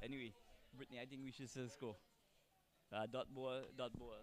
Anyway, Brittany, I think we should still score. Dot ball, dot ball.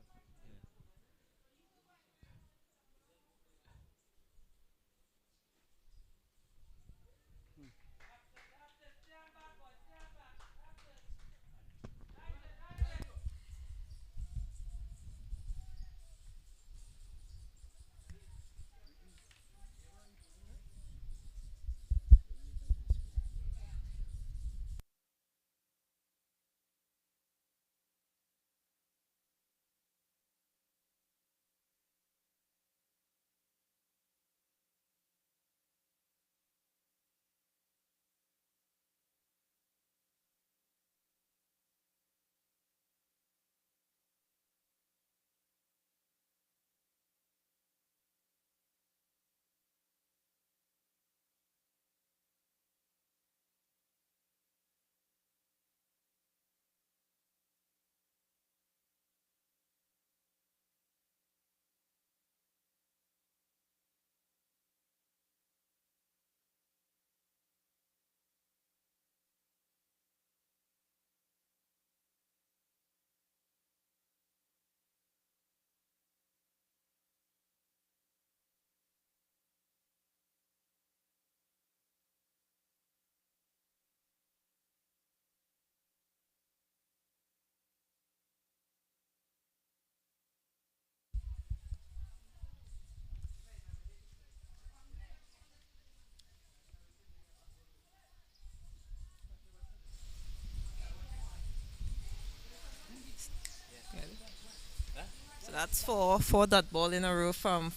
So that's four dot ball in a row from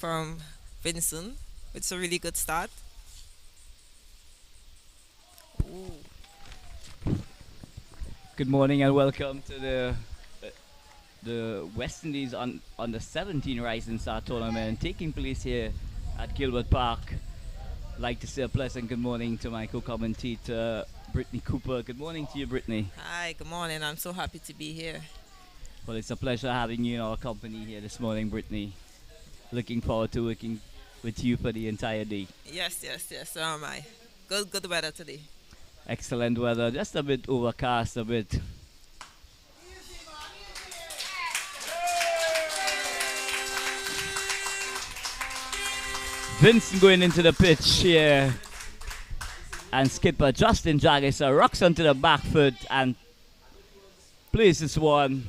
Vincent. It's a really good start. Ooh. Good morning and welcome to the West Indies on the 17 Rising Star tournament taking place here at Gilbert Park. Like to say a pleasant good morning to my co-commentator Brittany Cooper. Good morning to you, Brittany. Hi, good morning. I'm so happy to be here. Well, it's a pleasure having you in our company here this morning, Brittany. Looking forward to working with you for the entire day. Yes, yes, yes. So am I. Good weather today. Excellent weather, just a bit overcast, a bit. Vincent going into the pitch here. And skipper Justin Jagisa rocks onto the back foot and places one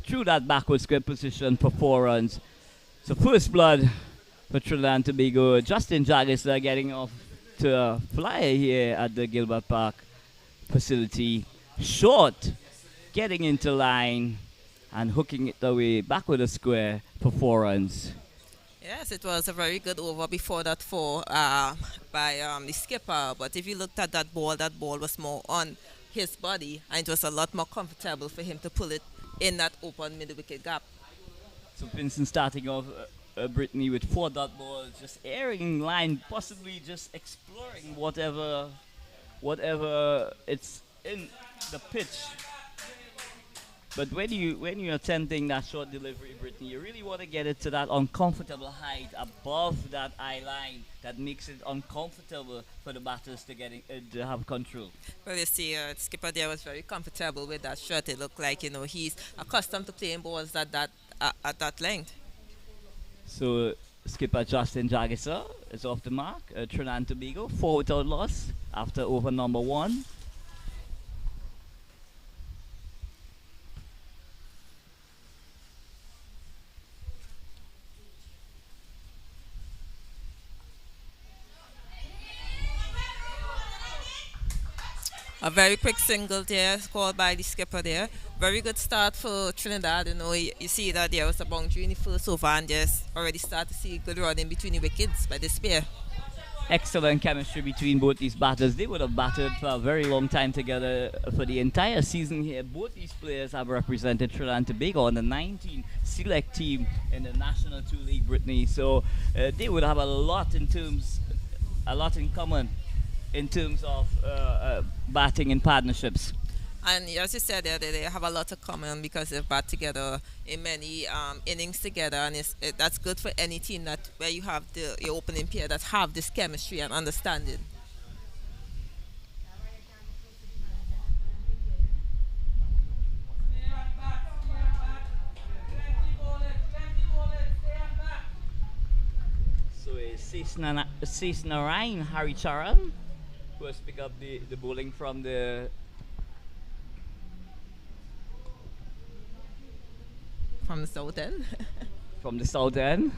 through that backward square position for 4 runs. So first blood for Trinidad and Tobago. Justin Jagisa getting off to a flyer here at the Gilbert Park facility. Short, getting into line and hooking it away back with a square for 4 runs. Yes, it was a very good over before that four by the skipper. But if you looked at that ball was more on his body, and it was a lot more comfortable for him to pull it in that open middle wicket gap. So Vincent starting off Brittany with 4 dot balls, just airing line, possibly just exploring whatever it's in the pitch. But when you're attempting that short delivery, Brittany, you really want to get it to that uncomfortable height above that eye line that makes it uncomfortable for the batters to to have control. Well, you see, skipper there was very comfortable with that shot. It looked like he's accustomed to playing balls at that length. So skipper Justin Jagisa is off the mark. Trinidad and Tobago 4 without loss after over number 1. A very quick single there, scored by the skipper there. Very good start for Trinidad. You see that there was a boundary in the first over, and just already start to see good running between the wickets by this pair. Excellent chemistry between both these batters. They would have batted for a very long time together for the entire season here. Both these players have represented Trinidad and Tobago on the 19 select team in the National 2 League, Brittany. So they would have a lot in common in terms of batting in partnerships. And as you said, they have a lot of common because they've bat together in many innings together, and that's good for any team that where you have your opening pair that have this chemistry and understanding. Narain Harry Charan, who has picked up the bowling From the south end. from the south end.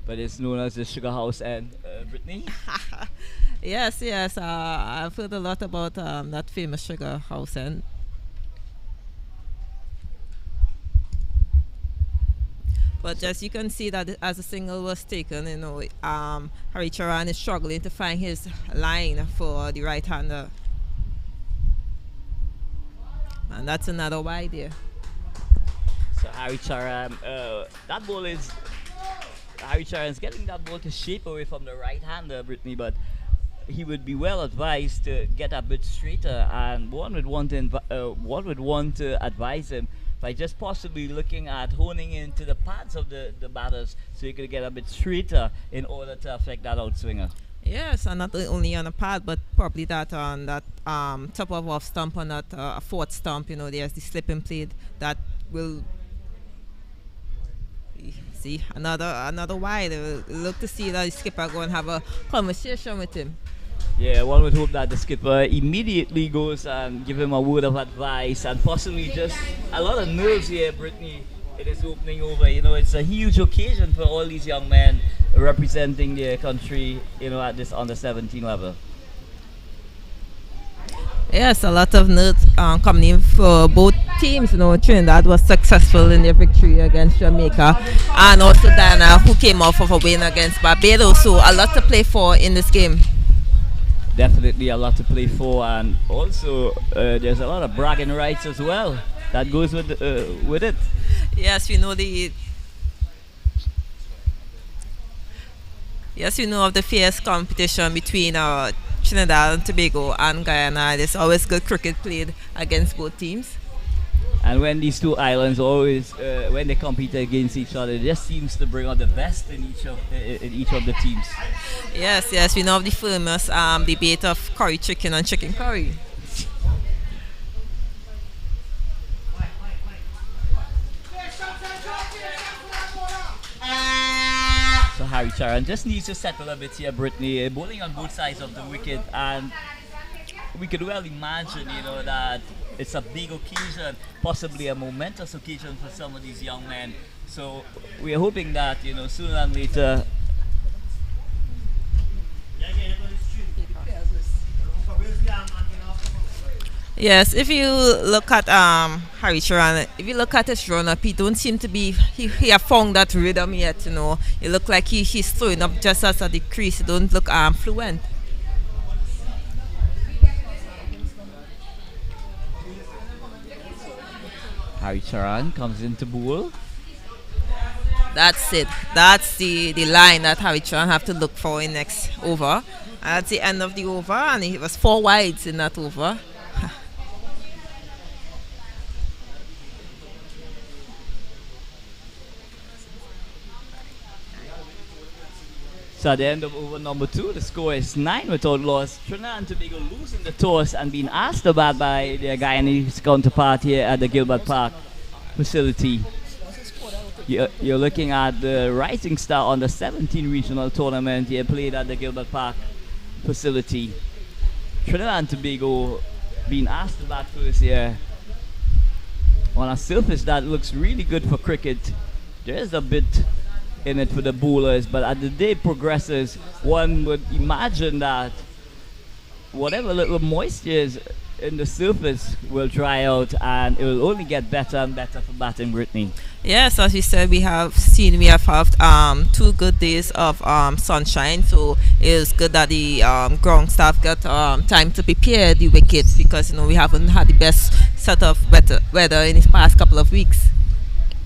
But it's known as the Sugar House end, Brittany. Yes, yes. I've heard a lot about that famous sugar house end. But as you can see that as a single was taken, Harry Charan is struggling to find his line for the right-hander. And that's another wide there. So Harry Charan, Harry Charan's getting that ball to shape away from the right-hander, Brittany, but he would be well advised to get a bit straighter, and one would want to advise him by just possibly looking at honing into the pads of the batters so he could get a bit straighter in order to affect that outswinger. Yes, and not only on a pad, but probably that on that top of off stump on that fourth stump. There's the slipping plate that will see another wide. Look to see that the skipper go and have a conversation with him. Yeah, one would hope that the skipper immediately goes and give him a word of advice and possibly just a lot of nerves here, Brittany. It is opening over. It's a huge occasion for all these young men representing their country, at this under 17 level. Yes, a lot of nerves coming in for both teams. Trinidad was successful in their victory against Jamaica, and also Guyana, who came off of a win against Barbados. So a lot to play for in this game. Definitely a lot to play for, and also there's a lot of bragging rights as well that goes with it. Yes, we know of the fierce competition between Trinidad and Tobago and Guyana. There's always good cricket played against both teams. And when these two islands always, when they compete against each other, it just seems to bring out the best in each of the teams. Yes, we know of the famous debate of curry chicken and chicken curry. So Harry Charan just needs to settle a bit here, Brittany. Bowling on both sides of the wicket, and we could well imagine, that it's a big occasion, possibly a momentous occasion for some of these young men. So we're hoping that, sooner than later. Yes, if you look at Harry Charan, if you look at his run-up, he don't seem to be, he have found that rhythm yet, It look like he's throwing up just as at the crease. He don't look fluent. Harry Charan comes into bowl. That's it. That's the line that Harry Charan have to look for in next over. That's the end of the over, and it was 4 wides in that over. So at the end of over number 2, the score is 9 without loss. Trinidad and Tobago losing the toss and being asked to bat by their Guyanese counterpart here at the Gilbert Park facility. You're looking at the Rising Star on the 17 regional tournament here played at the Gilbert Park facility. Trinidad and Tobago being asked to bat first here on a surface that looks really good for cricket. There is a bit in it for the bowlers, but as the day progresses, one would imagine that whatever little moisture is in the surface will dry out, and it will only get better and better for batting, Brittany. Yes, as we said, we have had 2 good days of sunshine, so it's good that the ground staff got time to prepare the wickets, because we haven't had the best set of weather in the past couple of weeks.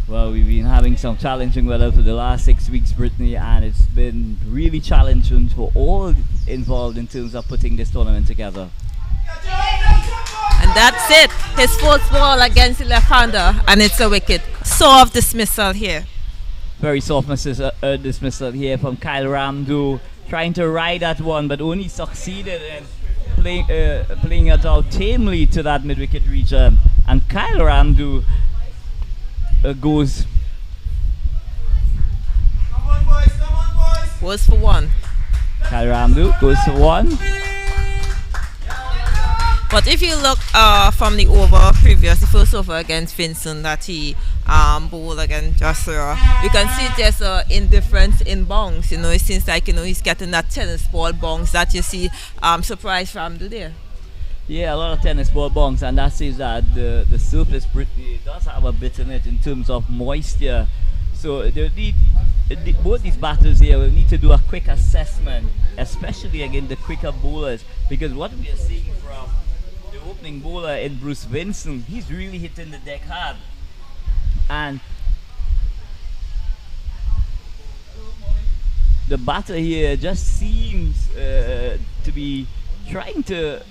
Well, we've been having some challenging weather for the last 6 weeks, Brittany, and it's been really challenging for all involved in terms of putting this tournament together. And that's it. His fourth ball against the left-hander, and it's a wicket. Soft dismissal here. Very soft dismissal here from Kyle Ramdu, trying to ride that one, but only succeeded in playing it out tamely to that mid-wicket region. And Kyle Ramdu goes goes for one. Kairamdu goes for one. But if you look from the over previous, the first over against Vincent that he bowled against Joshua, you can see there's a indifference in bounce. It seems like he's getting that tennis ball bounce that you see surprise Ramdu there. Yeah, a lot of tennis ball bongs, and that says that the surface does have a bit in it in terms of moisture. So both these batters here will need to do a quick assessment, especially against the quicker bowlers, because what we are seeing from the opening bowler in Bruce Vincent, he's really hitting the deck hard. And the batter here just seems to be trying to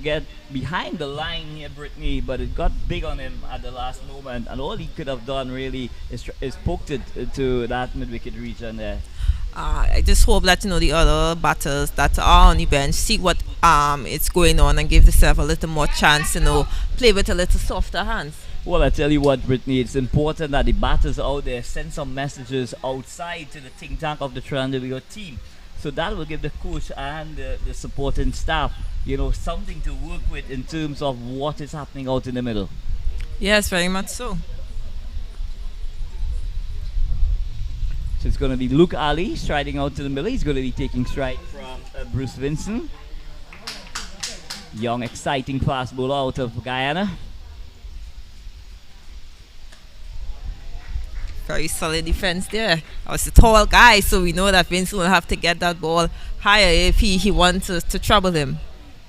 get behind the line here, Brittany, but it got big on him at the last moment, and all he could have done really is poked it to that mid-wicket region there. I just hope that the other batters that are on the bench see what is going on and give themselves a little more chance, play with a little softer hands. Well, I tell you what, Brittany, it's important that the batters out there send some messages outside to the think tank of the Trinidad and Tobago team. So that will give the coach and the supporting staff, something to work with in terms of what is happening out in the middle. Yes, very much so. So it's going to be Luke Ali striding out to the middle. He's going to be taking stride from Bruce Vincent. Young, exciting fast bowler out of Guyana. Very solid defense there. I was a tall guy, so we know that Vincent will have to get that ball higher if he wants to trouble him.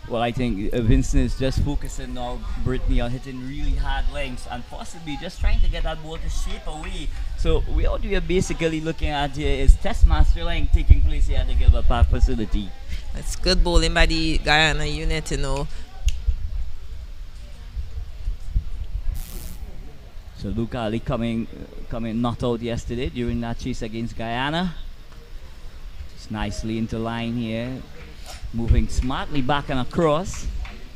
Well, I think Vincent is just focusing now, Brittany, on hitting really hard lengths and possibly just trying to get that ball to shape away. So what we are basically looking at here is test match drilling taking place here at the Gilbert Park facility. It's good bowling by the Guyana unit, So Luke Ali coming not out yesterday during that chase against Guyana. Just nicely into line here. Moving smartly back and across.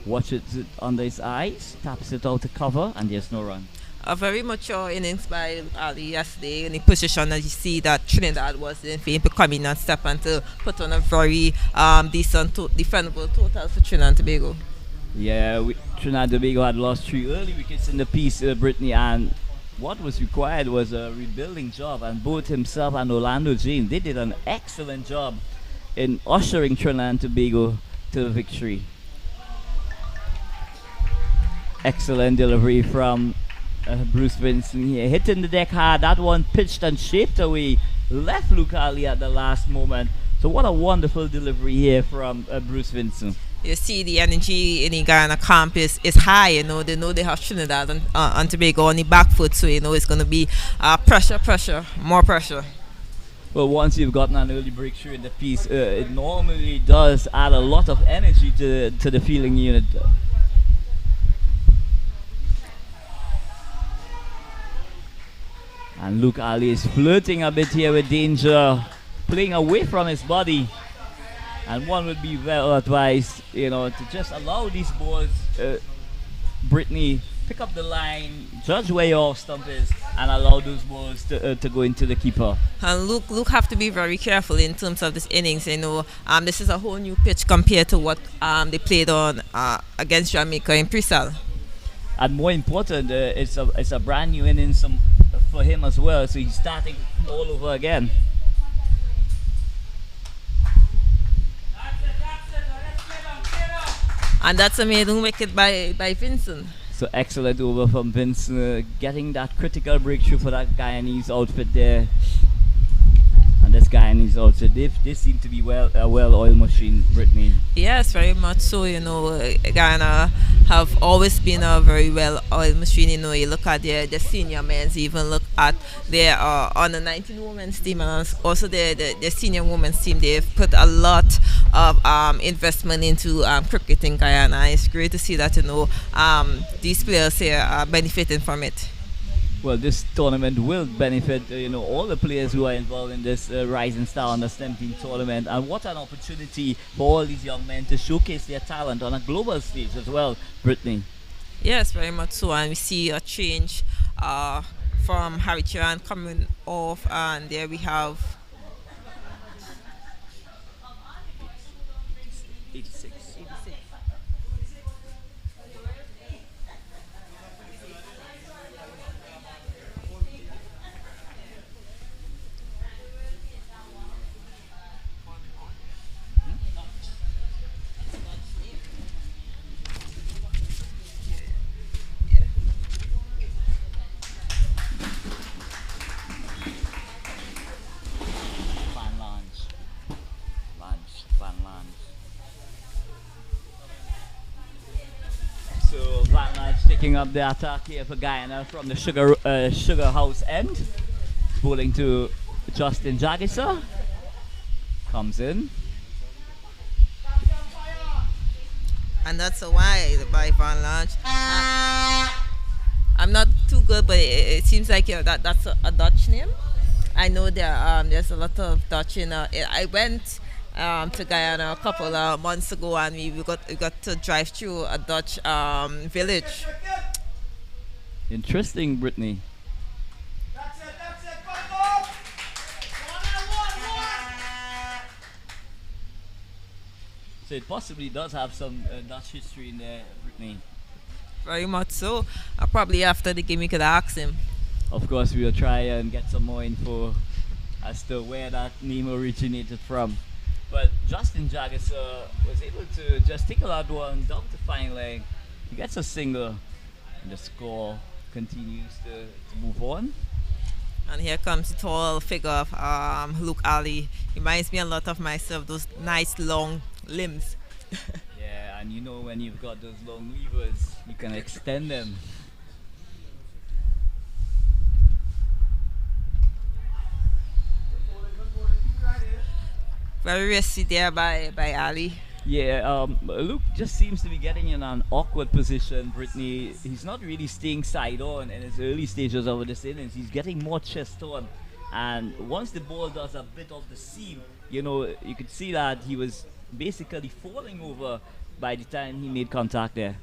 Watches it under his eyes. Taps it out to cover, and there's no run. A very mature innings by Ali yesterday in the position that you see that Trinidad was in for him to come in and step and to put on a very decent defendable total for Trinidad and Tobago. Yeah, Trinidad and Tobago had lost 3 early wickets in the piece, Brittany, and what was required was a rebuilding job, and both himself and Orlando James, they did an excellent job in ushering Trinidad and Tobago to the victory. Excellent delivery from Bruce Vincent here, hitting the deck hard. That one pitched and shaped away, left Luke Ali at the last moment. So what a wonderful delivery here from Bruce Vincent. You see the energy in the Guyana camp is high. They know they have Trinidad and Tobago on the back foot, so it's going to be pressure, more pressure. Well, once you've gotten an early breakthrough in the piece, it normally does add a lot of energy to the fielding unit. And Luke Ali is flirting a bit here with danger, playing away from his body. And one would be well advised, to just allow these balls, Brittany, pick up the line, judge where your off stump is, and allow those balls to go into the keeper. And Luke have to be very careful in terms of this innings. This is a whole new pitch compared to what they played on against Jamaica in Presal. And more important, it's a brand new innings for him as well. So he's starting all over again. And that's a maiden wicket by Vincent. So excellent over from Vincent, getting that critical breakthrough for that Guyanese outfit there. And this Guyanese outfit, they seem to be a well-oiled machine, Brittany. Yes, very much so. Guyana have always been a very well-oiled machine. You look at their senior men's, even look at their under 19 women's team, and also their senior women's team. They've put a lot of investment into cricket in Guyana. It's great to see that these players here are benefiting from it. Well, this tournament will benefit all the players who are involved in this Rising Star Under 17 tournament, and what an opportunity for all these young men to showcase their talent on a global stage as well, Brittany. Yes, very much so, and we see a change from Harry Chiran coming off, and there we have 86. 86. Fan Lange. Van Lange. So Van Lange taking up the attack here for Guyana from the Sugar House end. Bowling to Justin Jagisa. Comes in. And that's a wide by Van Lange. I'm not too good, but it seems like that's a Dutch name. I know there's a lot of Dutch in. I went to Guyana a couple of months ago, and we got to drive through a Dutch village. Interesting, Brittany. So it possibly does have some Dutch history in there, Brittany. Very much so. Probably after the game, we could ask him. Of course, we'll try and get some more info as to where that name originated from. But Justin Jaggis was able to just tickle out one down to fine leg. He gets a single, and the score continues to move on. And here comes the tall figure of Luke Ali. Reminds me a lot of myself, those nice long limbs. Yeah, and you know when you've got those long levers, you can extend them. Very risky there by Ali. Yeah, Luke just seems to be getting in an awkward position, Brittany. He's not really staying side on in his early stages of this innings. He's getting more chest on. And once the ball does a bit of the seam, you could see that he was basically falling over by the time he made contact there.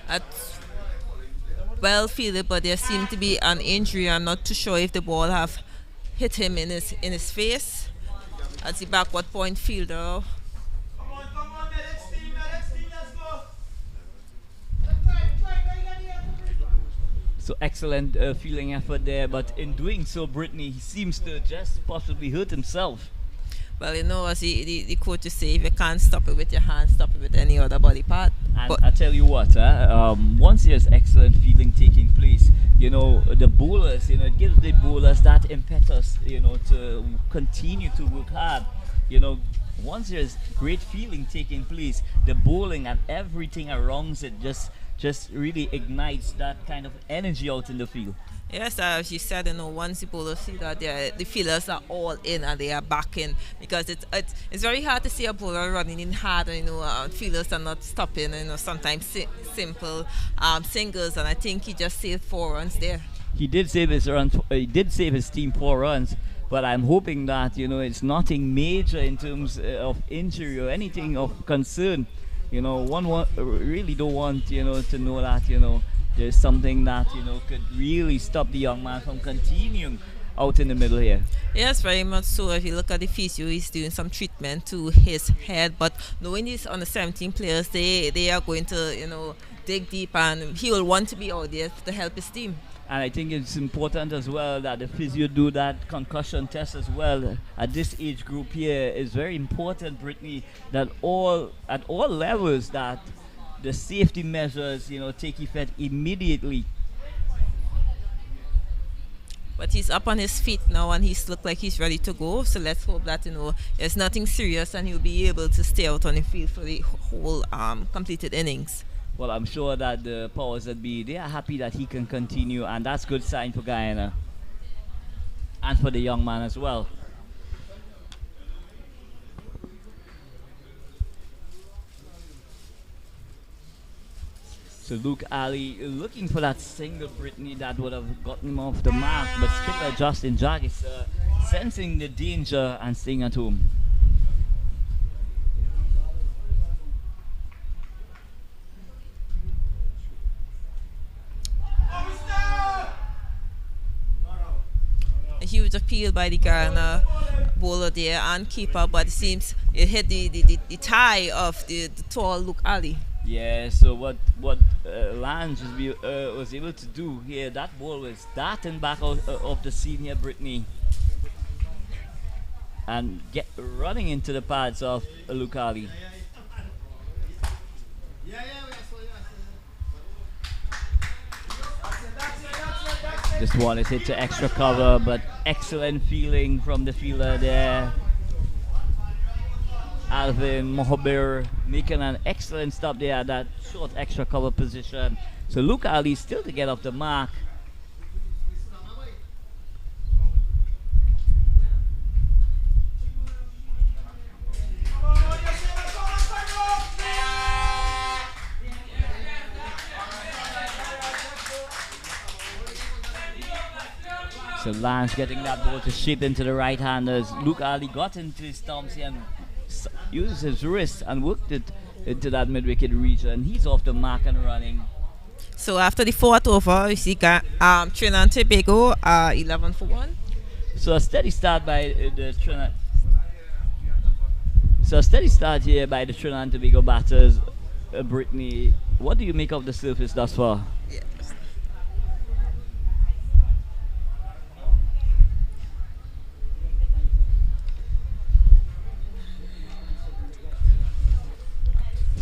That's well fielded, but there seemed to be an injury. I'm not too sure if the ball have hit him in his face as the backward point fielder. So excellent fielding effort there, but in doing so, Brittany, he seems to just possibly hurt himself. Well, as the coaches say, if you can't stop it with your hand, stop it with any other body part. And But I tell you what, once there's excellent fielding taking place, the bowlers, it gives the bowlers that impetus, to continue to work hard. Once there's great fielding taking place, the bowling and everything around it just really ignites that kind of energy out in the field. yes, as you said, once the bowlers see that the fielders are all in and they are back in, because it's very hard to see a bowler running in hard, and fielders are not stopping. Sometimes simple singles, and I think he just saved 4 runs there. He did save his run. He did save his team 4 runs, but I'm hoping that it's nothing major in terms of injury or anything of concern. Really don't want to know that there's something that could really stop the young man from continuing out in the middle here. Yes, very much so. If you look at the physio, he's doing some treatment to his head, but knowing these under 17 players, they are going to dig deep, and he will want to be out there to help his team. And I think it's important as well that the physio do that concussion test as well at this age group here. Is very important, Brittany, that at all levels that the safety measures take effect immediately. But he's up on his feet now, and he's looked like he's ready to go. So let's hope that there's nothing serious, and he'll be able to stay out on the field for the whole completed innings. Well, I'm sure that the powers that be, they are happy that he can continue, and that's good sign for Guyana and for the young man as well. So Luke Ali looking for that single, Brittany, that would have gotten him off the mark, but skipper Justin Jaggis sensing the danger and staying at home. A huge appeal by the Guyana bowler there and keeper, but it seems it hit the thigh of the tall Luke Ali. Yeah, so what Lange was able to do here, that ball was darting back out of the senior Brittany and get running into the pads of Luke Ali. This one is hit to extra cover, but excellent feeling from the fielder there. Alvin Mohabir making an excellent stop there at that short extra cover position. So Luke Ali still to get off the mark. So Lange getting that ball to shift into the right-handers. Luke Ali got into his stumps here and used his wrist and worked it into that mid-wicket region. He's off the mark and running. So after the fourth over, you see Trinidad and Tobago 11 for 1. So a steady start by the Trinidad. So a steady start here by the Trinidad and Tobago batters. Brittany, what do you make of the surface thus far? Yes.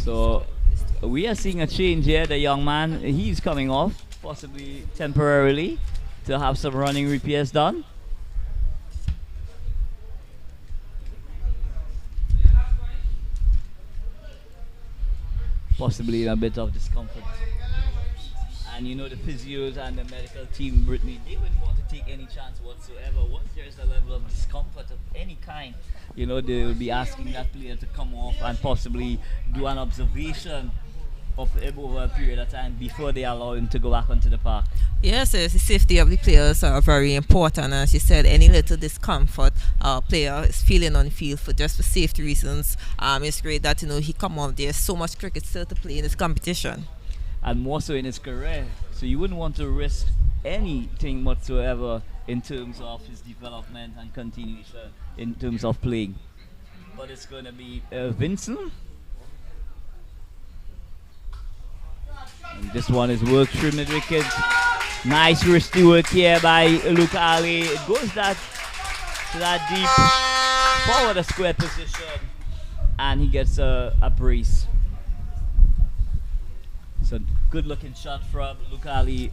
So we are seeing a change here. The young man, he's coming off, possibly temporarily, to have some running repairs done. Possibly in a bit of discomfort. And you know the physios and the medical team, Brittany, they wouldn't want to take any chance whatsoever. Once there's a level of discomfort of any kind, you know, they will be asking that player to come off and possibly do an observation of him over a period of time before they allow him to go back onto the park. Yes, the safety of the players are very important. As you said, any little discomfort player is feeling on the field for safety reasons. It's great that he come on. There's so much cricket still to play in this competition, and more so in his career. So you wouldn't want to risk anything whatsoever in terms of his development and continuation in terms of playing. But it's going to be Vincent. And this one is worked through mid-wicket. Nice wristy work here by Luke Ali. It goes to that deep forward a square position, and he gets a brace. So good looking shot from Luke Ali.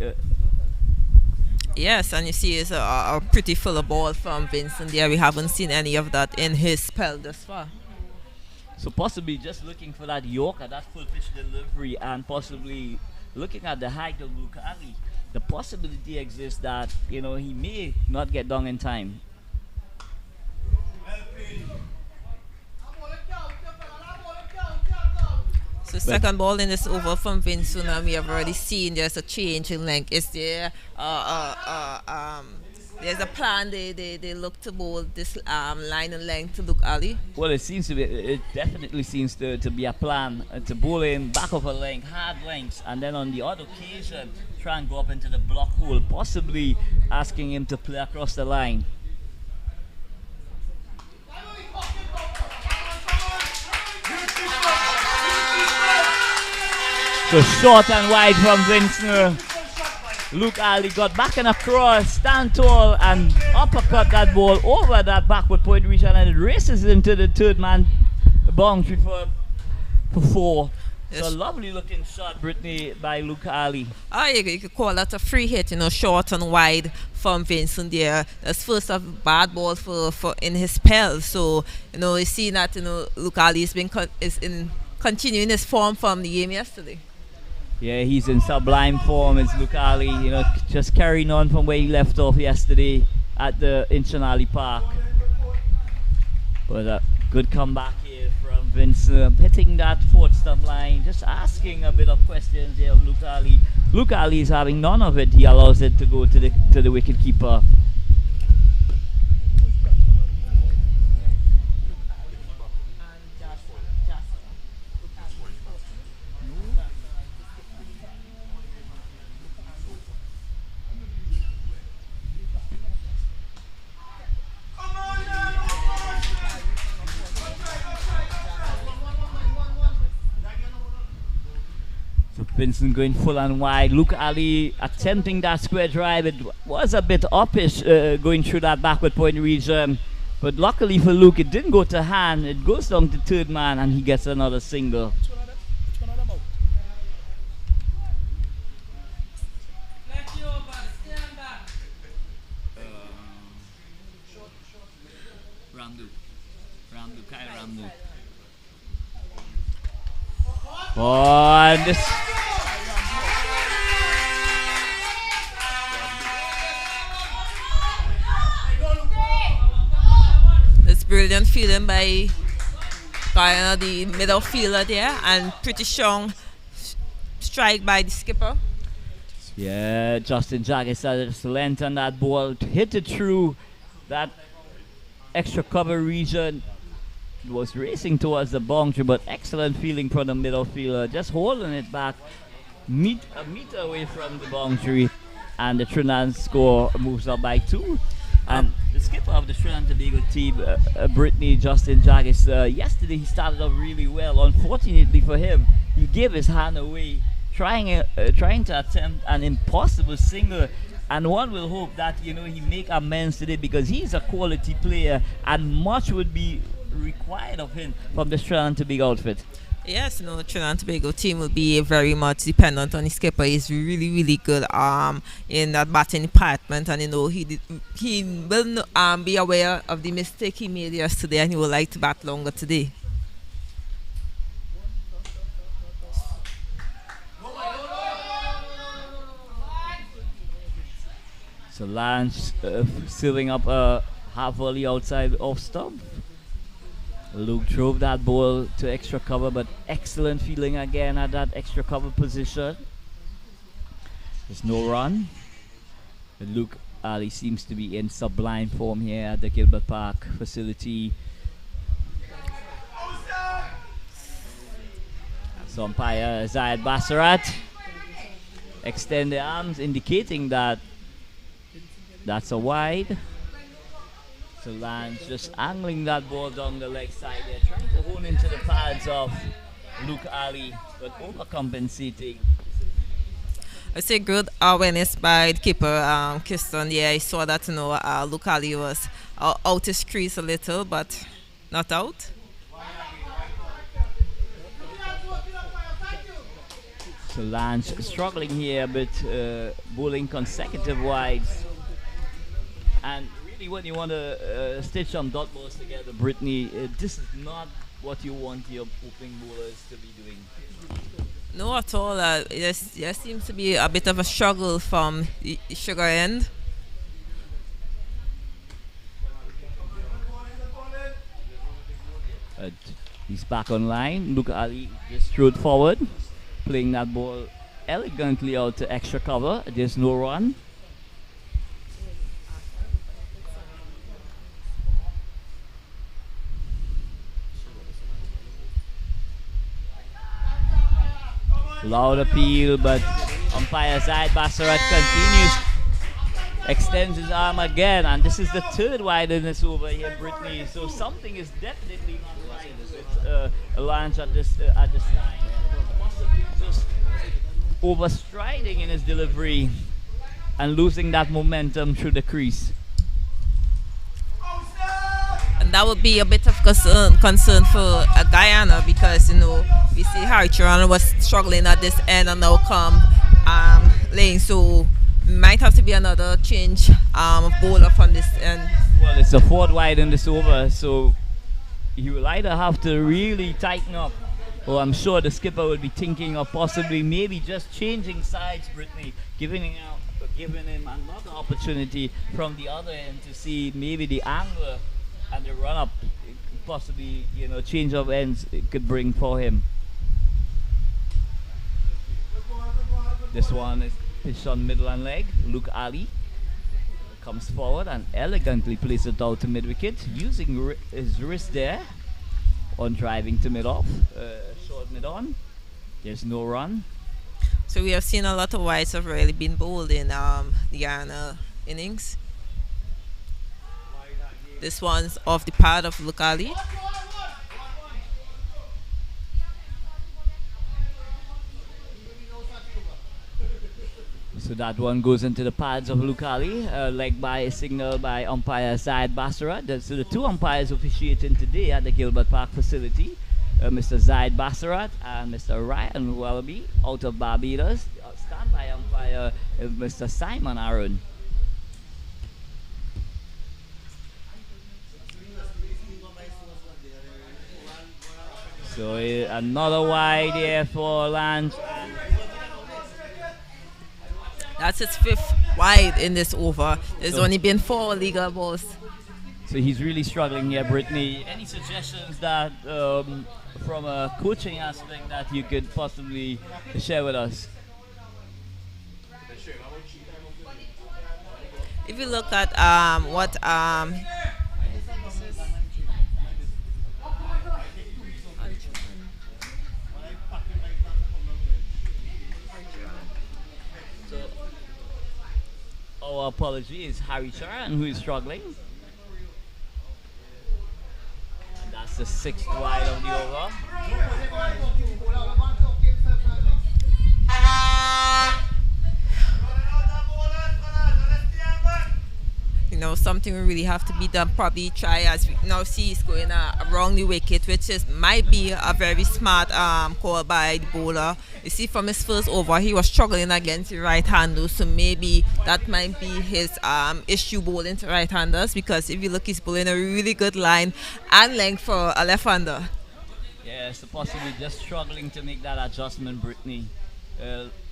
Yes, and you see it's a pretty full ball from Vincent there. We haven't seen any of that in his spell thus far. So possibly just looking for that Yorker, that full pitch delivery, and possibly looking at the height of Luke Ali. The possibility exists that he may not get down in time. So second ball in this over from Vincent, and we have already seen there's a change in length. Is there there's a plan they look to bowl this line and length to Luke Ali? Well, it definitely seems to be a plan to bowl in back of a length, hard lengths, and then on the odd occasion try and go up into the block hole, possibly asking him to play across the line. So short and wide from Vincent. Luke Ali got back and across, stand tall, and uppercut that ball over that backward point region, and it races into the third man boundary for 4. Yes. So a lovely looking shot, Brittany, by Luke Ali. You could call that a free hit, short and wide from Vincent there. That's first of bad ball for in his spell. So, you see that, Luke Ali is continuing his form from the game yesterday. Yeah, he's in sublime form. It's Luke Ali, just carrying on from where he left off yesterday at the Inchinali Park. But a good comeback here from Vincent, hitting that fourth stump line, just asking a bit of questions here of Luke Ali. Luke Ali is having none of it. He allows it to go to the wicket keeper. Vincent going full and wide. Luke Ali attempting that square drive. It was a bit uppish going through that backward point region. But luckily for Luke, it didn't go to hand. It goes down to third man and he gets another single. Ramdu. Oh, and this. It's brilliant feeling by Guyana, the middle fielder there, and pretty strong strike by the skipper. Yeah, Justin Jaggis has to lengthen that ball, to hit it through that extra cover region. It was racing towards the boundary, but excellent feeling from the middle fielder, just holding it back a meter away from the boundary, and the Trinidad score moves up by 2. And the skipper of the Trinidad and Tobago team, Brittany Justin Jaggis, yesterday he started off really well. Unfortunately for him, he gave his hand away, trying to attempt an impossible single. And one will hope that he make amends today, because he's a quality player and much would be required of him from the Trinidad and Tobago outfit. Yes, Trinidad and Tobago team will be very much dependent on his skipper. He's really, really good in that batting department, and he will be aware of the mistake he made yesterday, and he would like to bat longer today. So Lance sealing up a half volley outside off stump. Luke drove that ball to extra cover, but excellent feeling again at that extra cover position. There's no run. But Luke Ali seems to be in sublime form here at the Gilbert Park facility. So umpire Zayed Bassarat extend the arms, indicating that that's a wide. So Lance just angling that ball down the leg side there, trying to hone into the pads of Luke Ali, but overcompensating. I say good awareness by the keeper, Kirsten. Yeah, I saw that Luke Ali was out his crease a little, but not out. So Lance struggling here, but bowling consecutive wides. And when you want to stitch some dot balls together, Brittany, this is not what you want your opening bowlers to be doing. No, at all. There seems to be a bit of a struggle from the sugar end. He's back on line. Luke Ali just threw it forward, playing that ball elegantly out to extra cover. There's no run. Loud appeal, but umpire Zayed Bassarat continues, extends his arm again, and this is the third wide in this over here, Brittany. So something is definitely not right with a launch at this time. Possibly just overstriding in his delivery and losing that momentum through the crease. And that would be a bit of concern for Guyana, because we see Harry Toronto was struggling at this end and now come lane, so might have to be another change of bowler from this end. Well, it's a fourth wide in this over, so you will either have to really tighten up, or I'm sure the skipper will be thinking of possibly maybe just changing sides, Brittany, giving him another opportunity from the other end to see maybe the angle and the run-up, possibly, change of ends it could bring for him. This one is pitched on middle and leg. Luke Ali comes forward and elegantly places it out to mid-wicket, using his wrist there on driving to mid-off, short mid-on. There's no run. So we have seen a lot of wides have really been bowled in the Guyana innings. This one's off the pad of Luke Ali. So that one goes into the pads of Lucali, leg by a signal by umpire Zaid Bassarat. So the two umpires officiating today at the Gilbert Park facility, Mr. Zaid Bassarat and Mr. Ryan Wallaby out of Barbados. Standby umpire Mr. Simon Aaron. So another wide here for Lance. That's his 5th wide in this over. There's only been 4 legal balls. So he's really struggling here, Brittany. Any suggestions that, from a coaching aspect, that you could possibly share with us? If you look at what our apologies, Harry Charan, who is struggling. And that's the 6th wide of the over. you know, something will really have to be done. Probably try, as we now see, he's going around the wicket, which might be a very smart call by the bowler. You see, from his first over, he was struggling against the right-handers, so maybe that might be his issue bowling to right-handers, because if you look, he's bowling a really good line and length for a left-hander. Yeah, so possibly just struggling to make that adjustment, Brittany.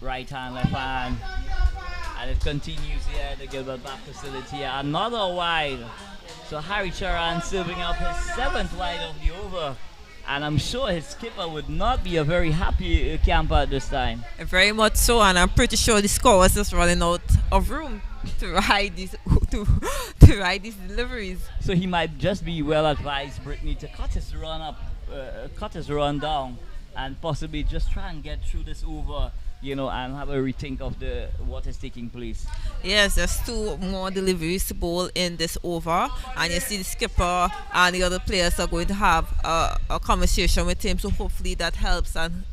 Right hand, left hand. And it continues here at the Gilbert Park facility. Another wide. So Harry Charan serving up his 7th wide of the over. And I'm sure his skipper would not be a very happy camper at this time. Very much so, and I'm pretty sure the score was just running out of room to ride these to ride these deliveries. So he might just be well advised, Brittany, to cut his run down, and possibly just try and get through this over, you know, and have a rethink of what is taking place. Yes, there's 2 more deliveries to bowl in this over, and you see the skipper and the other players are going to have a conversation with him, so hopefully that helps. And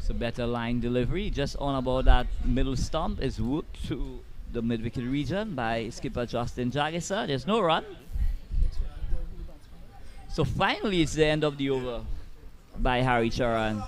so better line delivery, just on about that middle stump is whooped to the mid-wicket region by skipper Justin Jagisa. There's no run. So finally it's the end of the over by Harry Charan.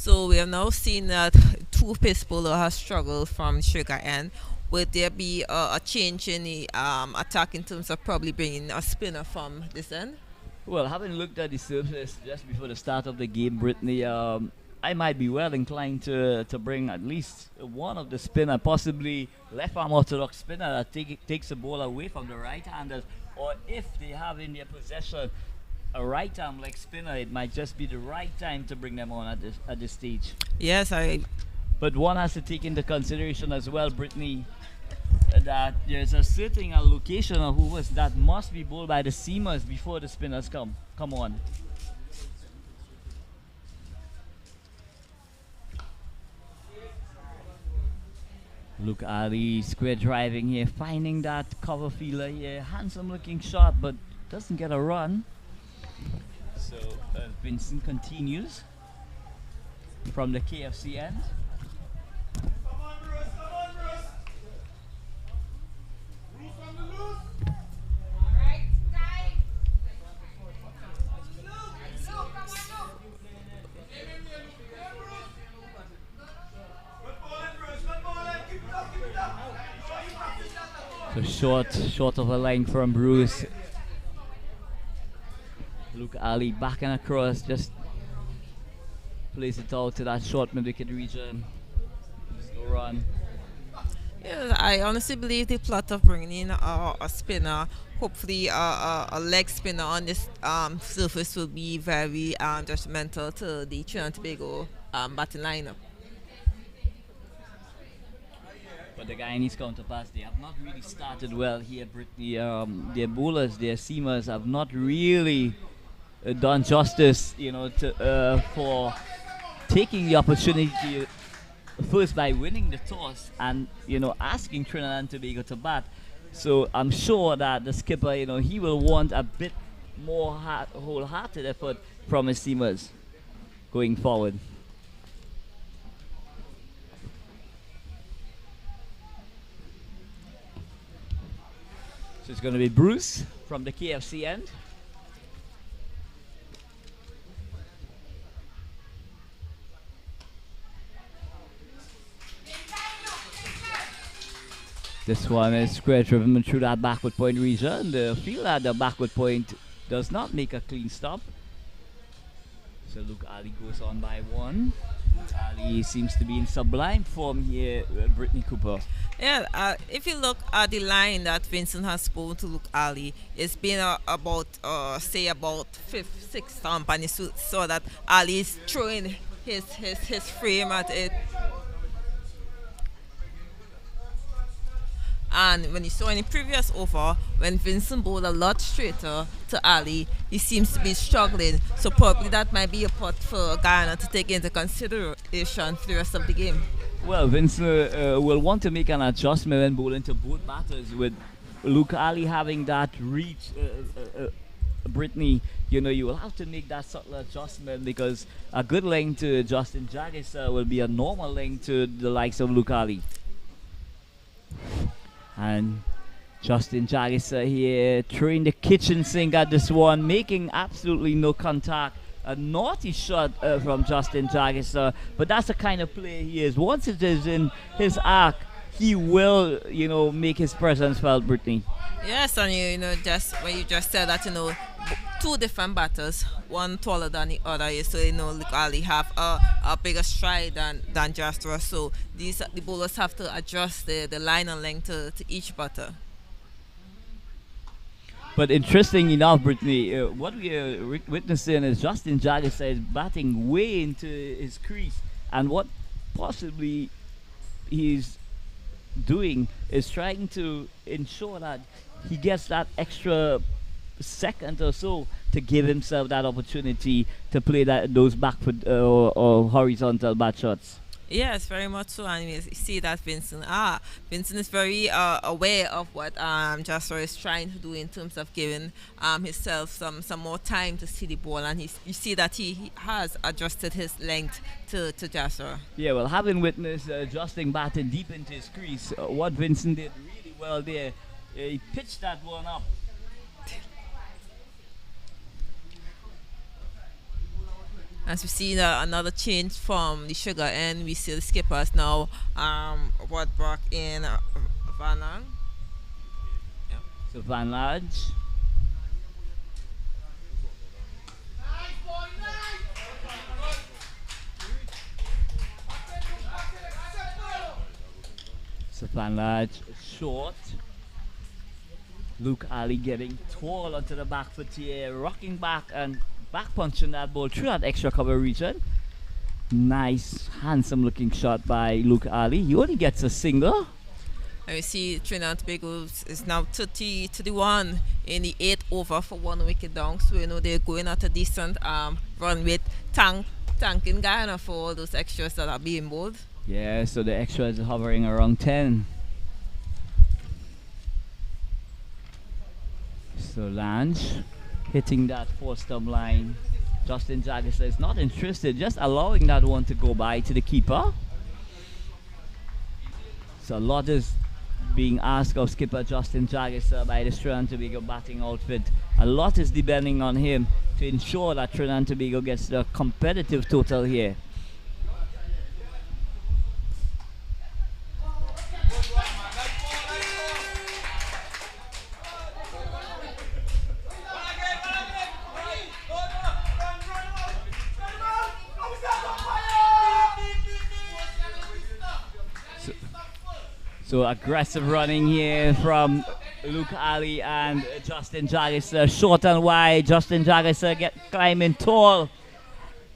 so we have now seen that 2 pace bowlers have struggled from Sugar end. Would there be a change in the attack in terms of probably bringing a spinner from this end? Well, having looked at the surface just before the start of the game, Brittany, I might be well inclined to bring at least one of the spinner, possibly left arm orthodox spinner that takes the ball away from the right-handers, or if they have in their possession a right arm leg spinner, it might just be the right time to bring them on at this stage. Yes, But one has to take into consideration as well, Brittany, that there's a certain allocation of hoovers that must be bowled by the seamers before the spinners come on. Look, Ali square driving here, finding that cover fielder here, handsome looking shot, but doesn't get a run. So Vincent continues from the KFC end. So short of a line from Bruce. Luke Ali backing across, just plays it out to that short mid-wicket region. Slow run. Yes, I honestly believe the plot of bringing in a spinner, hopefully a leg spinner on this surface, will be very detrimental to the Trinidad and Tobago batting lineup. But the Guyanese counterparts, they have not really started well here, Brittany. Their bowlers, their seamers have not really done justice, you know, for taking the opportunity first by winning the toss and asking Trinidad and Tobago to bat. So I'm sure that the skipper, he will want a bit more wholehearted effort from his teamers going forward. So it's going to be Bruce from the KFC end. This one is square driven through that backward point region. The field at the backward point does not make a clean stop. So Luke Ali goes on by one. Ali seems to be in sublime form here, Brittany Cooper. Yeah, if you look at the line that Vincent has spoken to Luke Ali, it's been about, say, about fifth, sixth stamp, and you saw that Ali is throwing his frame at it. And when you saw in the previous over, when Vincent bowled a lot straighter to Ali, he seems to be struggling. So probably that might be a pot for Guyana to take into consideration for the rest of the game. Well, Vincent will want to make an adjustment when bowling to both batters, with Luke Ali having that reach. Brittany, you will have to make that subtle adjustment, because a good length to Justin Jagisa will be a normal length to the likes of Luke Ali. And Justin Jagisa here throwing the kitchen sink at this one, making absolutely no contact. A naughty shot from Justin Jagisa, but that's the kind of player he is. Once it is in his arc, he will, make his presence felt, Brittany. Yes, and just when you just said that, two different batters, one taller than the other, so Luke Ali have a bigger stride than Jasper. So the bowlers have to adjust the line and length to each batter. But interesting enough, Brittany, what we are witnessing is Justin Jagisa is batting way into his crease, and what possibly he's doing is trying to ensure that he gets that extra second or so to give himself that opportunity to play those backward or horizontal bat shots. Yes, very much so. And you see that Vincent is very aware of what Jasper is trying to do in terms of giving himself some more time to see the ball, and you see that he has adjusted his length to Jasper. Yeah, well, having witnessed Justin batting deep into his crease, what Vincent did really well there, he pitched that one up. As we see another change from the sugar end, we see the skippers now back in Van Lang. Yeah. So Van Lodge. So Van Lodge short. Luke Ali getting tall onto the back foot here, rocking back and back punching that ball through that extra cover region. Nice, handsome looking shot by Luke Ali. He only gets a single. And we see Trinidad and Tobago is now 30-1 in the 8th over for 1 wicket down. So they're going at a decent run with tanking Guyana for all those extras that are being bowled. Yeah, so the extras are hovering around 10. So Lange hitting that 4-stump line. Justin Jagisa is not interested, just allowing that one to go by to the keeper. So a lot is being asked of skipper Justin Jagisa by the Trinidad and Tobago batting outfit. A lot is depending on him to ensure that Trinidad and Tobago gets the competitive total here. So aggressive running here from Luke Ali and Justin Jagisa. Short and wide. Justin Jagisa climbing tall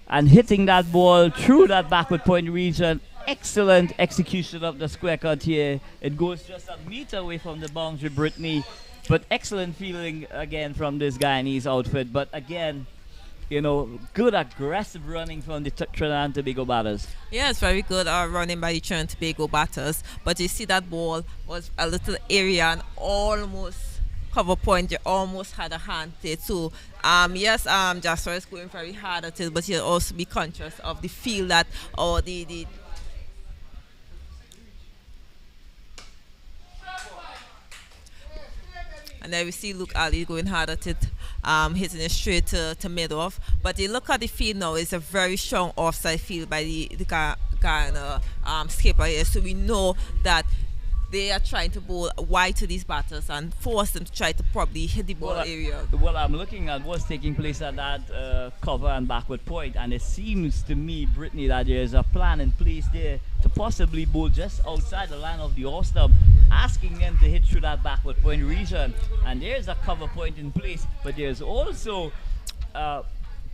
and hitting that ball through that backward point region. Excellent execution of the square cut here. It goes just a meter away from the boundary, Brittany. But excellent feeling again from this Guyanese outfit. But again, good aggressive running from the Trinidad and Tobago batters. Yeah, it's very good running by the Trinidad and Tobago batters. But you see that ball was a little area and almost cover point. You almost had a hand there too. Yes, Jasper is going very hard at it, but you also be conscious of the feel that or the and then we see Luke Ali going hard at it, hitting it straight to mid off. But you look at the field now, it's a very strong offside field by the Guyana skipper here. So we know that they are trying to bowl wide to these batters and force them to try to probably hit the ball area. What I'm looking at what's taking place at that cover and backward point, and it seems to me, Brittany, that there is a plan in place there to possibly bowl just outside the line of the off stump, asking them to hit through that backward point region. And there's a cover point in place, but there's also a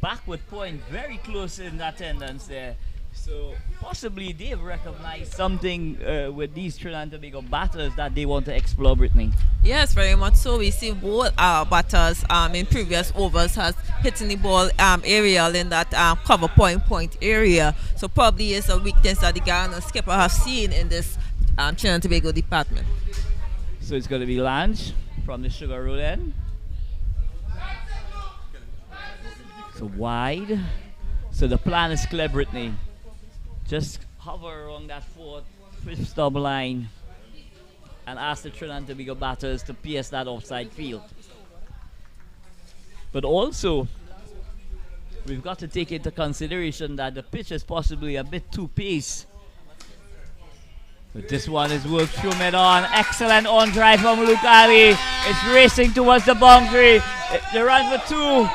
backward point very close in attendance there. So possibly they've recognized something with these Trinidad and Tobago batters that they want to explore, Brittany. Yes, very much so. We see both batters in previous overs has hitting the ball aerial in that cover point area. So probably is a weakness that the Guyana skipper have seen in this Trinidad and Tobago department. So it's going to be Lange from the Sugar Road end. So wide. So the plan is clear, Brittany. Just hover around that fifth stub line and ask the Trinidad and Tobago batters to pierce that offside field. But also, we've got to take into consideration that the pitch is possibly a bit too pace. But this one is worked through mid-on. Excellent on drive from Luke Ali. It's racing towards the boundary. They run for two.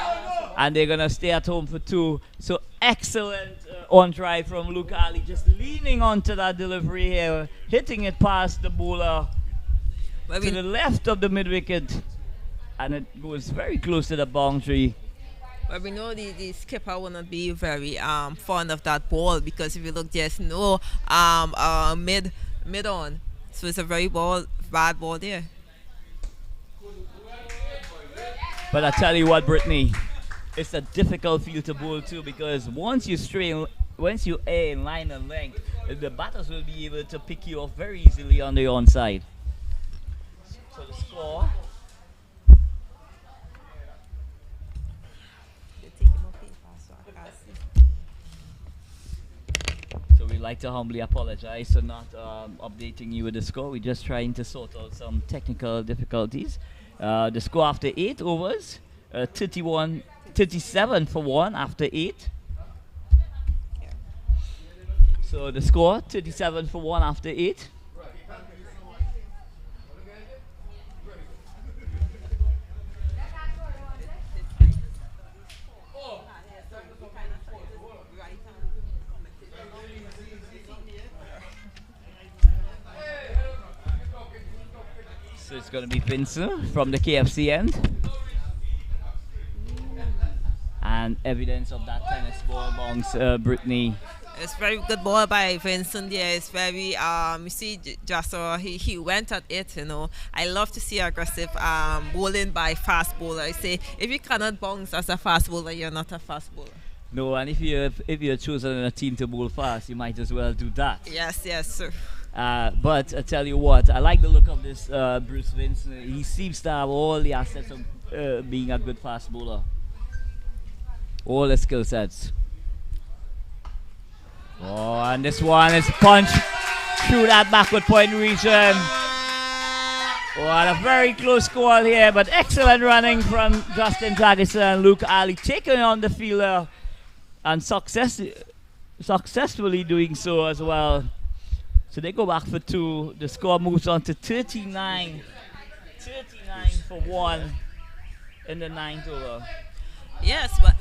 And they're going to stay at home for two. So excellent on drive from Luke Ali. Just leaning onto that delivery here. Hitting it past the bowler to the left of the mid-wicket. And it goes very close to the boundary. But we know the skipper will not be very fond of that ball, because if you look, there's no mid-on. So it's a very bad ball there. But I tell you what, Brittany, it's a difficult field to bowl too, because once you air in line and length, the batters will be able to pick you off very easily on the onside. So the score. So we'd like to humbly apologize for not updating you with the score. We're just trying to sort out some technical difficulties. The score after 8 overs, 37 for 1 after 8. So the score 37 for 1 after 8. So it's going to be Vincent from the KFC end. And evidence of that tennis ball bounce, Brittany. It's very good ball by Vincent. Yeah, it's very you see, just he went at it. I love to see aggressive bowling by fast bowler. I say if you cannot bounce as a fast bowler, you're not a fast bowler. No, and if you're chosen in a team to bowl fast, you might as well do that. Yes, sir. But I tell you what, I like the look of this Bruce Vincent. He seems to have all the assets of being a good fast bowler. All the skill sets. Oh, and this one is punched through that backward point region. What a very close call here, but excellent running from Justin Jackson and Luke Ali, taking on the fielder and successfully doing so as well. So they go back for 2. The score moves on to 39 for 1 in the 9th over. Yes, but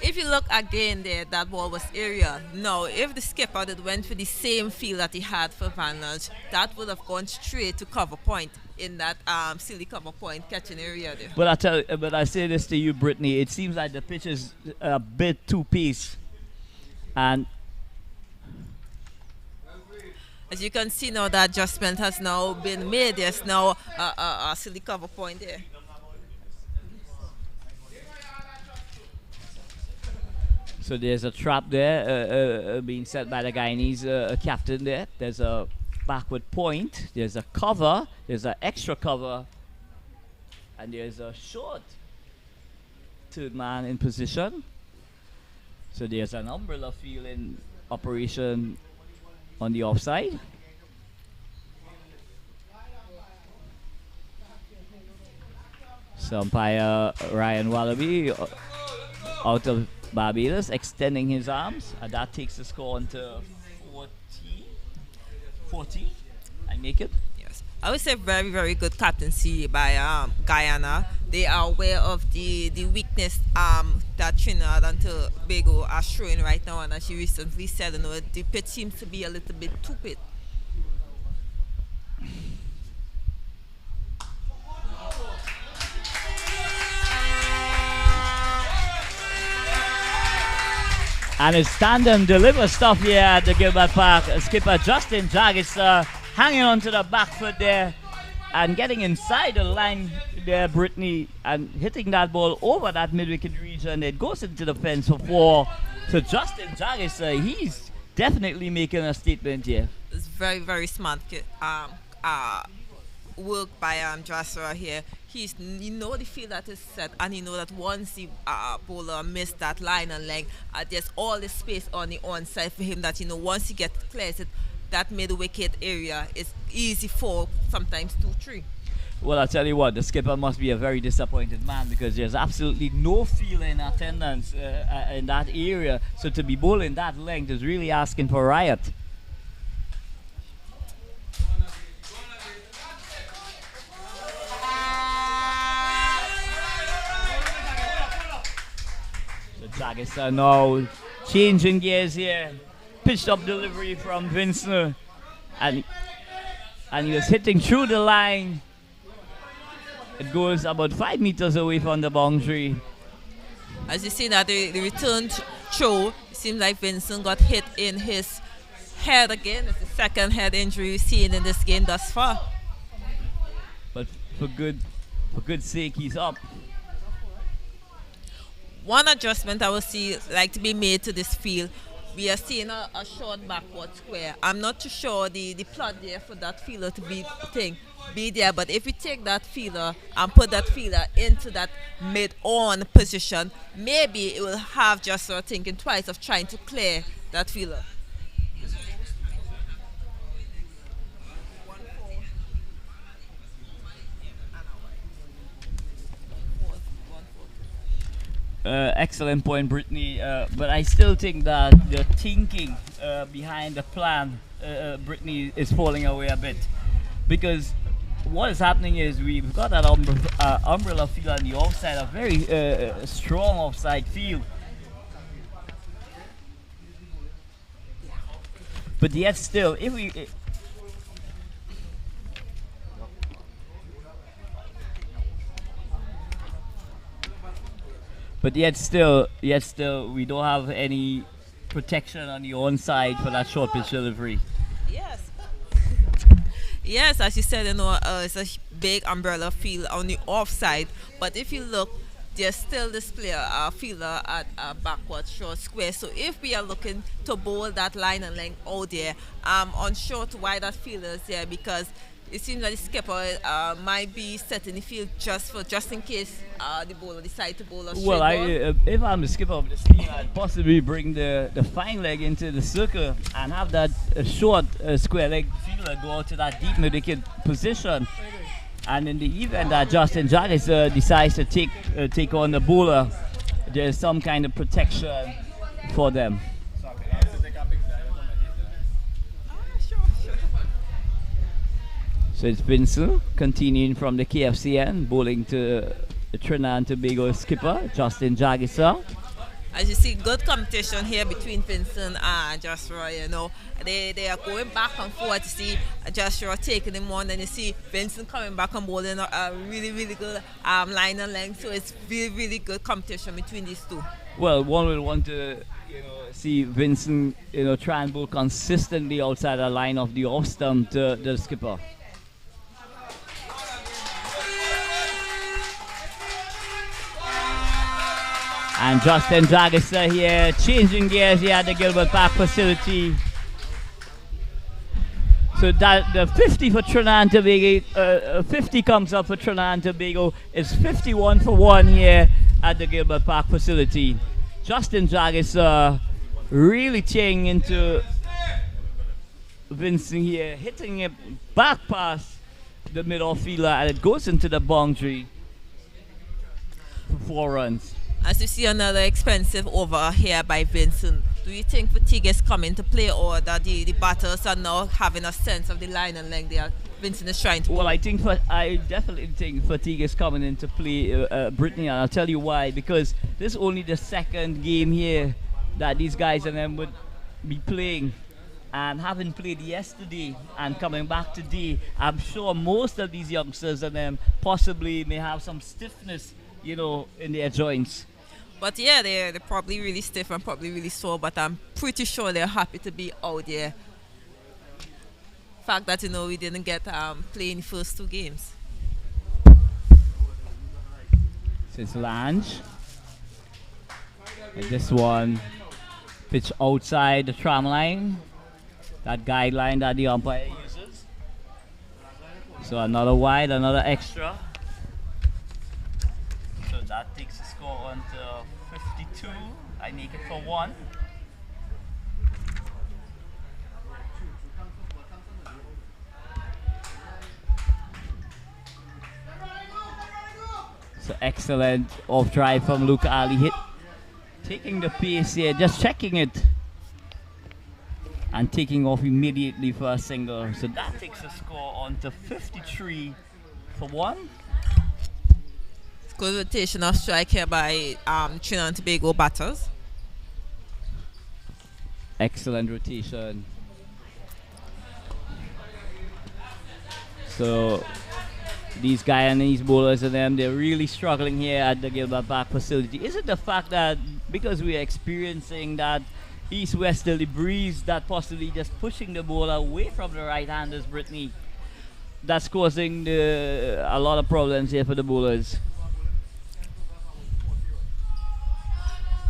if you look again there, that ball was aerial. Now, if the skipper had went for the same field that he had for Van Lange, that would have gone straight to cover point in that silly cover point catching area there. But I say this to you, Brittany. It seems like the pitch is a bit too pace, and as you can see now, that adjustment has now been made. There's now a silly cover point there. So there's a trap there being set by the Guyanese captain there. There's a backward point. There's a cover. There's an extra cover. And there's a short third man in position. So there's an umbrella field in operation on the offside. So umpire Ryan Wallaby out of Barbados extending his arms, and that takes the score into 40. I make it. Yes, I would say very, very good captaincy by Guyana. They are aware of the weakness that Trinidad and Tobago are showing right now, and as you recently said, you know, the pitch seems to be a little bit tepid. And it's tandem deliver stuff here at the Gilbert Park. Skipper Justin Jaggis hanging on to the back foot there and getting inside the line there, Brittany, and hitting that ball over that mid-wicket region. It goes into the fence for 4. So Justin Jaggis, he's definitely making a statement here. It's very, very smart work by Joshua here. You know the field that is set, and you know that once the bowler missed that line and length, there's all the space on the onside for him that, you know, once he gets cleared, that mid-wicket area is easy for sometimes 2-3. Well, I'll tell you what, the skipper must be a very disappointed man, because there's absolutely no field in attendance in that area. So to be bowling that length is really asking for riot. Jaggis now changing gears here. Pitched up delivery from Vincent, and he was hitting through the line. It goes about 5 meters away from the boundary. As you see that the return throw, it seems like Vincent got hit in his head again. It's the second head injury we've seen in this game thus far. But for good sake, he's up. One adjustment I would see like to be made to this field, we are seeing a short backward square. I'm not too sure the plot there for that fielder to be there, but if we take that fielder and put that fielder into that mid-on position, maybe it will have just sort of thinking twice of trying to clear that fielder. Excellent point, Brittany. But I still think that the thinking behind the plan, Brittany, is falling away a bit. Because what is happening is we've got that umbrella field on the offside, a very strong offside field. But yet still, if we... But yet still, we don't have any protection on the onside for that short pitch delivery. Yes. Yes, as you said, you know, it's a big umbrella field on the offside. But if you look, there's still this player, fielder at a backward short square. So if we are looking to bowl that line and length out there, I'm unsure to why that fielder is there, because it seems that the skipper might be setting the field just in case the bowler decides to bowl a straight ball. If I'm the skipper of this team, I'd possibly bring the fine leg into the circle and have that short square leg fielder go out to that deep mid-wicket position. And in the event that Justin Jaggis decides to take on the bowler, there's some kind of protection for them. So it's Vincent continuing from the KFCN, bowling to the Trinidad and Tobago skipper, Justin Jaggis. As you see, good competition here between Vincent and Joshua, you know. They are going back and forth to see Joshua taking him on, and you see Vincent coming back and bowling a really, really good line and length. So it's really, really good competition between these two. Well, one will want to, see Vincent, try and bowl consistently outside the line of the off stump to the skipper. And Justin Jagger here, changing gears here at the Gilbert Park facility. So that the 50 for Trinidad and Tobago, 50 comes up for Trinidad and Tobago. It's 51 for 1 here at the Gilbert Park facility. Justin Jagger really tearing into Vincent here, hitting it back past the middle fielder, and it goes into the boundary for 4 runs. As you see another expensive over here by Vincent, do you think fatigue is coming to play, or that the batters are now having a sense of the line and length Vincent is trying to Well, I definitely think fatigue is coming into play, Brittany, and I'll tell you why. Because this is only the second game here that these guys and them would be playing. And having played yesterday and coming back today, I'm sure most of these youngsters and them possibly may have some stiffness, in their joints. But yeah, they're probably really stiff and probably really sore, but I'm pretty sure they're happy to be out there. Fact that, we didn't get play in the first 2 games. Since Lange. And this one pitch outside the tram line. That guideline that the umpire uses. So another wide, another extra. So that takes the score on to 52. I make it for 1. So excellent off drive from Luke Ali, hit, taking the pace here, just checking it. And taking off immediately for a single. So that takes the score on to 53 for 1. Good rotation of strike here by Trinidad and Tobago batters. Excellent rotation. So these Guyanese bowlers and them, they're really struggling here at the Gilbert Park facility. Is it the fact that because we're experiencing that east-westerly breeze that possibly just pushing the ball away from the right-handers, Brittany, that's causing a lot of problems here for the bowlers?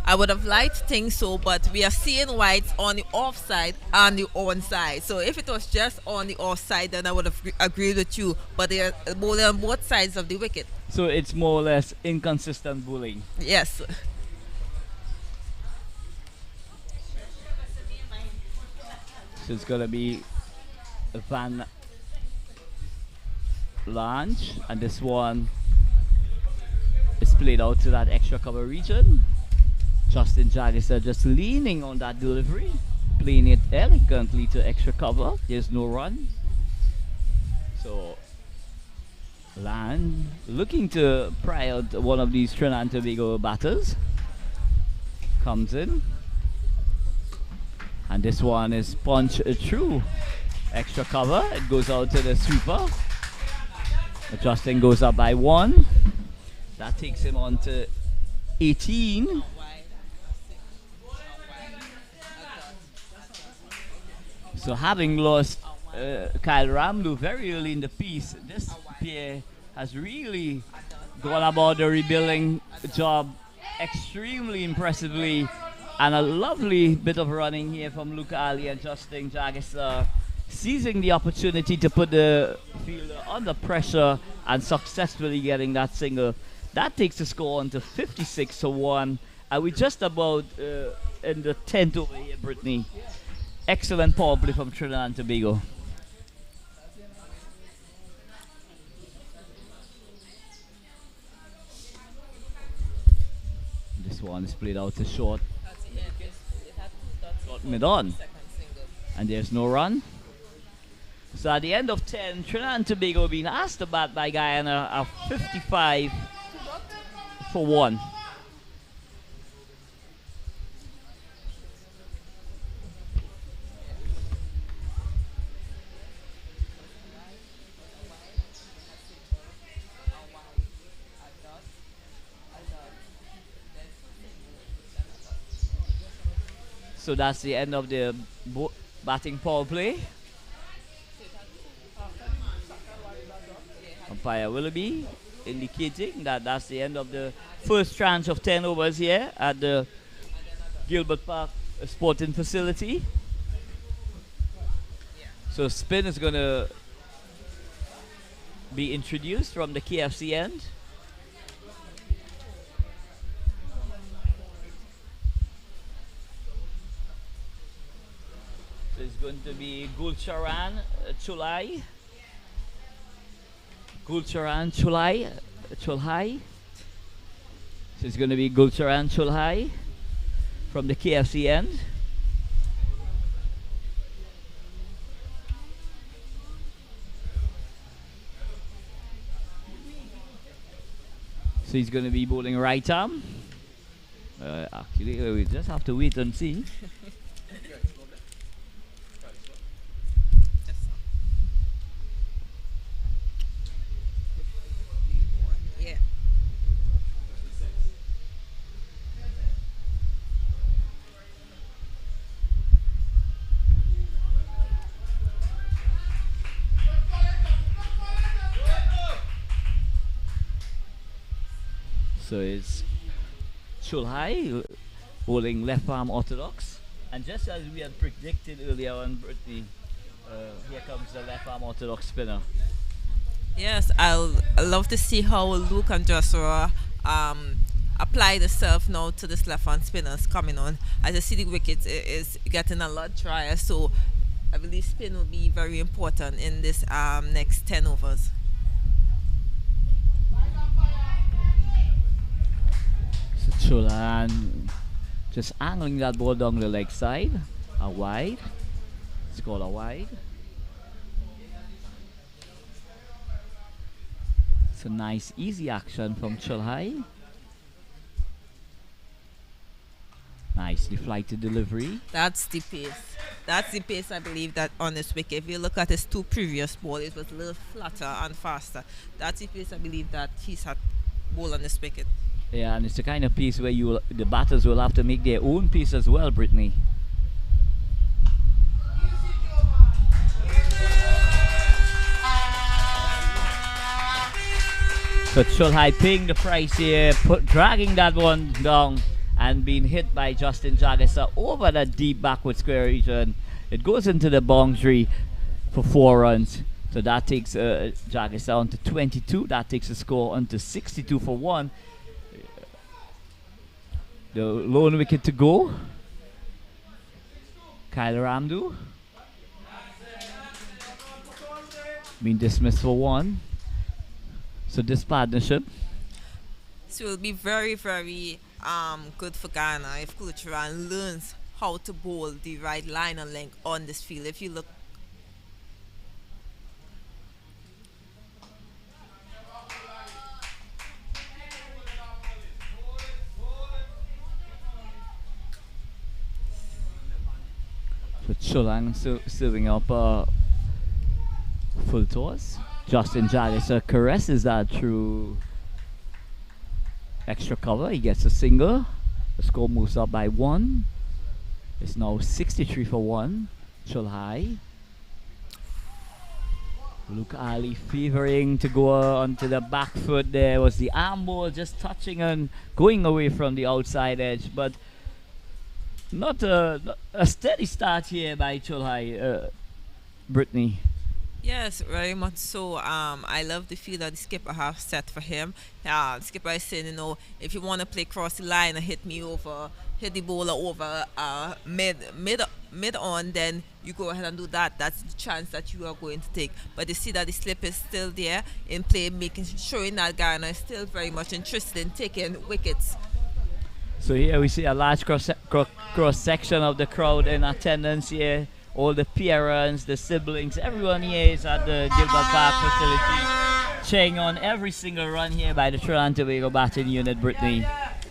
I would have liked to think so, but we are seeing whites on the offside and the onside. So if it was just on the offside, then I would have agreed with you. But they are bowling on both sides of the wicket. So it's more or less inconsistent bowling. Yes. So it's going to be Van Lange, and this one is played out to that extra cover region. Justin Jagger just leaning on that delivery, playing it elegantly to extra cover. There's no run. So Land looking to pry out one of these Trinidad and Tobago batters. Comes in. And this one is punched through extra cover. It goes out to the sweeper. Justin goes up by 1. That takes him on to 18. So having lost Kyle Ramlu very early in the piece, this pair has really gone about the rebuilding job extremely impressively. And a lovely bit of running here from Luke Ali and Justin Jagger, seizing the opportunity to put the fielder under pressure and successfully getting that single. That takes the score on to 56 to 1. And we're just about in the 10th over here, Brittany. Excellent power play from Trinidad and Tobago. This one is played out to short. Mid-on. And there's no run. So at the end of 10, Trinidad and Tobago being asked to bat by Guyana are 55 for 1. So that's the end of the batting power play. Umpire Willoughby indicating that that's the end of the first tranche of 10 overs here at the Gilbert Park Sporting Facility. So spin is going to be introduced from the KFC end. So it's going to be Gulcharan Chulai. Gulcharan Chulhai. So it's going to be Gulcharan Chulhai from the KFC end. So he's going to be bowling right arm. Actually, we just have to wait and see. Yeah. So it's Chulhai bowling left arm orthodox. And just as we had predicted earlier on, Brittany, here comes the left arm orthodox spinner. Yes, I love to see how Luke and Joshua apply the serve now to this left-hand spinners coming on. As I see the wicket is getting a lot drier, so I believe spin will be very important in this next 10 overs. So Chulan just angling that ball down the leg side, a wide. It's called a wide. It's a nice easy action from Chulhai. Nicely flighted delivery. That's the pace. That's the pace I believe that on this wicket. If you look at his two previous balls, it was a little flatter and faster. That's the pace I believe that he's had ball on this wicket. Yeah, and it's the kind of piece where the batters will have to make their own piece as well, Brittany. So Chulhai paying the price here, dragging that one down and being hit by Justin Jagesa over the deep backward square region. It goes into the boundary for 4 runs. So that takes Jagesa on to 22. That takes the score on to 62 for 1. The lone wicket to go. Kyle Ramdu being dismissed for 1. So this partnership. So it will be very, very good for Ghana if Kulturan learns how to bowl the right line and length on this field. If you look, So Chulang serving up full toss. Justin Jagesa caresses that through extra cover. He gets a single. The score moves up by 1. It's now 63 for 1. Chulhai. Luke Ali favoring to go onto the back foot. There was the arm ball just touching and going away from the outside edge, but not a steady start here by Chulhai, Brittany. yes, very much so. I love the field that the skipper have set for him. The skipper is saying, if you want to play cross the line and hit me over, hit the bowler over mid on, then you go ahead and do that. That's the chance that you are going to take. But you see that the slip is still there in play, showing that Guyana is still very much interested in taking wickets. So here we see a large cross section of the crowd in attendance here. All the parents, the siblings, everyone here is at the Gilbert Park facility, cheering on every single run here by the Trinidad and Tobago batting unit, Brittany.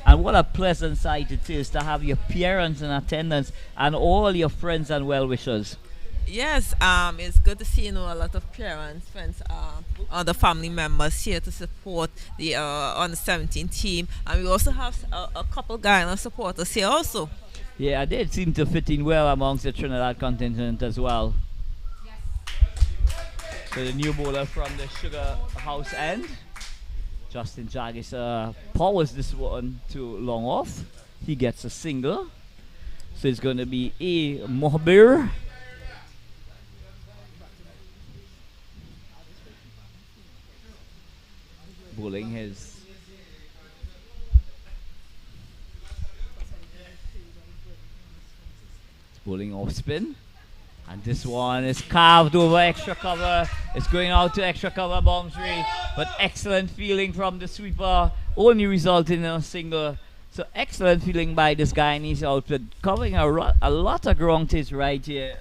And what a pleasant sight it is to have your parents in attendance and all your friends and well-wishers. Yes, it's good to see a lot of parents, friends, other family members here to support the under 17 team, and we also have a couple Guyana supporters here also. Yeah, they seem to fit in well amongst the Trinidad contingent as well. So the new bowler from the Sugar House end. Justin Jaggis powers this one to long off. He gets a single. So it's going to be a Mohbir. Bowling his bowling off spin. And this one is carved over extra cover. It's going out to extra cover boundary. But excellent feeling from the sweeper. Only resulting in a single. So excellent feeling by this Guyanese outfit. Covering a lot of ground is right here.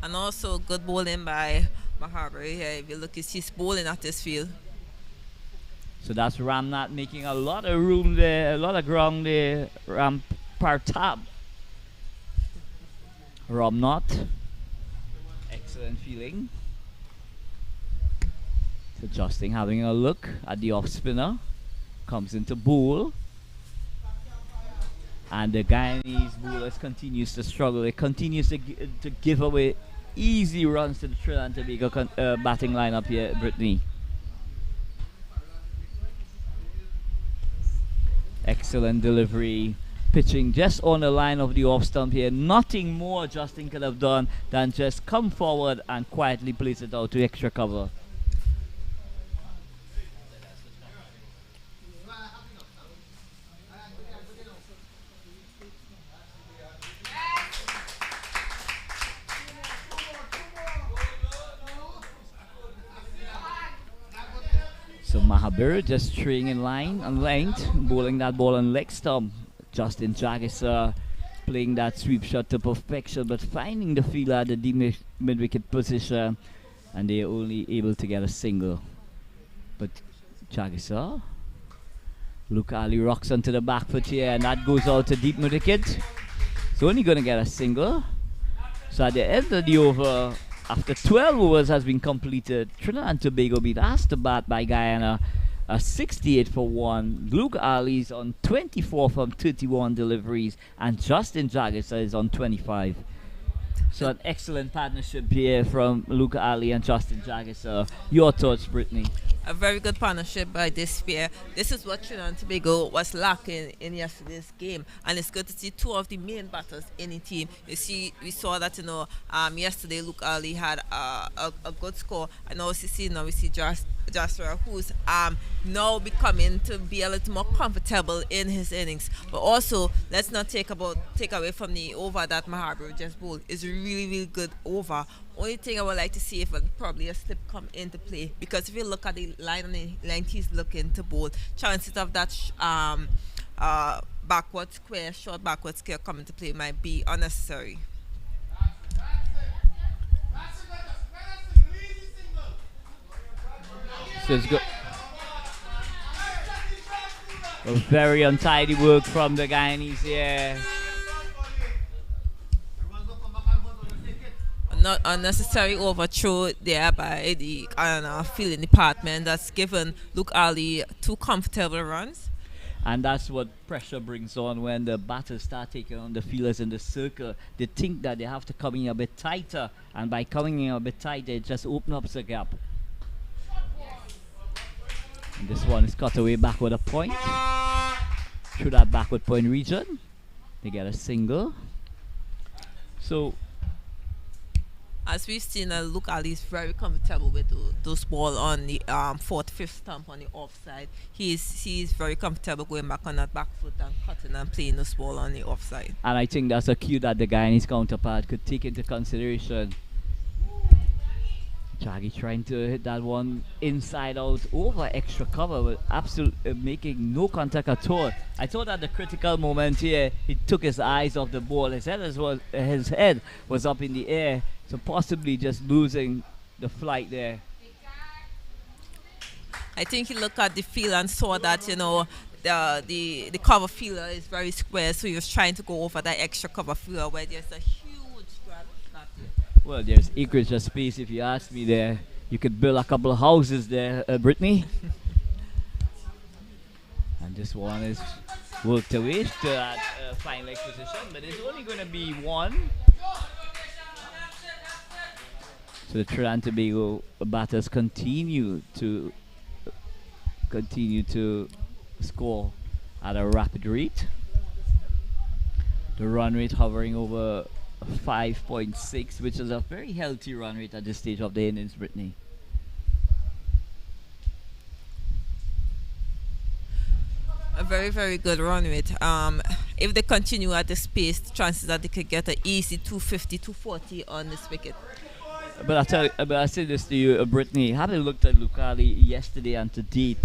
And also good bowling by Mahabri here. If you look, he's bowling at this field. So that's Ramnath making a lot of room there, a lot of ground there. Ram Partab. Ramnath. Excellent feeling. So Justin having a look at the off spinner. Comes into bowl. And the Guyanese bowlers continues to struggle. It continues to give away easy runs to the Trinidad and Tobago batting lineup here, Brittany. Excellent delivery. Pitching just on the line of the off stump here. Nothing more Justin could have done than just come forward and quietly place it out to extra cover. So Mahabir just staying in line and length, bowling that ball on leg stump. Justin Jaggis playing that sweep shot to perfection, but finding the fielder at the deep mid-wicket position, and they're only able to get a single. But Jaggis, Luke Ali rocks onto the back foot here, and that goes out to deep mid-wicket. It's only going to get a single. So at the end of the over, after 12 overs has been completed, Trinidad and Tobago beat asked to bat by Guyana 68 for 1. Luke Ali's on 24 from 31 deliveries, and Justin Jaggis is on 25. So an excellent partnership here from Luke Ali and Justin Jaggis. Your thoughts, Brittany? A very good partnership by this pair. This is what Trinidad and Tobago was lacking in yesterday's game, and it's good to see two of the main batters in the team. You see, we saw that yesterday Luke Ali had a good score, and now we see Joshua, who's now becoming to be a little more comfortable in his innings. But also, let's not take away from the over that Mahabir just bowled. It's a really, really good over. Only thing I would like to see if probably a slip come into play, because if you look at the line and the length he's looking to bowl, chances of that short backward square coming to play might be unnecessary. So it's good. A very untidy work from the Guyanese here. Not unnecessary overthrow there by the fielding department that's given Luke Ali 2 comfortable runs. And that's what pressure brings on when the batters start taking on the fielders in the circle. They think that they have to come in a bit tighter, and by coming in a bit tighter, it just opens up the gap. And this one is cut away backward a point. Through that backward point region, they get a single. So, as we've seen, Luke Ali is very comfortable with those ball on the 4th, 5th stump on the offside. He's very comfortable going back on that back foot and cutting and playing this ball on the offside. And I think that's a cue that the Guyanese counterpart could take into consideration. Jaggy trying to hit that one inside out over extra cover, but absolutely making no contact at all. I thought at the critical moment here, he took his eyes off the ball. His head was up in the air, so possibly just losing the flight there. I think he looked at the field and saw that the cover fielder is very square, so he was trying to go over that extra cover fielder where there's a huge gap there. Well, there's acreage of space, if you ask me there. You could build a couple of houses there, Brittany. And this one is worked away to that fine leg position, but it's only going to be one. So the Trinidad and Tobago batters continue to continue to score at a rapid rate. The run rate hovering over 5.6, which is a very healthy run rate at this stage of the innings, Brittany. A very, very good run rate. If they continue at this pace, the chances that they could get an easy 250, 240 on this wicket. But I say this to you, Brittany. Having looked at Lucali yesterday and today,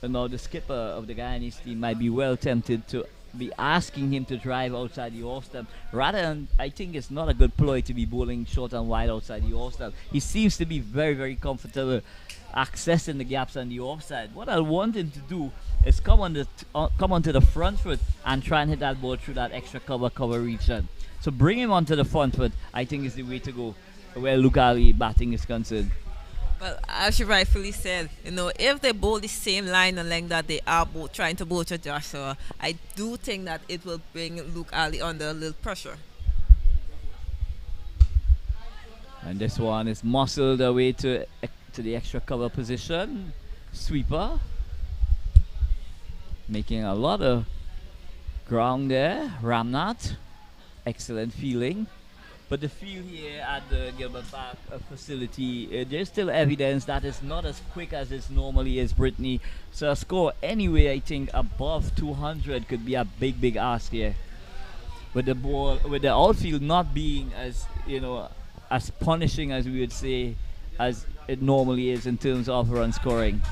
now the skipper of the Guyanese team might be well tempted to be asking him to drive outside the off stump. Rather than, I think it's not a good ploy to be bowling short and wide outside the off stump. He seems to be very, very comfortable accessing the gaps on the offside. What I want him to do is come onto the front foot and try and hit that ball through that extra cover region. So bring him onto the front foot, I think, is the way to go where Lucali batting is concerned. Well, as you rightfully said, if they bowl the same line and length that they are trying to bowl to Joshua, I do think that it will bring Luke Ali under a little pressure. And this one is muscled away to the extra cover position. Sweeper. Making a lot of ground there. Ramnath. Excellent feeling. But the field here at the Gilbert Park facility, there's still evidence that it's not as quick as it normally is, Brittany. So a score anyway, I think, above 200 could be a big, big ask here. With the ball, with the outfield not being as, as punishing as we would say, as it normally is in terms of run scoring.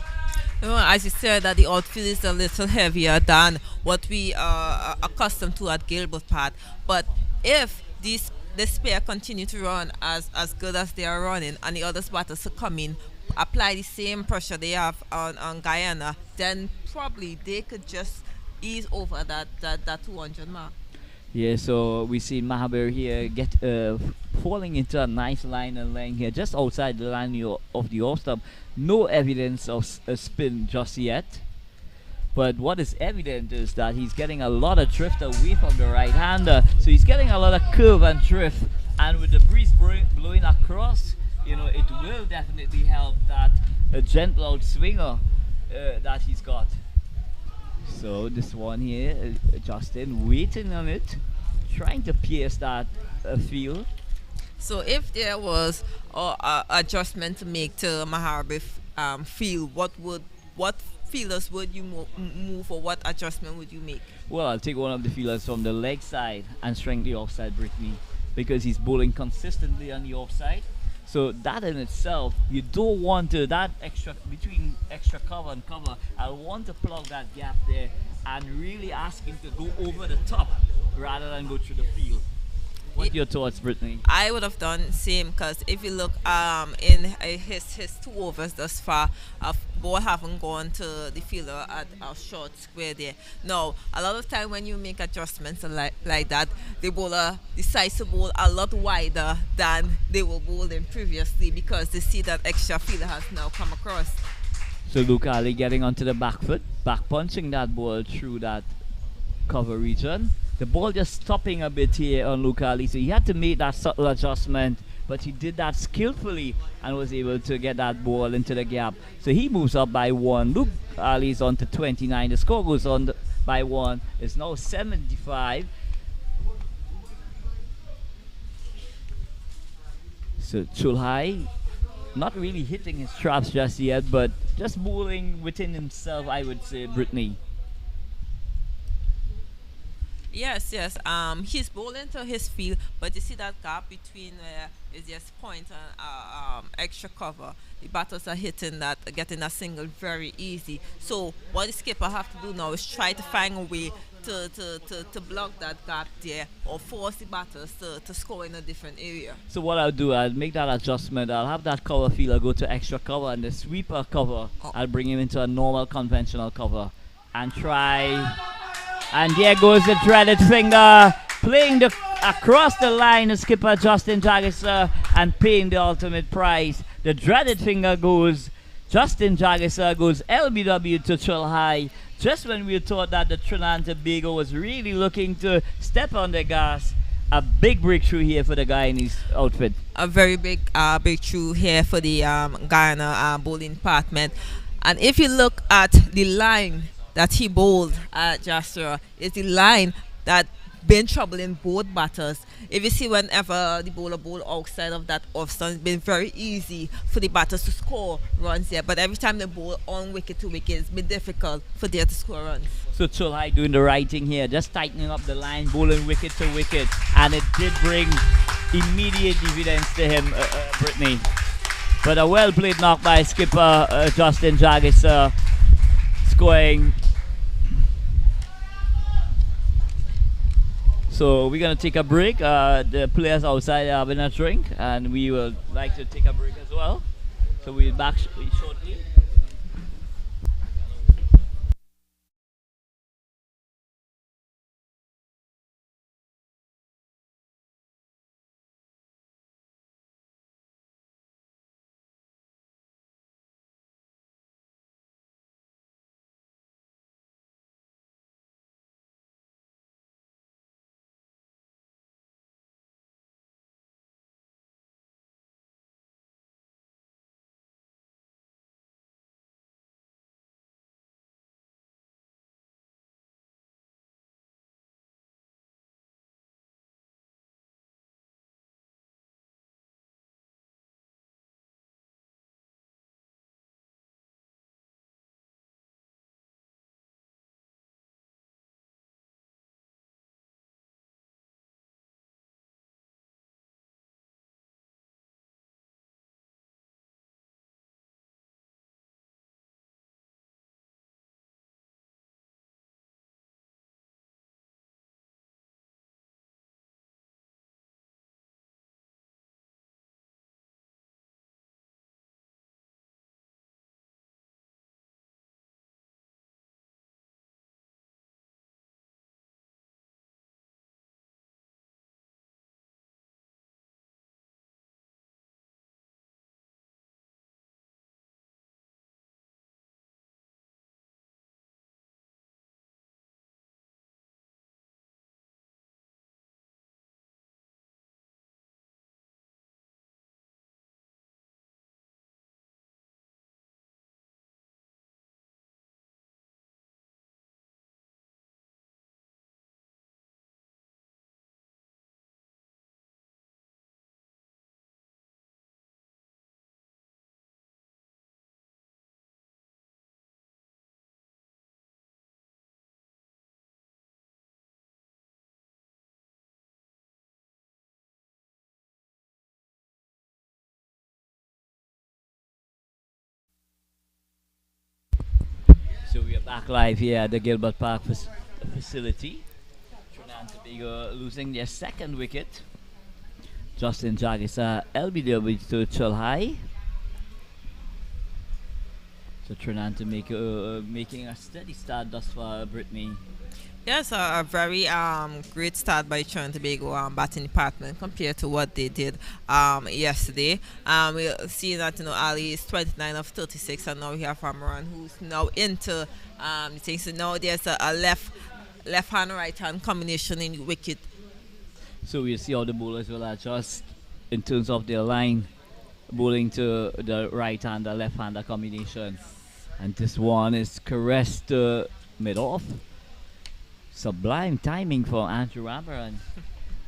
As you said, that the outfield is a little heavier than what we are accustomed to at Gilbert Park. But if this pair continue to run as good as they are running, and the other batters to come in, apply the same pressure they have on Guyana, then probably they could just ease over that 200 mark. Yeah, so we see Mahabir here falling into a nice line and length here, just outside the line of the off stump. No evidence of a spin just yet. But what is evident is that he's getting a lot of drift away from the right-hander. So he's getting a lot of curve and drift. And with the breeze blowing across, it will definitely help that gentle outswinger that he's got. So this one here, Justin waiting on it, trying to pierce that field. So if there was adjustment to make to Maharbi field, what fielders would you move, or what adjustment would you make? Well, I'll take one of the fielders from the leg side and strength the offside, Brittany, because he's bowling consistently on the offside. So that in itself, you don't want to, that between extra cover and cover, I want to plug that gap there and really ask him to go over the top rather than go through the field. What are your thoughts, Brittany? I would have done same, because if you look in his 2 overs thus far, ball haven't gone to the fielder at a short square there. Now, a lot of time when you make adjustments like that, the bowler decides to bowl a lot wider than they were bowling previously, because they see that extra fielder has now come across. So Luke Ali getting onto the back foot, back punching that ball through that cover region. The ball just stopping a bit here on Luke Ali, so he had to make that subtle adjustment, but he did that skillfully and was able to get that ball into the gap. So he moves up by 1. Luke Ali is on to 29. The score goes on by 1. It's now 75. So Chulhai not really hitting his traps just yet, but just bowling within himself, I would say, Brittany. Yes. He's bowling to his field, but you see that gap between is just point and extra cover. The batters are hitting that, getting a single very easy. So what the skipper have to do now is try to find a way to block that gap there, or force the batters to score in a different area. So what I'll do, I'll make that adjustment. I'll have that cover fielder go to extra cover, and the sweeper cover, I'll bring him into a normal conventional cover and try. And there goes the dreaded finger, playing across the line, the skipper Justin Jagisser, and paying the ultimate prize. The dreaded finger goes, Justin Jagisser goes LBW to Chulhai. Just when we thought that the Trinidad and Tobago was really looking to step on the gas, a big breakthrough here for the Guyanese outfit. A very big breakthrough here for the Guyana bowling department. And if you look at the line that he bowled at Jasper, it's the line that been troubling both batters. If you see whenever the bowler bowl outside of that off stance, it's been very easy for the batters to score runs there. But every time they bowl on wicket to wicket, it's been difficult for there to score runs. So Chulhai doing the right thing here, just tightening up the line, bowling wicket to wicket, and it did bring immediate dividends to him, Brittany. But a well played knock by skipper Justin Jaggis, scoring. So we're gonna take a break. The players outside are having a drink, and we would like to take a break as well. So we'll be back shortly. So we are back live here at the Gilbert Park facility. Trinidad and Tobago losing their second wicket. Justin Jaggis LBW to Chulhai. So Trinidad and Tobago making a steady start thus far, Brittany. Yes, a very great start by Trinidad and Tobago batting department compared to what they did yesterday. We see that Ali is 29 of 36, and now we have Amaran who's now into the thing. So now there's a left hand right hand combination in the wicket. So we see how the bowlers will adjust in terms of their line, bowling to the right hand, the left hander combination. And this one is caressed mid off. Sublime timing for Andrew Amaran,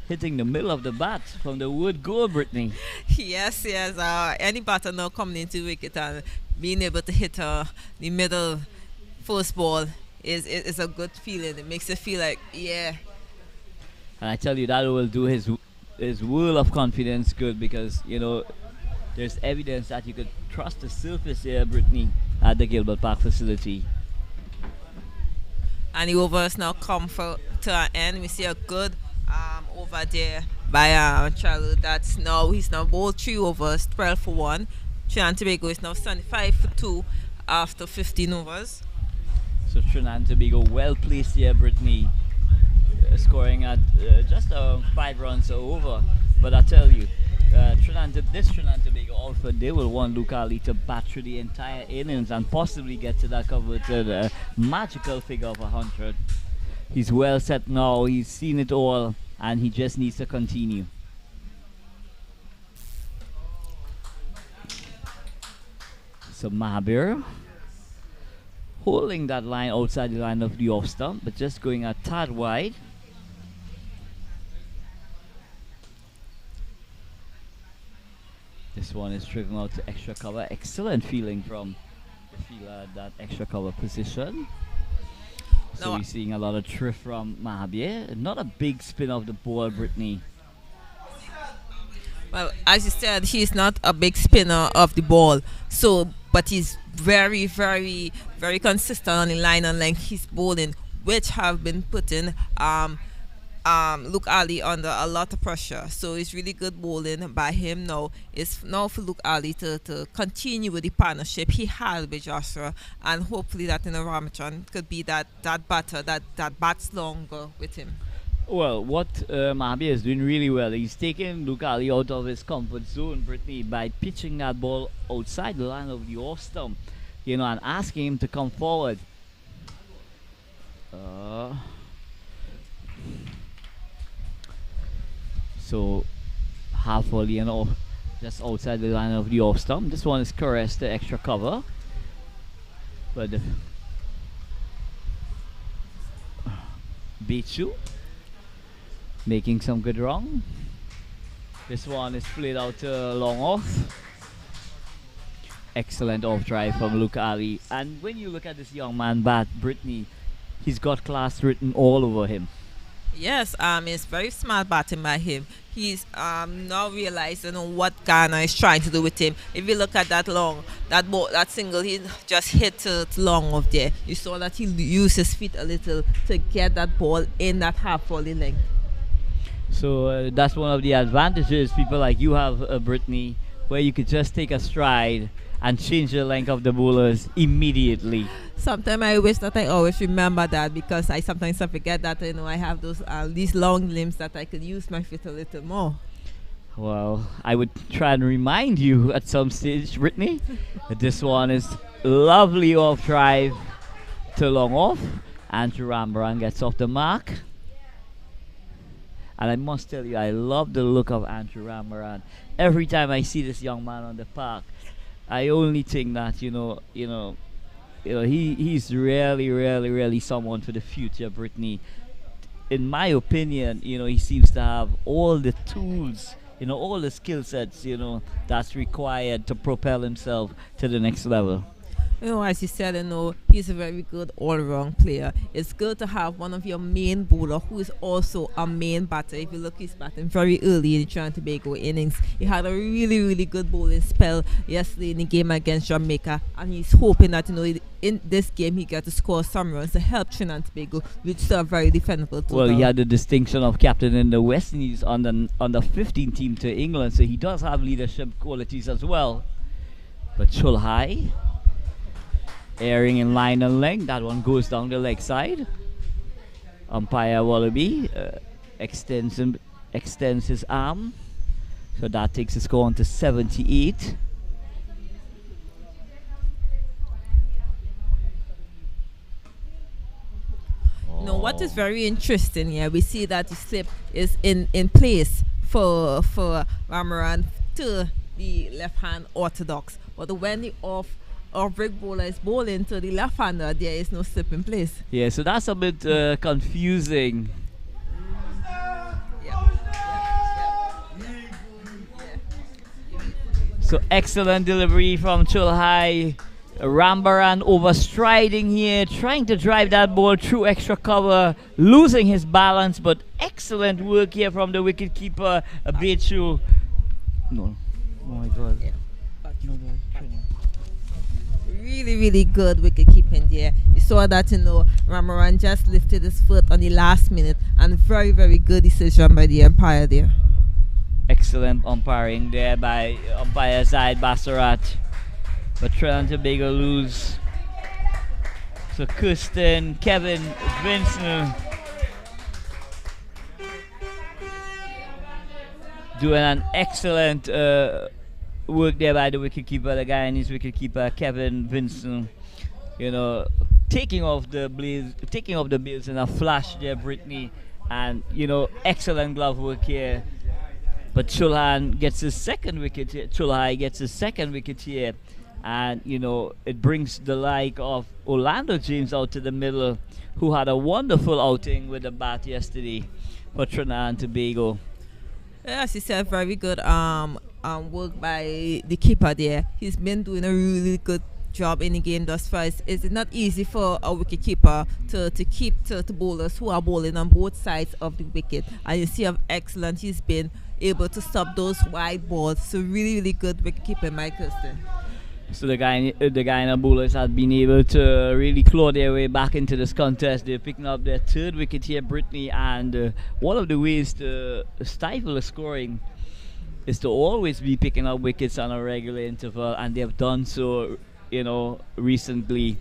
hitting the middle of the bat from the wood goal, Brittany. Yes. Any batter now coming into wicket and being able to hit the middle first ball is a good feeling. It makes you feel like, yeah. And I tell you, that will do his whirl of confidence good, because there's evidence that you could trust the surface here, Brittany, at the Gilbert Park facility. And the overs now come to an end. We see a good over there by Charlie. He's now bowled 3 overs, 12 for 1. Trinidad and Tobago is now 75 for 2 after 15 overs. So Trinidad and Tobago well placed here, Brittany, scoring at just 5 runs over. But I tell you, Trinidad and Tobago also, they will want Luke Ali to bat through the entire innings and possibly get to that coveted magical figure of 100. He's well set now, he's seen it all, and he just needs to continue. So Mahabir holding that line outside the line of the off stump, but just going a tad wide. This one is driven out to extra cover. Excellent feeling from the fielder at that extra cover position. So we're seeing a lot of thrift from Mahabir. Not a big spin of the ball, Brittany. Well, as you said, he's not a big spinner of the ball. So, but he's very, very, very consistent on the line and length. He's bowling, which have been putting Luke Ali under a lot of pressure. So it's really good bowling by him now. It's now for Luke Ali to continue with the partnership he had with Joshua, and hopefully that in a Ramatron could be that batter that bats longer with him. Well, what Mahabir is doing really well, he's taking Luke Ali out of his comfort zone, Brittany, by pitching that ball outside the line of the off stump, and asking him to come forward. So half volley just outside the line of the off stump. This one is caressed to extra cover, but Bechu making some good run. This one is played out long off. Excellent off drive from Luke Ali. And when you look at this young man bat, Brittany, he's got class written all over him. Yes, it's very smart batting by him. He's now realizing what Ghana is trying to do with him. If you look at that ball, that single, he just hit to long off there. You saw that he used his feet a little to get that ball in that half volley length. So that's one of the advantages people like you have, Brittany, where you could just take a stride and change the length of the bowlers immediately. Sometimes I wish that I always remember that, because I sometimes forget that I have these long limbs that I could use my feet a little more. Well, I would try and remind you at some stage, Brittany. This one is lovely off drive to long off. Andrew Rambaran gets off the mark. And I must tell you, I love the look of Andrew Rambaran. Every time I see this young man on the park, I only think that he's really, really, really someone for the future, Brittany. In my opinion, he seems to have all the tools, all the skill sets, that's required to propel himself to the next level. As you said, he's a very good all-round player. It's good to have one of your main bowler who is also a main batter. If you look, he's batting very early in the Trinidad and Tobago innings. He had a really, really good bowling spell yesterday in the game against Jamaica, and he's hoping that in this game he got to score some runs to help Trinidad and Tobago, which is a very defendable total. Well, he had the distinction of captain in the West Indies on the 15 team to England, so he does have leadership qualities as well. But Chulhai, airing in line and length, that one goes down the leg side. Umpire Wallaby extends his arm, so that takes the score on to 78. What is very interesting here, we see that the slip is in place for Ramaran to the left hand orthodox, but when the off-break bowler is bowling to the left-hander, there is no slip in place. Yeah, so that's a bit confusing. So excellent delivery from Chulhai. Rambaran overstriding here, trying to drive that ball through extra cover, losing his balance, but excellent work here from the wicketkeeper, Bechu. No. Oh my God. Yeah. Really, really good wicket keeping there. You saw that, Ramaran just lifted his foot on the last minute, and very, very good decision by the umpire there. Excellent umpiring there by umpire Zaid Basarat. But Trinidad and Tobago lose. So Kirsten, Kevin, Vincent doing an excellent work there by the wicketkeeper, the Guyanese wicketkeeper Kevin Vincent. Taking off the bails in a flash there, Brittany, and excellent glove work here. But Chulhai gets his second wicket here. And it brings the like of Orlando James out to the middle, who had a wonderful outing with the bat yesterday for Trinidad and Tobago. Yes, he said very good work by the keeper there. He's been doing a really good job in the game thus far. It's not easy for a wicket keeper to keep to bowlers who are bowling on both sides of the wicket. And you see how excellent he's been able to stop those wide balls. So really good wicket keeper, Mike Kirsten. So the Guyana bowlers have been able to really claw their way back into this contest. They're picking up their third wicket here, Brittany, and one of the ways to stifle the scoring is to always be picking up wickets on a regular interval, and they have done so, recently.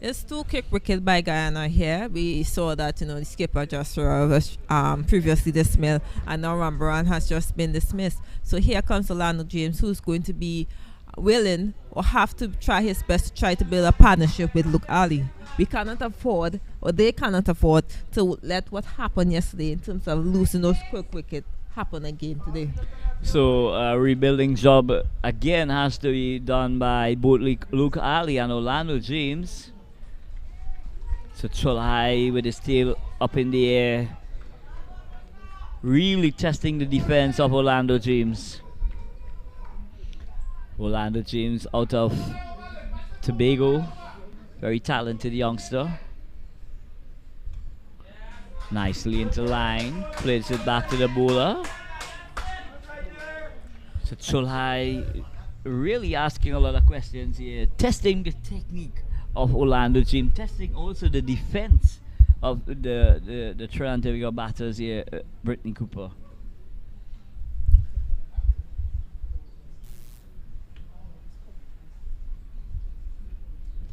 It's 2 quick wickets by Guyana here. We saw that the skipper just was previously dismissed, and now Rambaran has just been dismissed. So here comes Orlando James, who's going to be willing or have to try his best to try to build a partnership with Luke Ali. We cannot afford, or they cannot afford, to let what happened yesterday in terms of losing those quick wickets happen again today. So rebuilding job again has to be done by both Luke Ali and Orlando James. So Cholhai with his tail up in the air, really testing the defense of Orlando James. Orlando James out of Tobago, very talented youngster. Nicely into line, plays it back to the bowler. So Cholhai really asking a lot of questions here, testing the technique of Orlando James, testing also the defense of the Trinidad and Tobago batters here, Brittany Cooper.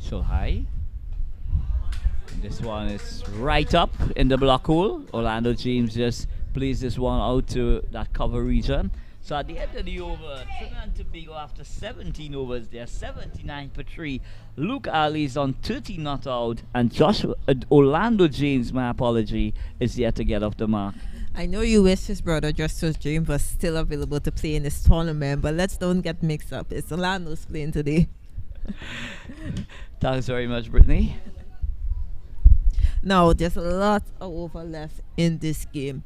Cholhai. This one is right up in the block hole. Orlando James just plays this one out to that cover region. So at the end of the over, Trinidad and Tobago after 17 overs, they're 79 for 3. Luke Ali is on 30 not out, and Orlando James, my apology, is yet to get off the mark. I know you wish his brother Justice James was still available to play in this tournament, but let's don't get mixed up. It's Orlando's playing today. Thanks very much, Brittany. Now, there's a lot of over left in this game.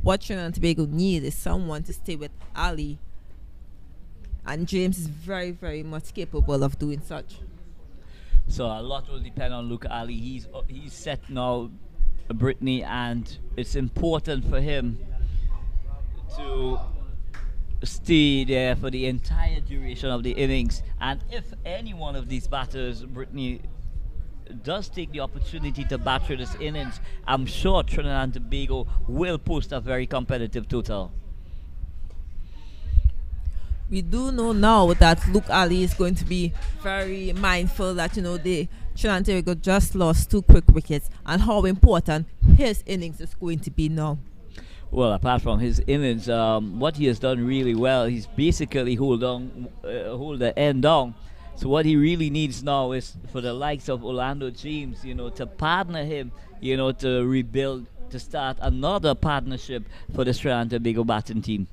What Trinidad and Tobago need is someone to stay with Ali. And James is very, very much capable of doing such. So a lot will depend on Luke Ali. He's set now, Brittany, and it's important for him to stay there for the entire duration of the innings. And if any one of these batters, Brittany, does take the opportunity to bat through this innings, I'm sure Trinidad and Tobago will post a very competitive total. We do know now that Luke Ali is going to be very mindful that the Trinidad and Tobago just lost 2 quick wickets, and how important his innings is going to be now. Well, apart from his innings, what he has done really well, he's basically hold the end down. So what he really needs now is for the likes of Orlando James, to partner him, to rebuild, to start another partnership for the Trinidad and Tobago batting team.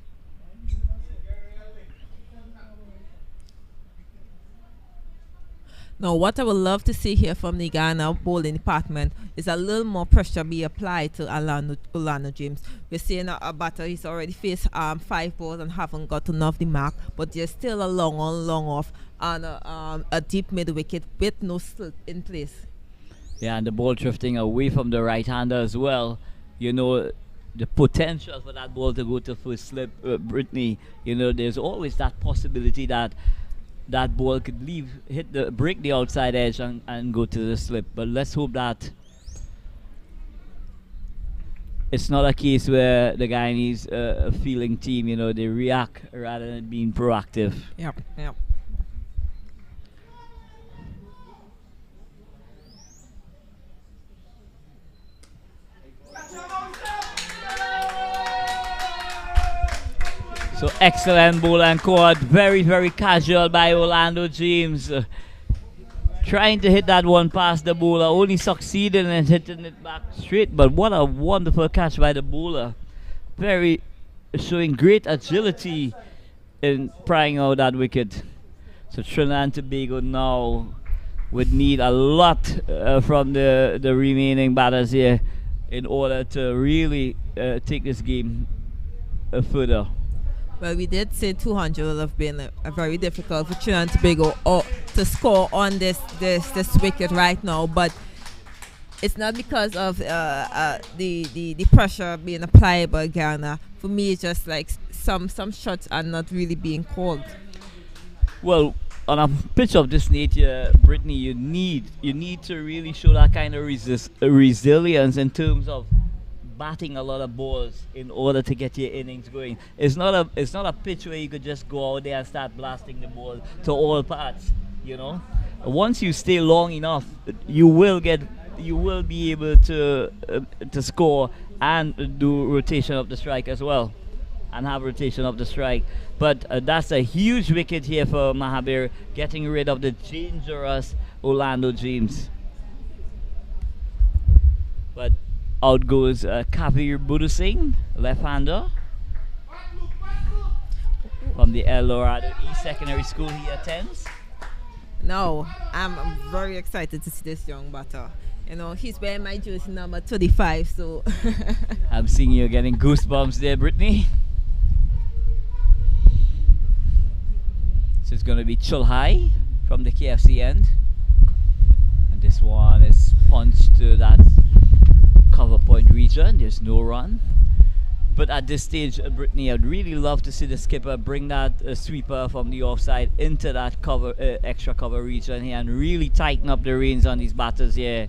Now, what I would love to see here from the Guyana bowling department is a little more pressure be applied to Orlando James. We're seeing a batter, he's already faced 5 balls and haven't gotten off the mark, but there's still a long off and a deep mid wicket with no slit in place. Yeah, and the ball drifting away from the right-hander as well. The potential for that ball to go to first slip, Brittany, there's always that possibility that that ball could break the outside edge and go to the slip. But let's hope that it's not a case where the Guyanese feeling team, they react rather than being proactive. Yep. So excellent ball and caught, very, very casual by Orlando James. Trying to hit that one past the bowler, only succeeded in hitting it back straight, but what a wonderful catch by the bowler. Showing great agility in prying out that wicket. So Trinidad and Tobago now would need a lot from the remaining batters here in order to really take this game further. Well, we did say 200 would have been a very difficult for Trinidad and Tobago to score on this wicket right now, but it's not because of the pressure being applied by Guyana. For me, it's just like some shots are not really being called. Well, on a pitch of this nature, Brittany, you need to really show that kind of resilience in terms of batting a lot of balls in order to get your innings going. It's not a pitch where you could just go out there and start blasting the ball to all parts. You know, once you stay long enough, you will be able to score and do rotation of the strike as well, and have rotation of the strike. But that's a huge wicket here for Mahabir, getting rid of the dangerous Orlando James. But out goes Kavir Budu Singh, left-hander from the El Dorado East Secondary School he attends. No, I'm very excited to see this young batter. You know, he's wearing my jersey number 25, so I'm seeing you getting goosebumps there, Brittany. So it's going to be Chulhai from the KFC end. And this one is punched to that cover point region. There's no run. But at this stage, Brittany, I'd really love to see the skipper bring that sweeper from the offside into that cover, extra cover region here, and really tighten up the reins on these batters here.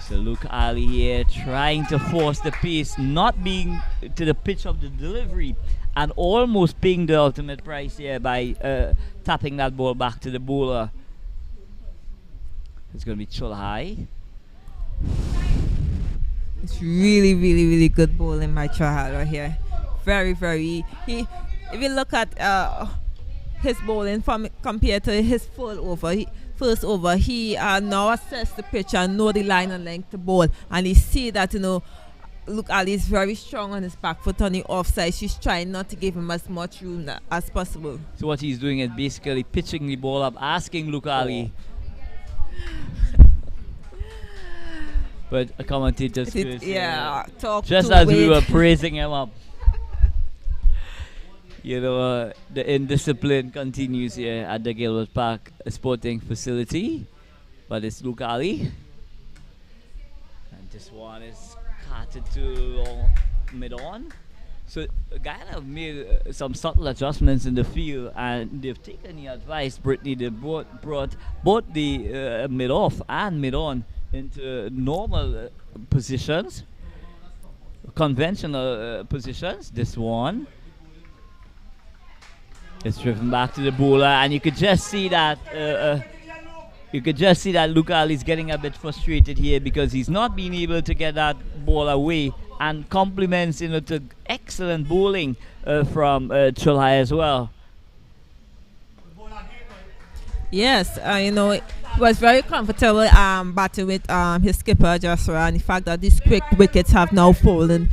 So Luke Ali here trying to force the pace, not being to the pitch of the delivery, and almost paying the ultimate price here by tapping that ball back to the bowler. It's going to be Chulhai. It's really, really, really good bowling by Chulhai right here. Very, very. If you look at his bowling compared to his first over, he now assess the pitch and know the line and length to bowl, and he see that, you know, Luke Ali is very strong on his back foot on the offside. She's trying not to give him as much room as possible. So what he's doing is basically pitching the ball up, asking Luke Ali. But a commentator's talk just to as Wade. we were praising him up. You know, the indiscipline continues here at the Gilbert Park Sporting Facility. But it's Luke Ali. And this one is carted to mid-on. So Guyana have made some subtle adjustments in the field, and they've taken the advice, Brittany. They brought both the mid-off and mid-on into normal positions, conventional positions. This one is driven back to the bowler, and you could just see that Luke Ali is getting a bit frustrated here because he's not being able to get that ball away, and compliments, you know, to excellent bowling from Chulhai as well. Yes, you know, he was very comfortable batting with his skipper Joshua, and the fact that these quick wickets have now fallen,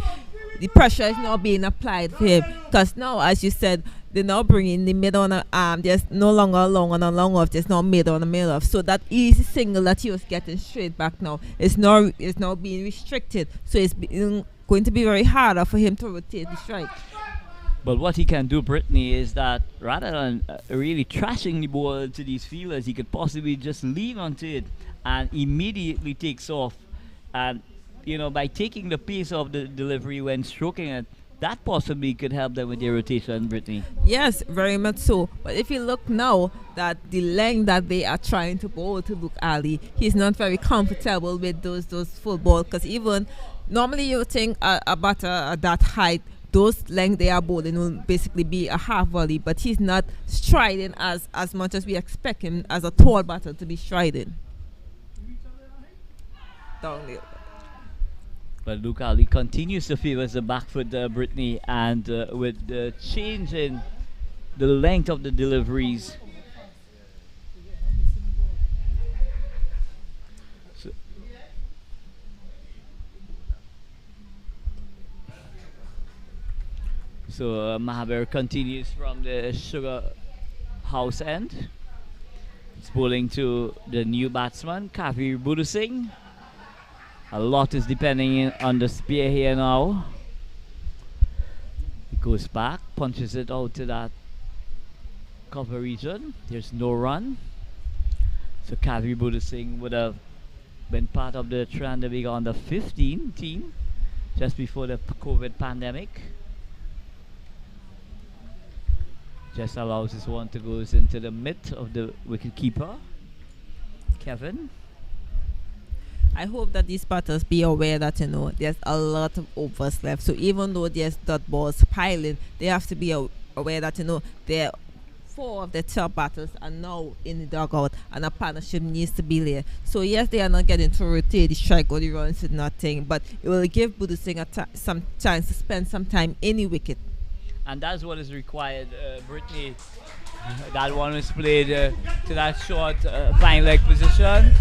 the pressure is now being applied for him, because now, as you said, they're now bringing the mid on there's no longer a long on a long off, there's now mid on a mid off, so that easy single that he was getting straight back now is now being restricted, so it's going to be very harder for him to rotate the strike. But what he can do, Brittany, is that rather than really trashing the ball to these fielders, he could possibly just lean onto it and immediately takes off. And, you know, by taking the pace of the delivery when stroking it, that possibly could help them with their rotation, Brittany. Yes, very much so. But if you look now, that the length that they are trying to bowl to Luke Ali, he's not very comfortable with those full ball, because even normally you would think a batter at that height, those length they are bowling will basically be a half volley, but he's not striding as much as we expect him as a tall batter to be striding. Down there. But Luke Ali continues to favor the back foot, Brittany, and with the change in the length of the deliveries. So Mahabir continues from the sugar house end. It's bowling to the new batsman, Kavi Budusing. A lot is depending on the spear here now. He goes back, punches it out to that cover region. There's no run. So Kavi Budusing would have been part of the Trinidad and Tobago under 15 team just before the COVID pandemic. Just allows this one to go into the mid of the wicket keeper, Kevin. I hope that these batters be aware that there's a lot of overs left. So even though there's dot balls piling, they have to be aware that there 4 of the top batters are now in the dugout and a partnership needs to be there. So yes, they are not getting to rotate the strike or the runs with nothing, but it will give Budu Singh some chance to spend some time in the wicket. And that's what is required, Brittany. That one was played to that short flying leg position,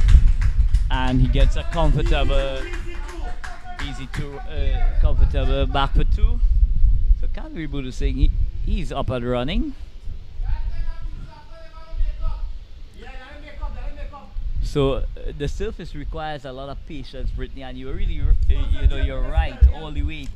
and he gets a comfortable, comfortable back for 2. So Kavi Budu Singh, he's up and running. So the surface requires a lot of patience, Brittany, and you're really, you're right all the way.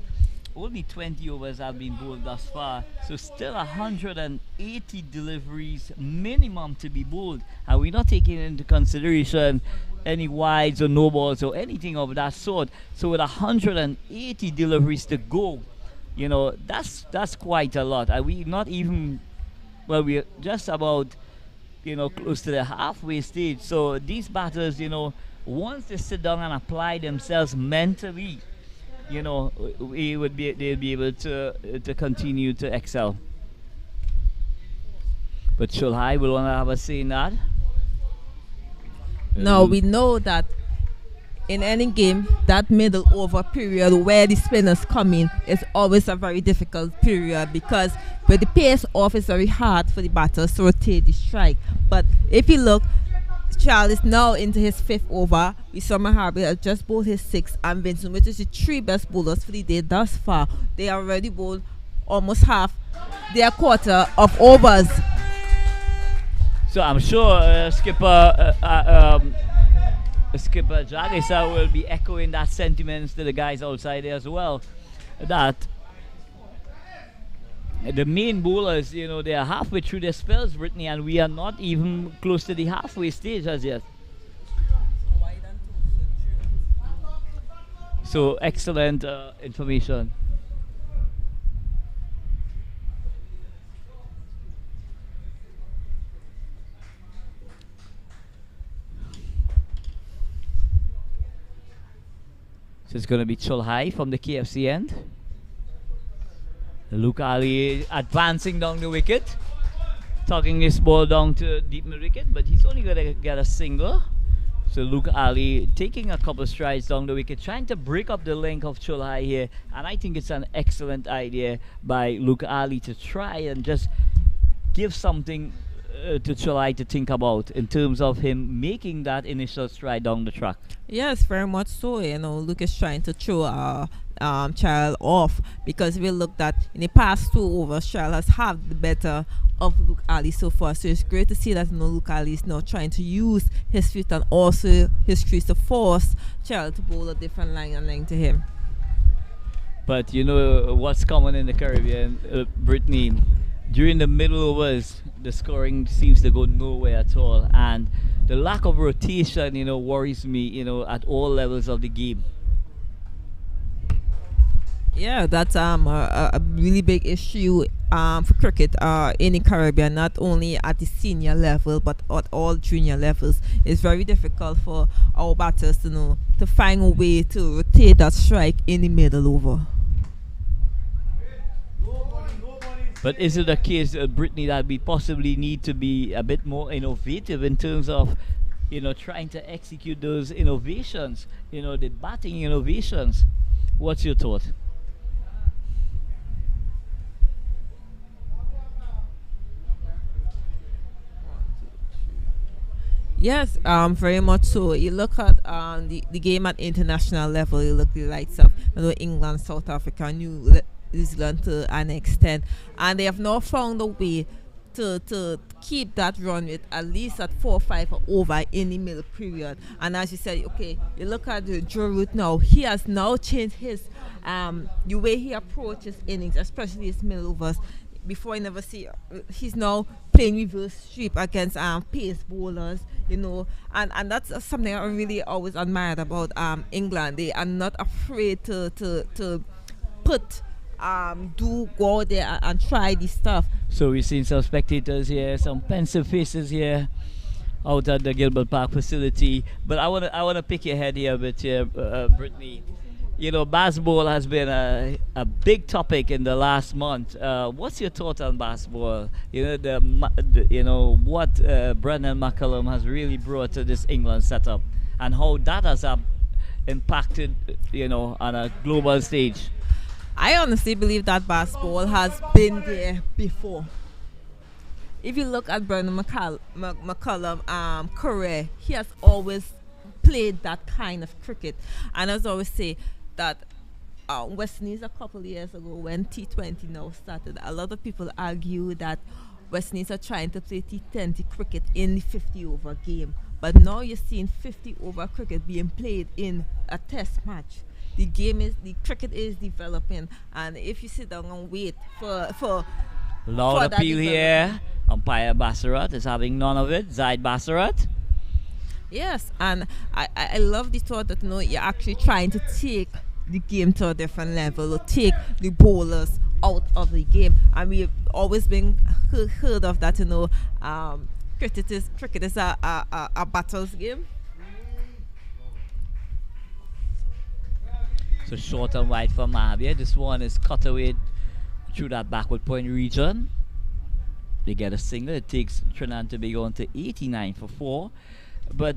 Only 20 overs have been bowled thus far, so still 180 deliveries minimum to be bowled, and we're not taking into consideration any wides or no balls or anything of that sort. So with 180 deliveries to go, that's quite a lot. And we not even, we're just about, close to the halfway stage. So these batters, once they sit down and apply themselves mentally, they'll be able to continue to excel. But Chulhai will want to have a say in that. Now we know that in any game, that middle over period where the spinners come in is always a very difficult period, because with the pace off, it's very hard for the batters to rotate the strike. But if you look, Charles is now into his 5th over. Wisama Harvey has just bowled his 6th, and Vincent, which is the 3 best bowlers for the day thus far. They already bowled almost half their quarter of overs. So I'm sure Skipper Jagesa will be echoing that sentiments to the guys outside there as well. That the main bowlers, they are halfway through their spells, Brittany, and we are not even close to the halfway stage as yet. So excellent information. So it's going to be Chulhai from the KFC end. Luke Ali advancing down the wicket, tucking his ball down to deep mid wicket, but he's only going to get a single. So Luke Ali taking a couple strides down the wicket, trying to break up the length of Chulhai here, and I think it's an excellent idea by Luke Ali to try and just give something to Chulhai to think about in terms of him making that initial stride down the track. Yes, very much so. Luke is trying to throw Child off, because we looked at in the past 2 overs, Child has had the better of Luke Ali so far. So it's great to see that Luke Ali is now trying to use his feet and also his crease to force Child to bowl a different line and length to him. But what's common in the Caribbean, Brittany, during the middle overs, the scoring seems to go nowhere at all, and the lack of rotation, worries me, at all levels of the game. Yeah, that's a really big issue for cricket in the Caribbean, not only at the senior level but at all junior levels. It's very difficult for our batters to find a way to rotate that strike in the middle over. But is it a case, Brittany, that we possibly need to be a bit more innovative in terms of, trying to execute those innovations, the batting innovations? What's your thought? Yes, very much so. You look at the game at international level, you look at the likes of England, South Africa, New Zealand to an extent, and they have now found a way to keep that run with at least at 4 or 5 over in the middle period. And as you said, okay, you look at the Joe Root now. He has now changed his the way he approaches innings, especially his middle overs. Before I never see, he's now playing reverse sweep against pace bowlers, and that's something I really always admired about England. They are not afraid to put go out there and try this stuff. So we've seen some spectators here, some pensive faces here out at the Gilbert Park facility. But I wanna pick your head here a bit here, Brittany. Basketball has been a big topic in the last month. What's your thought on basketball? What Brendan McCullum has really brought to this England setup, and how that has impacted, on a global stage. I honestly believe that basketball has been there before. If you look at Brendan McCullum career, he has always played that kind of cricket. And as I always say, that West Indies a couple of years ago when T20 now started, a lot of people argue that West Indies are trying to play T20 cricket in the 50 over game. But now you're seeing 50 over cricket being played in a test match. The cricket is developing, and if you sit down and wait for Loud appeal here. Umpire Bassarat is having none of it. Zaid Bassarat. Yes, and I love the thought that you're actually trying to take the game to a different level, or take the bowlers out of the game. And we've always been heard of that. Cricket is a battles game. So short and wide for Mahabir. This one is cut away through that backward point region. They get a single. It takes Trinidad and Tobago on to 89 for 4. But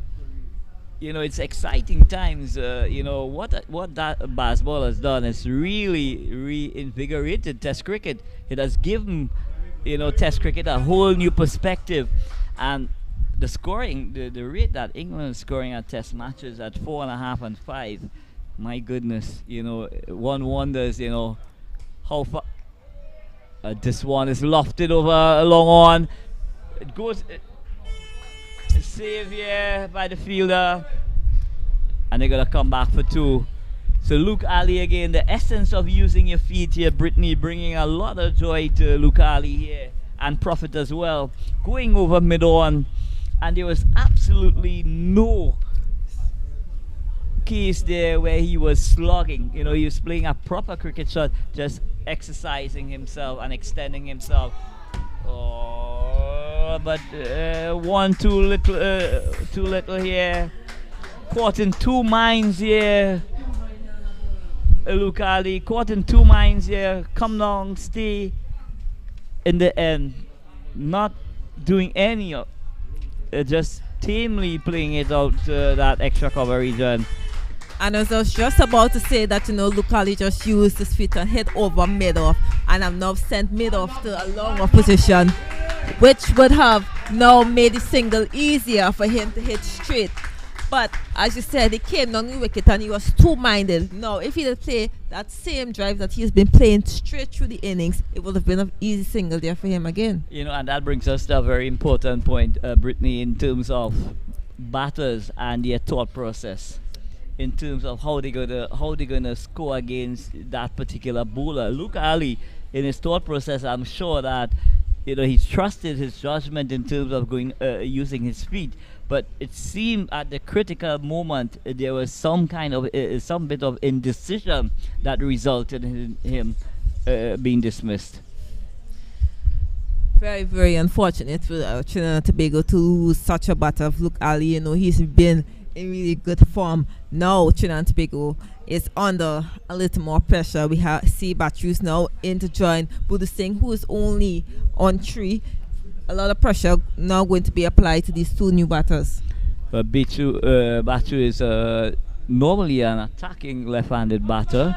it's exciting times. What that basketball has done is really reinvigorated Test cricket. It has given Test cricket a whole new perspective, and the scoring, the rate that England is scoring at Test matches at 4.5 and 5. My goodness, one wonders, how far. This one is lofted over a long on. It goes. Save here by the fielder, and they're gonna come back for 2. So Luke Ali again, the essence of using your feet here, Brittany, bringing a lot of joy to Luke Ali here, and Prophet as well, going over mid-on, and there was absolutely no case there where he was slogging. He was playing a proper cricket shot, just exercising himself and extending himself. But one too little here. Caught in two minds here. Luke Ali caught in two minds here. Come down, stay in the end. Not doing any of just tamely playing it out that extra cover region. And I was just about to say that, Luke Ali just used his feet and hit over mid-off, and I'm now sent mid-off to a long off position, which would have now made the single easier for him to hit straight. But as you said, he came down the wicket and he was two-minded. Now, if he had played that same drive that he's been playing straight through the innings, it would have been an easy single there for him again. And that brings us to a very important point, Brittany, in terms of batters and their thought process, in terms of how they're gonna score against that particular bowler. Luke Ali, in his thought process, I'm sure that he trusted his judgment in terms of using his feet. But it seemed at the critical moment there was some bit of indecision that resulted in him being dismissed. Very, very unfortunate for Trinidad and Tobago to lose such a batter of Luke Ali. He's been in really good form. Now Trinidad and Tobago is under a little more pressure. We see Batteries now in to join Buddha Singh, who is only on 3. A lot of pressure now going to be applied to these 2 new batters. But Batu is normally an attacking left-handed batter,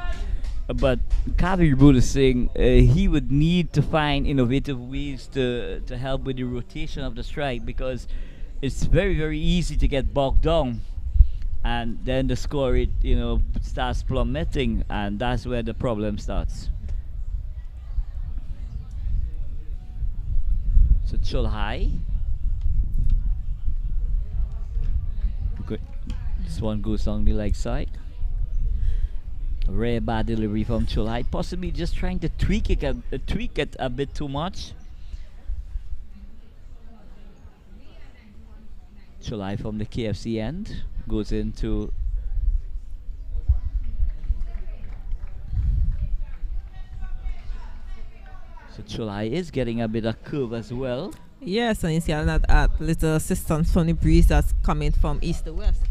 but Kabir Buddha Singh, he would need to find innovative ways to help with the rotation of the strike, because it's very, very easy to get bogged down, and then the score rate starts plummeting, and that's where the problem starts. So Chulhai. This one goes on the leg side. A rare bad delivery from Chulhai. Possibly just trying to tweak it a bit too much. Chulhai from the KFC end goes into so Chulhai is getting a bit of curve as well. Yes, and you see that little assistance from the breeze that's coming from east to west.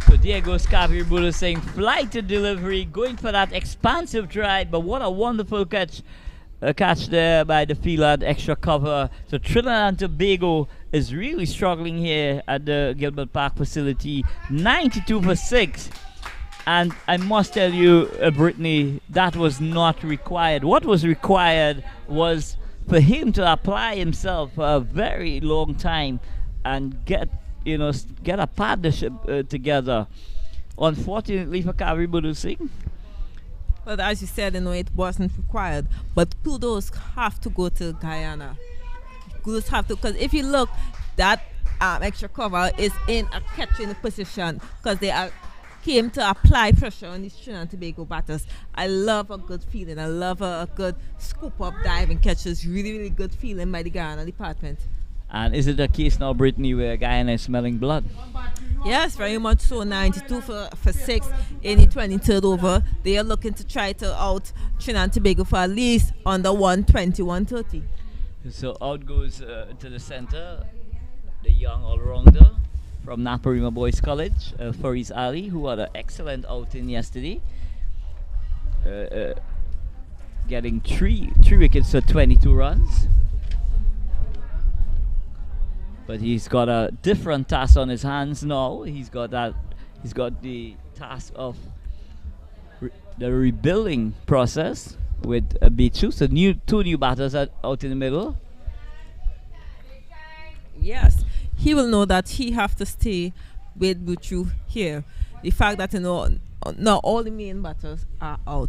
So there goes Kabir saying flight to delivery, going for that expansive drive, but what a wonderful catch there by the fielder, extra cover. So Trinidad and Tobago is really struggling here at the Gilbert Park facility, 92 for 6. And I must tell you, Brittany, that was not required. What was required was for him to apply himself for a very long time and get a partnership together. Unfortunately for Kabir Budu Singh. But as you said, it wasn't required. But kudos have to go to Guyana. Kudos have to, because if you look, that extra cover is in a catching position because they came to apply pressure on these Trinidad and Tobago batters. I love a good feeling. I love a good scoop up dive and catches. Really, really good feeling by the Guyana department. And is it the case now, Brittany, where Guyana is smelling blood? Yes, very much so. 92 for 6 in the 23rd over. They are looking to try to out Trinidad and Tobago for at least under 120, 130. So out goes to the center, the young all-rounder from Naparima Boys College, Faris Ali, who had an excellent outing yesterday. Getting three wickets for 22 runs. But he's got a different task on his hands now. He's got the task of the rebuilding process with Bichu. So two new batters out in the middle. Yes, he will know that he have to stay with Bichu here. The fact that not all the main batters are out.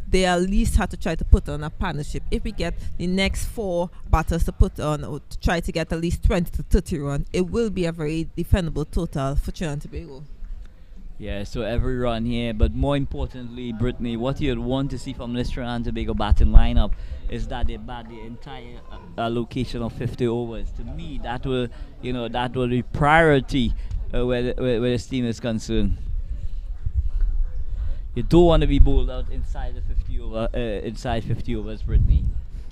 They at least have to try to put on a partnership. If we get the next 4 batters to put on or to try to get at least 20 to 30 runs, it will be a very defendable total for Trinidad and Tobago. Yeah, so every run here, but more importantly, Brittany, what you'd want to see from this Trinidad and Tobago batting lineup is that they bat the entire allocation of 50 overs. To me, that will be priority where this team is concerned. You don't want to be bowled out inside 50 overs, Brittany.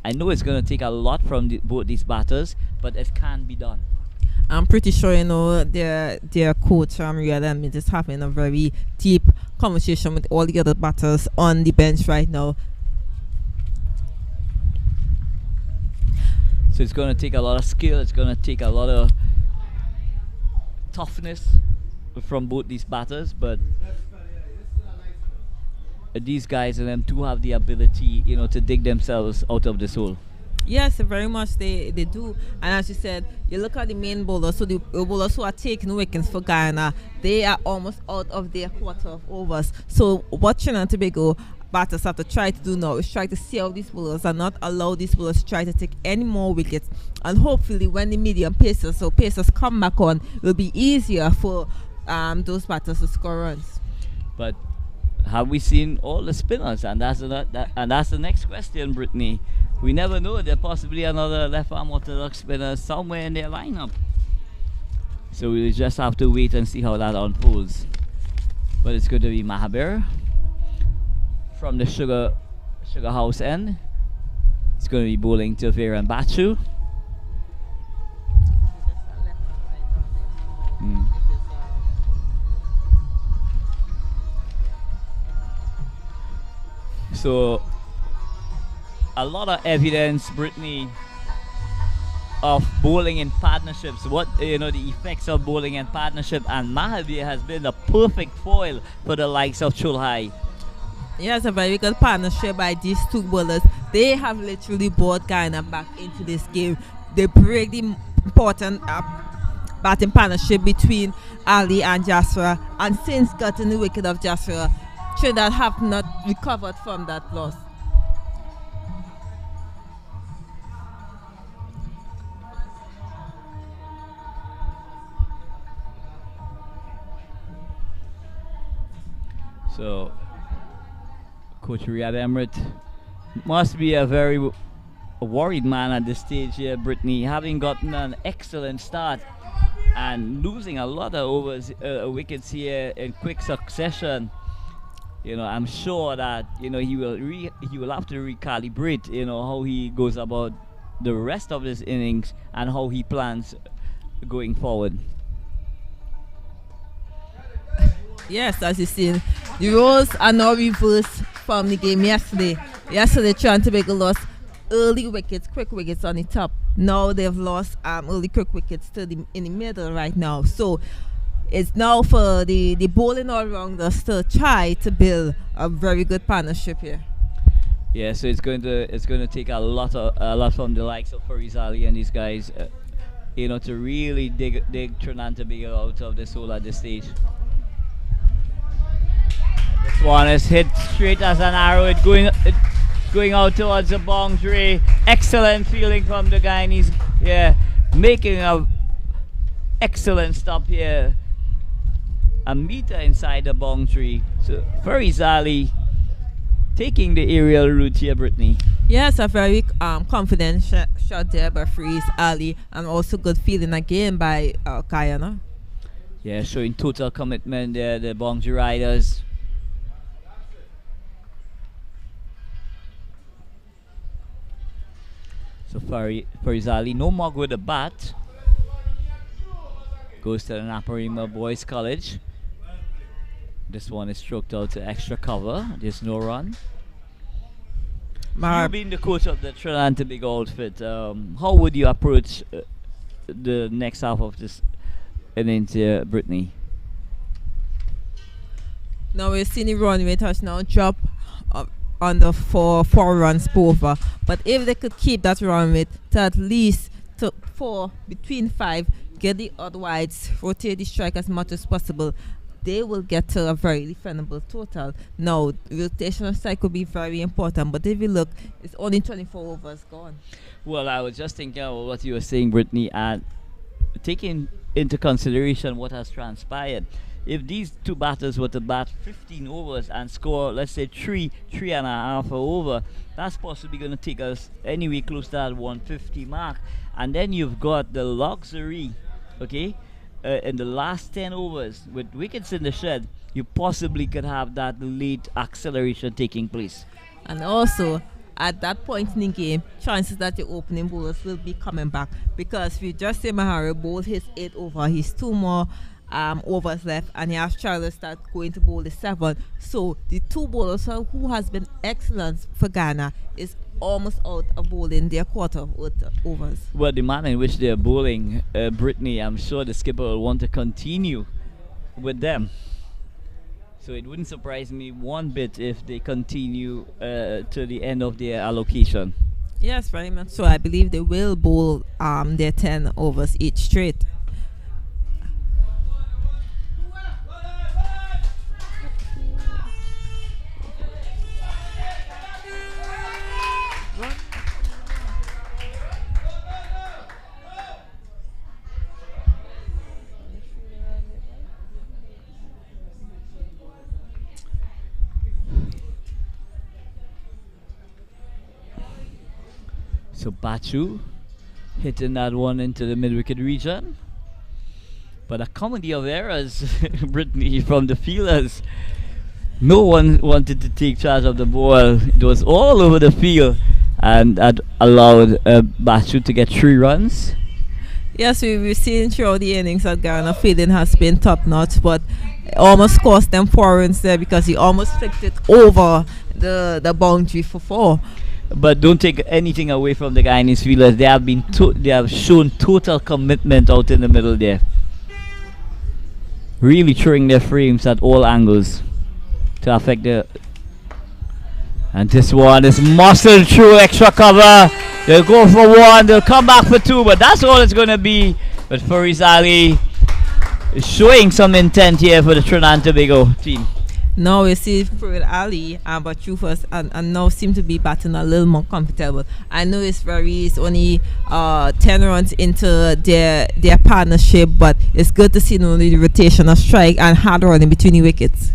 I know it's going to take a lot from both these batters, but it can be done. I'm pretty sure their coach Riyad Ahmed is having a very deep conversation with all the other batters on the bench right now. So it's going to take a lot of skill. It's going to take a lot of toughness from both these batters, but these guys and them do have the ability, to dig themselves out of this hole. Yes, very much they do. And as you said, you look at the main bowlers, so the bowlers who are taking wickets for Guyana, they are almost out of their quarter of overs. So what Trinidad and Tobago batters have to try to do now is try to see out these bowlers and not allow these bowlers to try to take any more wickets. And hopefully when the medium pacers come back on, it will be easier for those batters to score runs. But have we seen all the spinners? And that's the next question, Brittany. We never know. There possibly another left-arm orthodox spinner somewhere in their lineup. So we'll just have to wait and see how that unfolds. But it's going to be Mahabir from the Sugar House end. It's going to be bowling to Veeran Bachu. So a lot of evidence, Brittany, of bowling in partnerships. What the effects of bowling in partnership, and Mahabir has been the perfect foil for the likes of Chulhai. Yes, a very good partnership by these two bowlers. They have literally brought Guyana back into this game. They break the important batting partnership between Ali and Jasper, and since getting the wicket of Jasper, Trinidad have not recovered from that loss. So, Coach Riyad Emirates must be a very worried man at this stage here, Brittany, having gotten an excellent start and losing a lot of wickets here in quick succession. I'm sure that he will have to recalibrate how he goes about the rest of his innings and how he plans going forward. Yes, as you see, the roles are now reversed from the game yesterday. Yesterday, Trinidad and Tobago lost early wickets, quick wickets on the top. Now they've lost early quick wickets in the middle right now. So it's now for the bowling all-rounders to try to build a very good partnership here. Yeah, so it's going to take a lot from the likes of Fariz Ali and these guys, to really dig Trinidad and Tobago out of this hole at this stage. This one is hit straight as an arrow. Going out towards the boundary. Excellent fielding from the Guyanese. Yeah, making a excellent stop here. A meter inside the boundary. So Fariz Ali taking the aerial route here, Brittany. Yes, a very confident shot there by Fariz Ali, and also good fielding again by Guyana. Yeah, showing total commitment there, the boundary riders. So Fariz Ali, no mug with the bat. Goes to the Naparima Boys College. This one is stroked out to extra cover. There's no run. You being the coach of the Trinidad and Tobago outfit, how would you approach the next half of this innings here, Brittany? Now we've seen the run rate has now drop under four runs per over. But if they could keep that run rate to at least to 4, between 5, get the odd wides, rotate the strike as much as possible, they will get to a very defendable total. Now, rotational strike will be very important, but if you look, it's only 24 overs gone. Well, I was just thinking about what you were saying, Brittany, and taking into consideration what has transpired. If these two batters were to bat 15 overs and score, let's say 3.5 over, that's possibly going to take us anyway close to that 150 mark. And then you've got the luxury, okay, in the last 10 overs with wickets in the shed, you possibly could have that late acceleration taking place. And also, at that point in the game, chances that your opening bowlers will be coming back, because if you just say Mahara bowled his 8 over, he's 2 more overs left, and he has Charles start going to bowl the 7. So the 2 bowlers who has been excellent for Ghana is almost out of bowling their quarter overs. Well, the manner in which they're bowling, Brittany, I'm sure the skipper will want to continue with them. So it wouldn't surprise me one bit if they continue to the end of their allocation. Yes, very much so. I believe they will bowl their 10 overs each straight. So Bachu hitting that one into the mid-wicket region. But a comedy of errors, Brittany, from the fielders. No one wanted to take charge of the ball. It was all over the field, and that allowed Bachu to get 3 runs. Yes, we've seen throughout the innings that Ghana fielding has been top-notch, but it almost cost them 4 runs there because he almost flicked it over the boundary for 4. But don't take anything away from the Guyanese fielders. They have shown total commitment out in the middle there, really throwing their frames at all angles to affect the. And this one is muscled through extra cover. They'll go for 1. They'll come back for 2. But that's all it's going to be. But Faris Ali is showing some intent here for the Trinidad and Tobago team. Now we see Fred Ali and Batrufas and now seem to be batting a little more comfortable. I know it's only 10 runs into their partnership, but it's good to see only the rotation of strike and hard running between the wickets.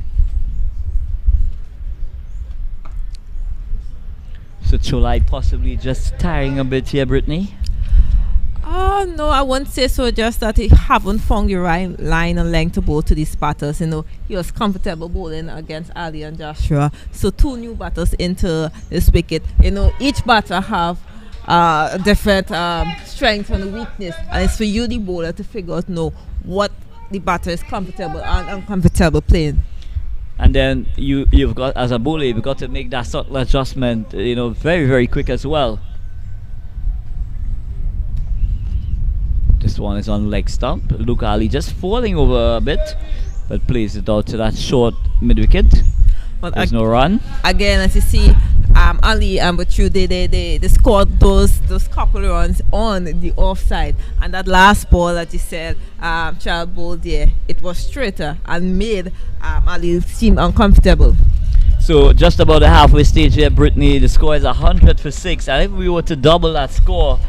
So CWI possibly just tiring a bit here, Brittany? Oh no, I won't say so. Just that he haven't found the right line and length to bowl to these batters. He was comfortable bowling against Ali and Joshua. So 2 new batters into this wicket. Each batter have different strength and weakness, and it's for you, the bowler, to figure out what the batter is comfortable and uncomfortable playing. And then you've got, as a bowler, you've got to make that subtle adjustment, very, very quick as well. This one is on leg stump. Luke Ali just falling over a bit, but plays it out to that short mid wicket. But there's no run. Again, as you see, Ali and Batru, they scored those couple runs on the offside, and that last ball that you said, child ball there, it was straighter and made Ali seem uncomfortable. So just about the halfway stage here, Brittany, the score is 100 for 6, and if we were to double that score,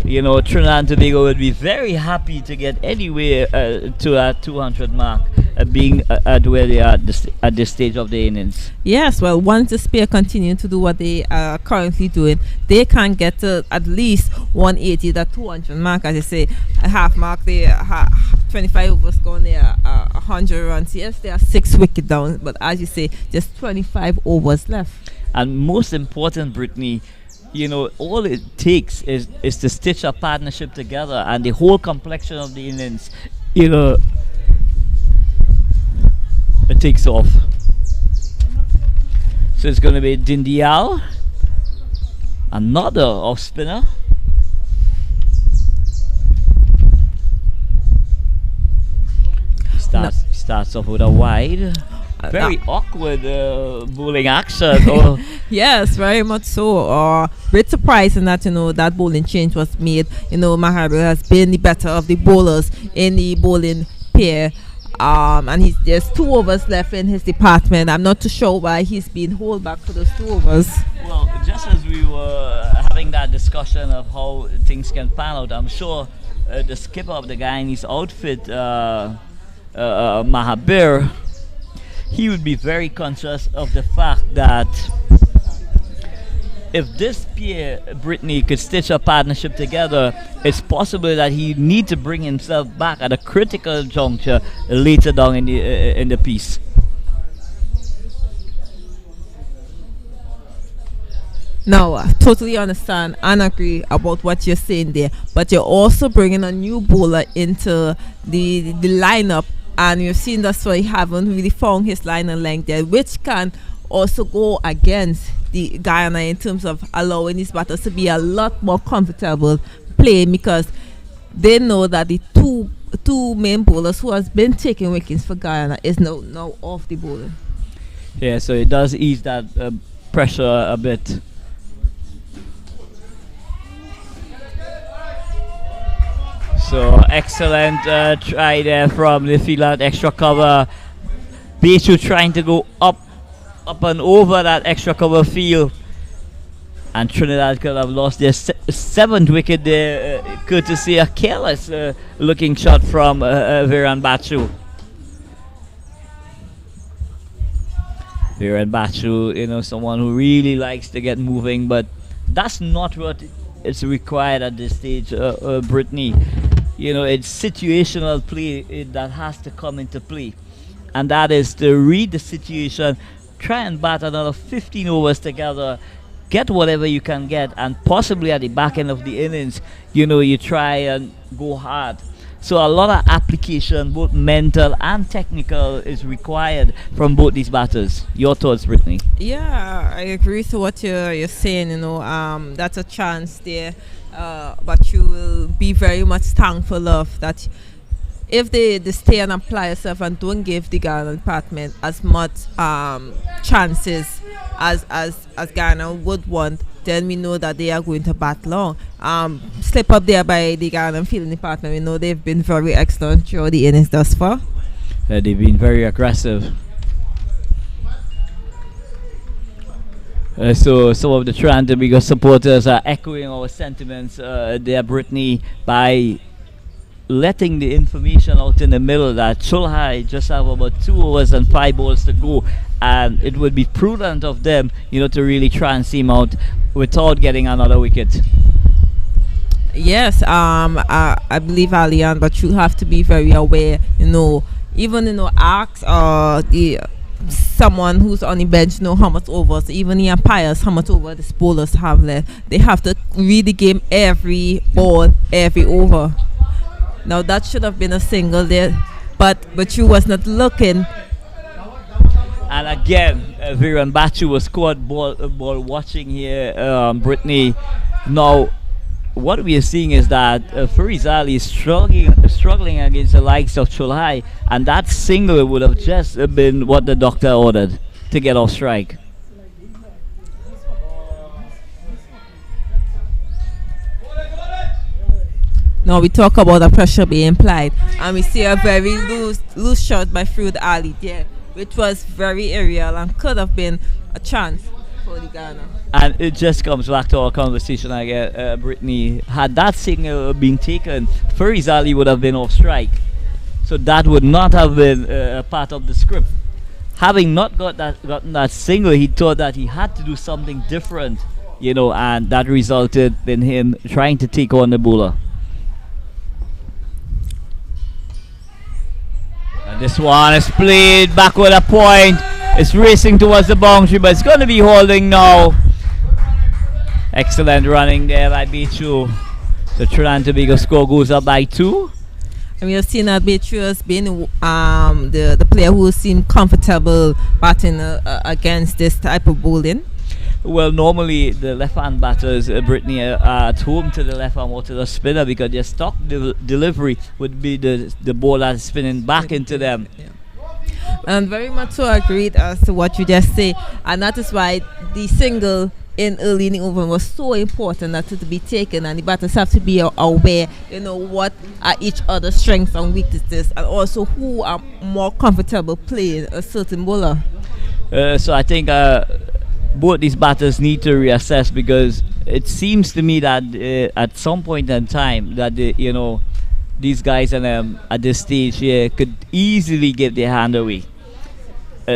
Trinidad and Tobago would be very happy to get anywhere to that 200 mark, being at where they are at this stage of the innings. Yes, well, once the Spear continue to do what they are currently doing, they can get to at least 180, that 200 mark, as I say, a half mark. They 25 overs gone there, 100 runs. Yes, they are 6 wicket down, but as you say, just 25 overs left. And most important, Brittany, all it takes is to stitch a partnership together, and the whole complexion of the innings, it takes off. So it's going to be Dindial, another off spinner. Starts off with a wide. Very awkward bowling action. Yes, very much so. Bit surprising that that bowling change was made. Maharu has been the better of the bowlers in the bowling pair. And there's 2 overs left in his department. I'm not too sure why he's been held back for those 2 overs. Well, just as we were having that discussion of how things can pan out, I'm sure the skipper of the Guyanese outfit, Mahabir, he would be very conscious of the fact that if this pair, Brittany, could stitch a partnership together, it's possible that he need to bring himself back at a critical juncture later down in the piece. Now, I totally understand and agree about what you're saying there, but you're also bringing a new bowler into the lineup, and you've seen that's why he haven't really found his line and length there, which can also go against the Guyana in terms of allowing these batters to be a lot more comfortable playing, because they know that the two main bowlers who has been taking wickets for Guyana is now off the bowling. Yeah, so it does ease that pressure a bit. So excellent try there from the fielder, extra cover. Bechu trying to go up and over that extra cover field, and Trinidad could have lost their 7th wicket there, courtesy a careless looking shot from Viren Bachu. Viren Bachu, someone who really likes to get moving, but that's not what is required at this stage, Brittany. It's situational play that has to come into play, and that is to read the situation, try and bat another 15 overs together, get whatever you can get, and possibly at the back end of the innings, you try and go hard. So a lot of application, both mental and technical, is required from both these batters. Your thoughts, Brittany? Yeah, I agree to what you're saying. That's a chance there, but you will be very much thankful of that. If they stay and apply yourself and don't give the Ghana department as much chances as Ghana would want, then we know that they are going to bat long. Slip up there by the Guyana fielding department. We know they've been very excellent throughout the innings thus far. They've been very aggressive. So some of the Trinidad and Tobago supporters are echoing our sentiments there, Brittany, by letting the information out in the middle that Chulhai just have about 2 overs and 5 balls to go, and it would be prudent of them, to really try and see him out without getting another wicket. Yes, I believe Alian, but you have to be very aware. Even ask the someone who's on the bench know how much overs, even the umpires, how much over the bowlers have left. They have to read the game every ball, every over. Now that should have been a single there, but you was not looking. And again, Viran Bachu was caught ball watching here, Brittany. Now, what we are seeing is that Fariz Ali is struggling against the likes of Chulhai, and that single would have just been what the doctor ordered to get off strike. Now we talk about the pressure being applied, and we see a very loose shot by Fariz Ali there, which was very aerial and could have been a chance for the Ghana. And it just comes back to our conversation again, Brittany. Had that signal been taken, Fariz Ali would have been off strike. So that would not have been a part of the script. Having not gotten that signal, he thought that he had to do something different, and that resulted in him trying to take on the bowler. And this one is played back with a point. It's racing towards the boundary, but it's going to be holding now. Excellent running there by Bichu. So Trinidad and Tobago score goes up by 2. And we have seen that Bichu has been the player who seemed comfortable batting against this type of bowling. Well, normally the left-hand batters, Brittany, are at home to the left arm or to the spinner, because their stock delivery would be the ball that's spinning back into them. Yeah. And very much so agreed as to what you just say, and that is why the single in early in the over was so important that to be taken, and the batters have to be aware, what are each other's strengths and weaknesses, and also who are more comfortable playing a certain bowler. So I think both these batters need to reassess, because it seems to me that at some point in time that these guys and at this stage here could easily give their hand away.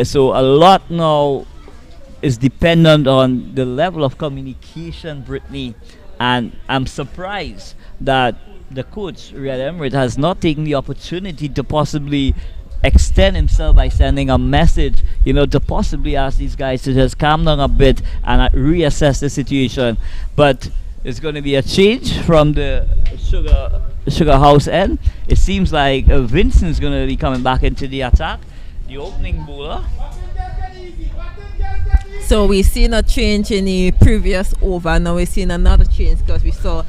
So a lot now is dependent on the level of communication, Brittany, and I'm surprised that the coach Riyad Emirates has not taken the opportunity to possibly extend himself by sending a message, to possibly ask these guys to just calm down a bit and reassess the situation. But it's going to be a change from the Sugar House end. It seems like Vincent's going to be coming back into the attack, the opening bowler. So we've seen a change in the previous over. Now we've seen another change, because we saw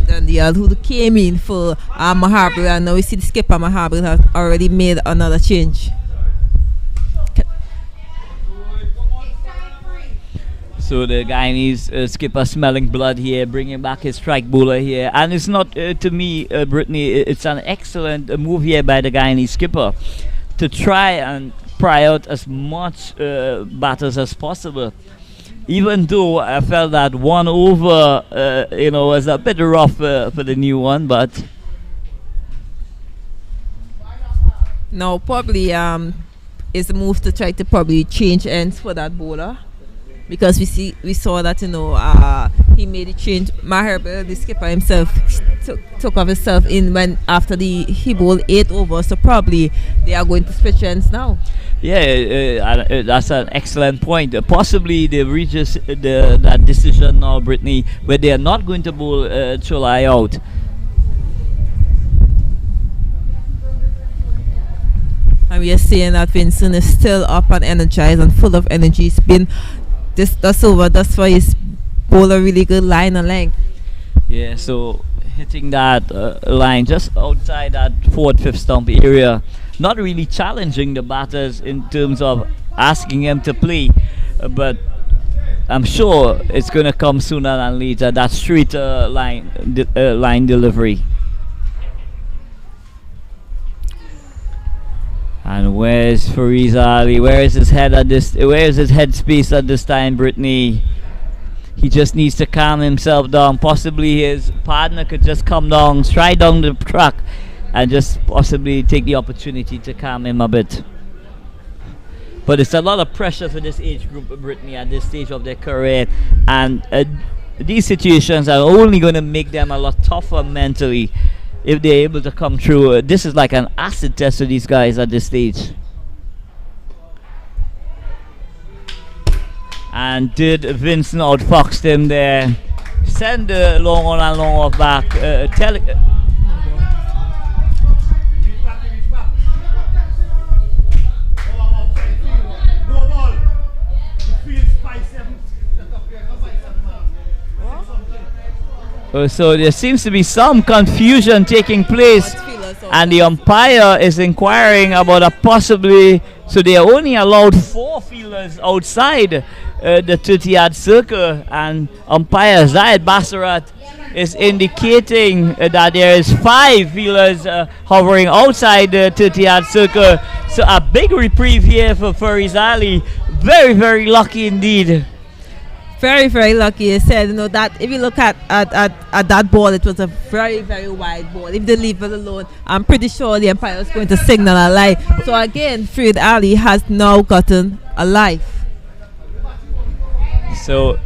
the who came in for Mahabir, and now we see the skipper Mahabir has already made another change. So the Guyanese skipper smelling blood here, bringing back his strike bowler here, and it's not to me, Brittany, it's an excellent move here by the Guyanese skipper to try and pry out as much batters as possible. Even though I felt that 1 over, was a bit rough for the new one, but now probably is a move to try to probably change ends for that bowler, because we saw that he made a change. Maher, the skipper himself, took off himself in when after he bowled 8 overs, so probably they are going to switch ends now. Yeah, that's an excellent point. Possibly they reach that decision now, Brittany, where they are not going to bowl Chulhai out. And we are seeing that Vincent is still up and energized and full of energy. It's been that's over. That's why he's bowled a really good line and length. Yeah, so hitting that line just outside that 4th, 5th stump area, not really challenging the batters in terms of asking them to play, but I'm sure it's going to come sooner than later. That straight line delivery. And where's Fariz Ali? Where is his head at this? Where is his headspace at this time, Brittany? He just needs to calm himself down. Possibly his partner could just come down, stride down the track, and just possibly take the opportunity to calm him a bit. But it's a lot of pressure for this age group of Brittany at this stage of their career, and these situations are only going to make them a lot tougher mentally if they're able to come through. This is like an acid test for these guys at this stage. And did Vincent outfox him there? Send the long on and long off back. So there seems to be some confusion taking place, and the umpire is inquiring about a possibly. So they are only allowed 4 fielders outside the 30-yard circle, and umpire Zayed Bassarat is indicating that there is 5 fielders hovering outside the 30-yard circle. So a big reprieve here for Fariz Ali. Very, very lucky indeed. Very, very lucky. He said, that if you look at that ball, it was a very, very wide ball. If they leave it alone, I'm pretty sure the umpire is going to signal a life. So again, Fariz Ali has now gotten a life. So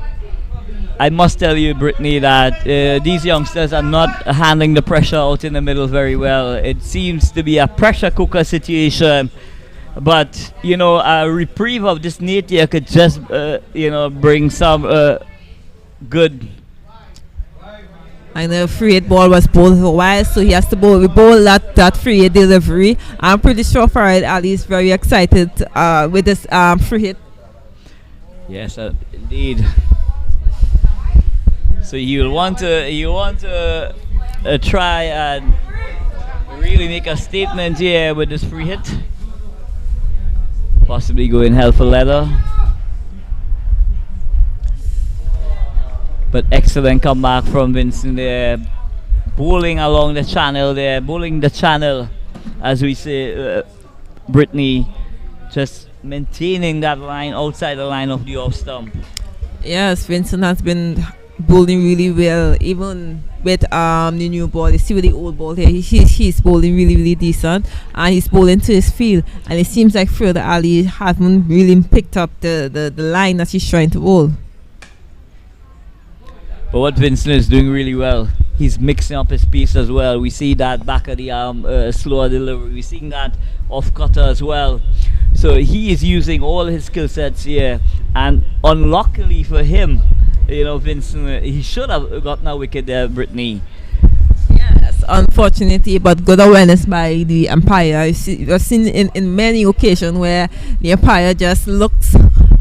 I must tell you, Brittany, that these youngsters are not handling the pressure out in the middle very well. It seems to be a pressure cooker situation. But a reprieve of this nature could just bring some good. And the free hit ball was bowled for a while, so he has to bowl that free hit delivery. I'm pretty sure Fariz Ali is very excited with this free hit. Yes, indeed. So you want to try and really make a statement here with this free hit. Possibly going hell for leather. But excellent comeback from Vincent there. Bowling along the channel there. Bowling the channel, as we say, Brittany. Just maintaining that line outside the line of the off stump. Yes, Vincent has been bowling really well, even with the new ball. You see with the old ball here, he's bowling really, really decent, and he's bowling to his field, and it seems like Fariz Ali hasn't really picked up the line that he's trying to bowl. But what Vincent is doing really well, he's mixing up his piece as well. We see that back of the arm slower delivery, we're seeing that off cutter as well. So he is using all his skill sets here, and unluckily for him, Vincent, he should have gotten a wicket there, Brittany. Yes, unfortunately, but good awareness by the umpire. I've seen in many occasions where the umpire just looks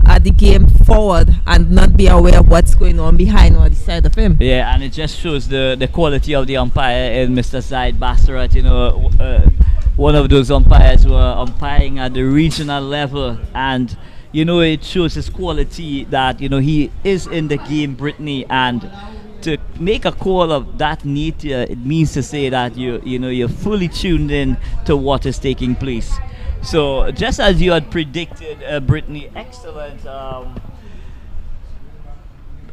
at the game forward and not be aware of what's going on behind or the side of him. Yeah, and it just shows the quality of the umpire in Mr. Zayed Bassarat. One of those umpires who are umpiring at the regional level, and it shows his quality that he is in the game, Brittany, and to make a call of that nature, it means to say that you're fully tuned in to what is taking place. So just as you had predicted, Brittany, excellent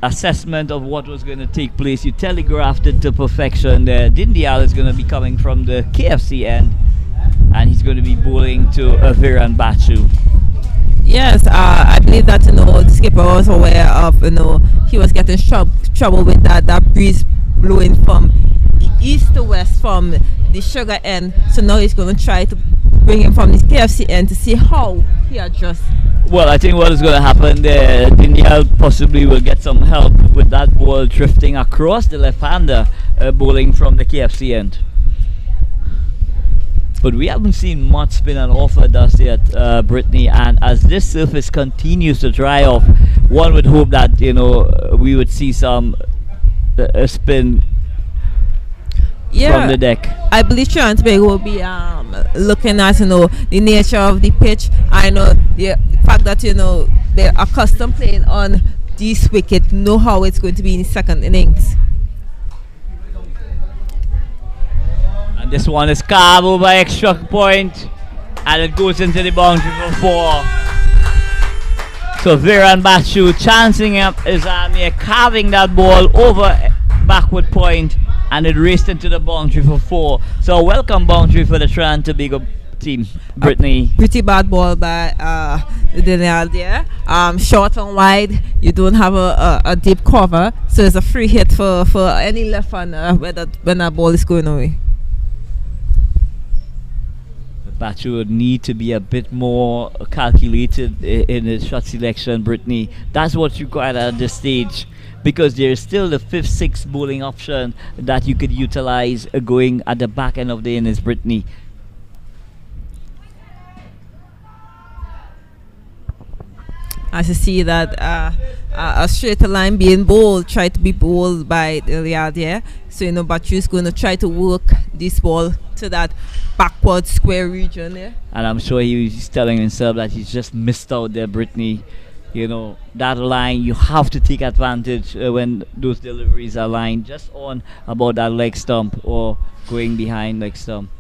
assessment of what was going to take place. You telegraphed it to perfection there. Dindial is going to be coming from the KFC end, and he's going to be bowling to Viran Bachu. Yes, I believe that the skipper was aware of he was getting trouble with that breeze blowing from east to west from the sugar end. So now he's going to try to bring him from the KFC end to see how he adjusts. Well, I think what is going to happen there, Daniel possibly will get some help with that ball drifting across the left-hander bowling from the KFC end. But we haven't seen much spin and offer dust yet, Brittany, and as this surface continues to dry off, one would hope that we would see some spin from the deck. I believe Trinidad and Tobago will be looking at the nature of the pitch. I know the fact that they're accustomed playing on this wicket, know how it's going to be in the second innings. And this one is carved over extra point, and it goes into the boundary for 4. So Viran Bachu chancing up his arm here, carving that ball over backward point, and it raced into the boundary for 4. So a welcome boundary for the Trinidad and Tobago team. Brittany. Pretty bad ball by Daniel there. Short and wide. You don't have a deep cover, so it's a free hit for any left-hander when that ball is going away. Bachu would need to be a bit more calculated in his shot selection, Brittany. That's what you got at this stage, because there's still the 5th, 6th bowling option that you could utilize going at the back end of the innings, Brittany. As you see that a straight line being bowled, try to be bowled by the there. So Bachu is going to try to work this ball to that backward square region there. And I'm sure he's telling himself that he's just missed out there, Brittany. That line, you have to take advantage when those deliveries are lined just on about that leg stump or going behind leg stump.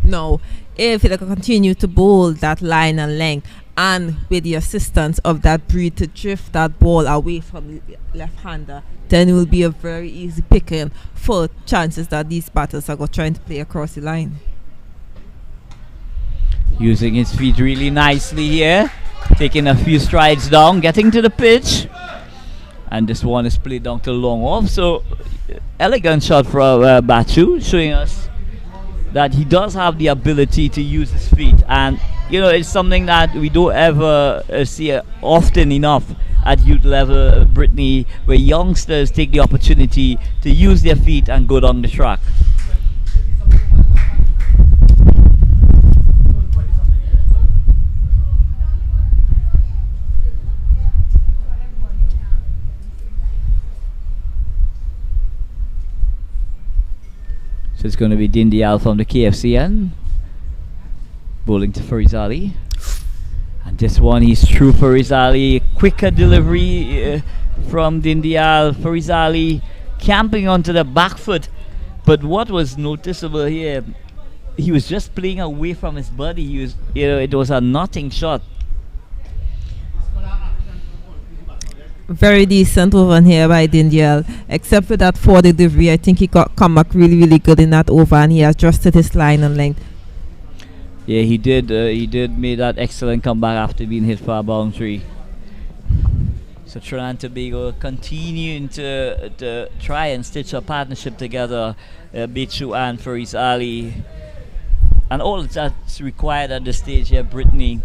No, if they continue to bowl that line and length, and with the assistance of that breed to drift that ball away from the left-hander, then it will be a very easy picking for chances that these batters are trying to play across the line. Using his feet really nicely here, taking a few strides down, getting to the pitch, and this one is played down to long off. So elegant shot from Bachu, showing us that he does have the ability to use his feet, and it's something that we don't ever see often enough at youth level, Brittany, where youngsters take the opportunity to use their feet and go down the track. So it's going to be Dindial from the KFCN bowling to Farizali, and this one he's through Farizali. Quicker delivery from Dindial. Farizali camping onto the back foot, but what was noticeable here, he was just playing away from his body. He was, it was a nothing shot. Very decent over here by Dindial, except for that 4 delivery. I think he got come back really, really good in that over, and he adjusted his line and length. Yeah, he did. He did make that excellent comeback after being hit for a boundary. So Trinidad and Tobago continuing to try and stitch a partnership together, Bachu and Faris Ali, and all that's required at this stage here, Brittany,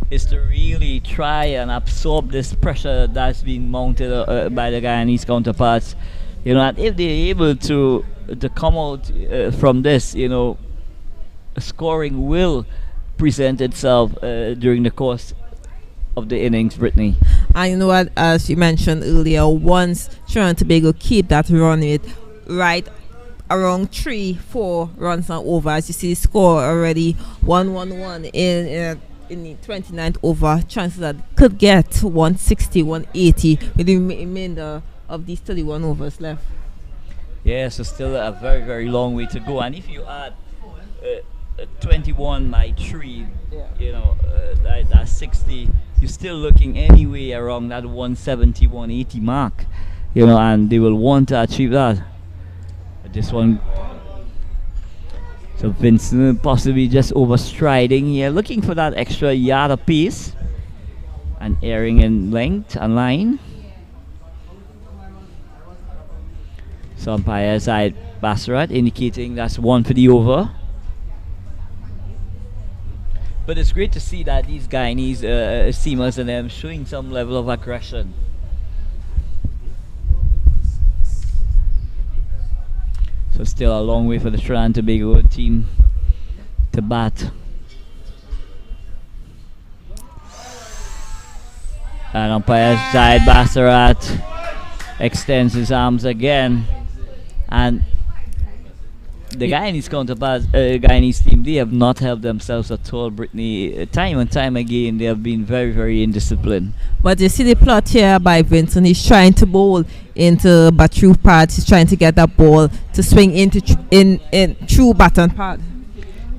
is to really try and absorb this pressure that's being mounted by the Guyanese counterparts. And if they're able to come out from this, scoring will present itself during the course of the innings, Brittany. And you know what, as you mentioned earlier, once Trinidad and Tobago keep that run rate right around 3-4 runs and over, as you see the score already 1-1-1 in the 29th over, chances that could get 160, 180 with the remainder of these 31 overs left. Yeah, so still a very, very long way to go. And if you add 21 by 3, that's 60, you're still looking anyway around that 170, 180 mark, and they will want to achieve that. This one, so Vincent possibly just overstriding here, looking for that extra yard of pace and airing in length and line. So umpire side Bassarat indicating that's 1 for the over. But it's great to see that these Guyanese seamers and them showing some level of aggression. So still a long way for the Trinidad and Tobago team to bat. And umpire side Bassarat extends his arms again, and the Guyanese counterparts, Guyanese team, they have not helped themselves at all, Brittany. Time and time again, they have been very, very indisciplined. But you see the plot here by Vincent. He's trying to bowl into Batu pad. He's trying to get that ball to swing into in true baton pad.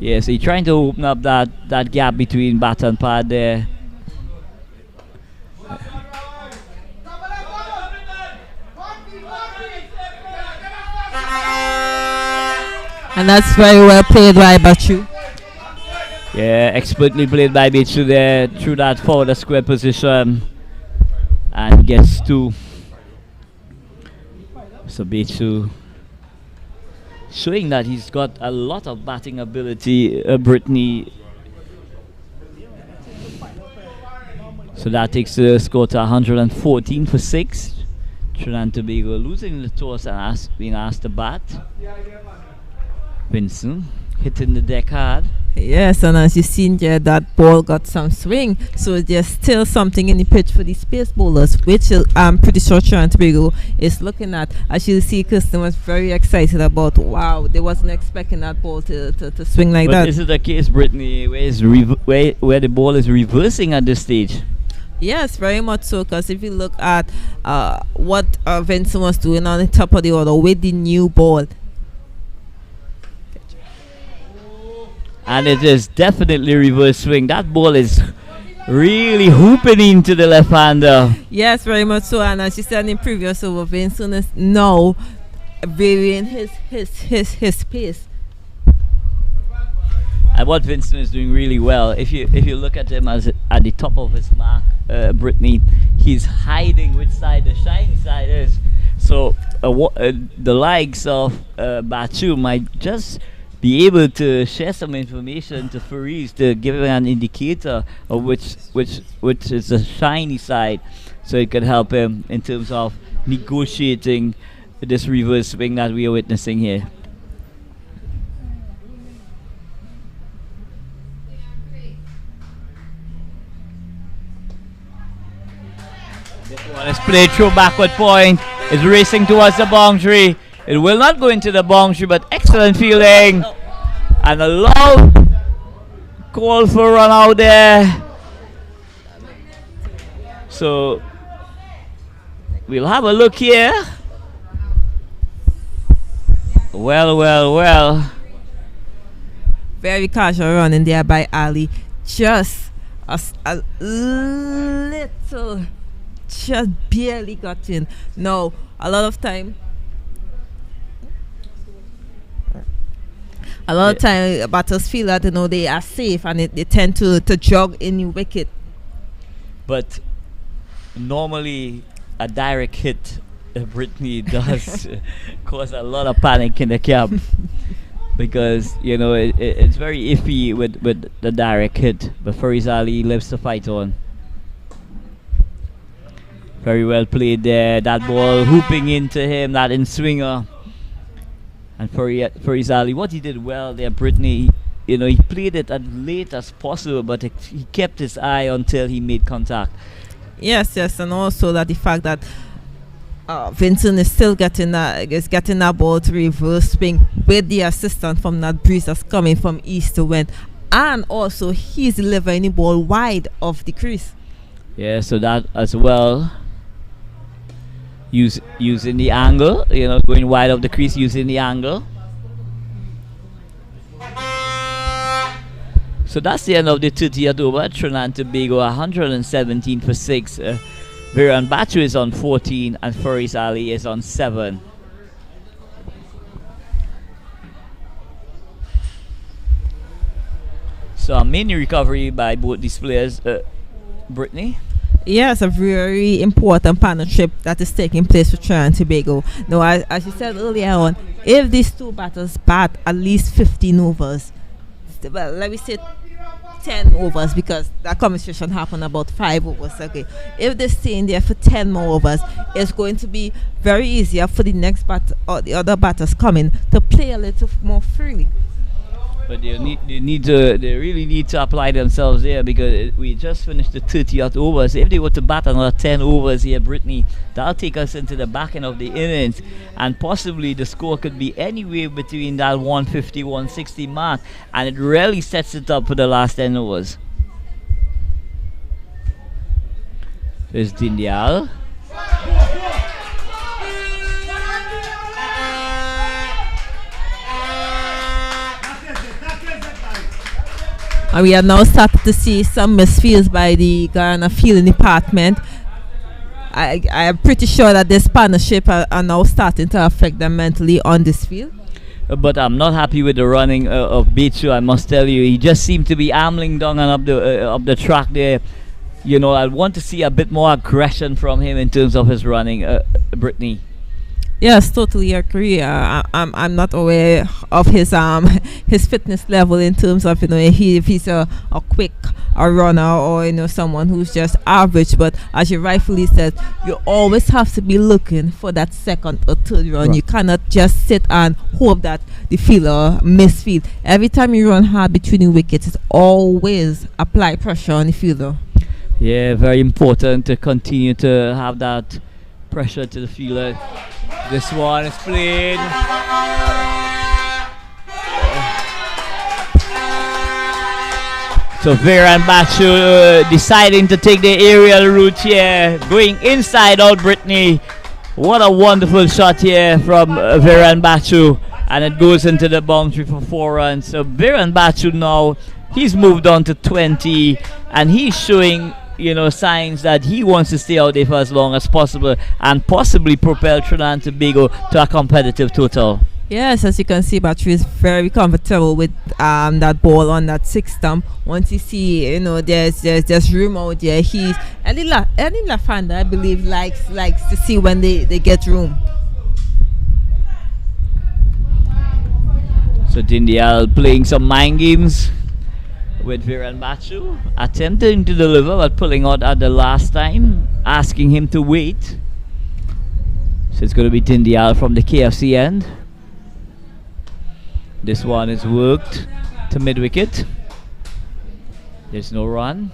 Yes, he's trying to open up that gap between bat and pad there. And that's very well played by Batu. Yeah, expertly played by Batu there through that forward square position. And gets two. So Batu showing that he's got a lot of batting ability, Brittany. So that takes the score to 114 for 6. Trinidad and Tobago losing the toss and being asked to bat. Vincent hitting the deck hard. Yes, and as you've seen there, that ball got some swing. So there's still something in the pitch for the space bowlers, which I'm pretty sure Trinidad and Tobago is looking at. As you see, Kirsten was very excited about, wow, they wasn't expecting that ball to swing like that. But is it the case, Brittany, where the ball is reversing at this stage? Yes, very much so, because if you look at what Vincent was doing on the top of the order with the new ball, and it is definitely reverse swing. That ball is really hooping into the left-hander. Yes, very much so. And as you said in previous over, Vincent is now varying his pace. And what Vincent is doing really well, if you look at him as at the top of his mark, Brittany, he's hiding which side the shiny side is. So the likes of Batu might just be able to share some information to Faris to give him an indicator of which is the shiny side, so it could help him in terms of negotiating this reverse swing that we are witnessing here. This one is played through backward point. Is racing towards the boundary. It will not go into the boundary, but excellent fielding. And a loud call for a run out there. So we'll have a look here. Well. Very casual run in there by Ali. Just a little, just barely got in. No, a lot of time batters feel that they are safe and they tend to jog in the wicket. But normally a direct hit, Brittany, does cause a lot of panic in the camp because it's very iffy with the direct hit. But Faris Ali lives to fight on. Very well played there. That ball hooping into him, that in swinger. And Faris Ali, what he did well there, Brittany, he played it as late as possible, but he kept his eye until he made contact. Yes, and also that the fact that Vincent is still getting that ball to reverse swing with the assistance from that breeze that's coming from east to west, and also he's delivering the ball wide of the crease. Yeah, so that as well. Using the angle, going wide of the crease, using the angle. So that's the end of the 30th over. Trinidad and Tobago 117 for 6. Viran Batu is on 14 and Faris Ali is on 7. So a mini recovery by both these players, Brittany. Yes, a very important partnership that is taking place for Trinidad and Tobago. Now, as you said earlier on, if these two batters bat at least 15 overs, well, let me say 10 overs because that conversation happened about 5 overs. Okay, if they stay in there for 10 more overs, it's going to be very easier for the next batter or the other batters coming to play a little more freely. But they really need to apply themselves there because we just finished the 30th overs. If they were to bat another 10 overs here, Brittany, that'll take us into the back end of the innings, and possibly the score could be anywhere between that 150, 160 mark, and it really sets it up for the last 10 overs. There's Dindial. And we have now started to see some misfields by the Guyana fielding department. I am pretty sure that this partnership are now starting to affect them mentally on this field. But I'm not happy with the running of Bechu, I must tell you. He just seemed to be ambling down and up the track there. You know, I want to see a bit more aggression from him in terms of his running, Brittany. Yes, totally agree. I'm not aware of his his fitness level in terms of, you know, if he's a quick runner, or, you know, someone who's just average. But as you rightfully said, you always have to be looking for that second or third run. Right. You cannot just sit and hope that the fielder misfield. Every time you run hard between the wickets, it's always apply pressure on the fielder. Yeah, very important to continue to have that pressure to the fielder. This one is played. So Viren Bachu deciding to take the aerial route here, going inside out Brittany. What a wonderful shot here from Viren Bachu, and it goes into the boundary for 4 runs. So Viren Bachu now, he's moved on to 20, and he's showing, you know, signs that he wants to stay out there for as long as possible and possibly propel Trinidad and Tobago to a competitive total. Yes, as you can see, Battery is very comfortable with that ball on that 6 stump. Once you see, you know, there's room out there. He's any left-hander, I believe, likes to see when they get room. So Dindial playing some mind games with Viren Bachu, attempting to deliver but pulling out at the last time, asking him to wait. So it's going to be Dindial from the KFC end. This one is worked to mid-wicket. There's no run,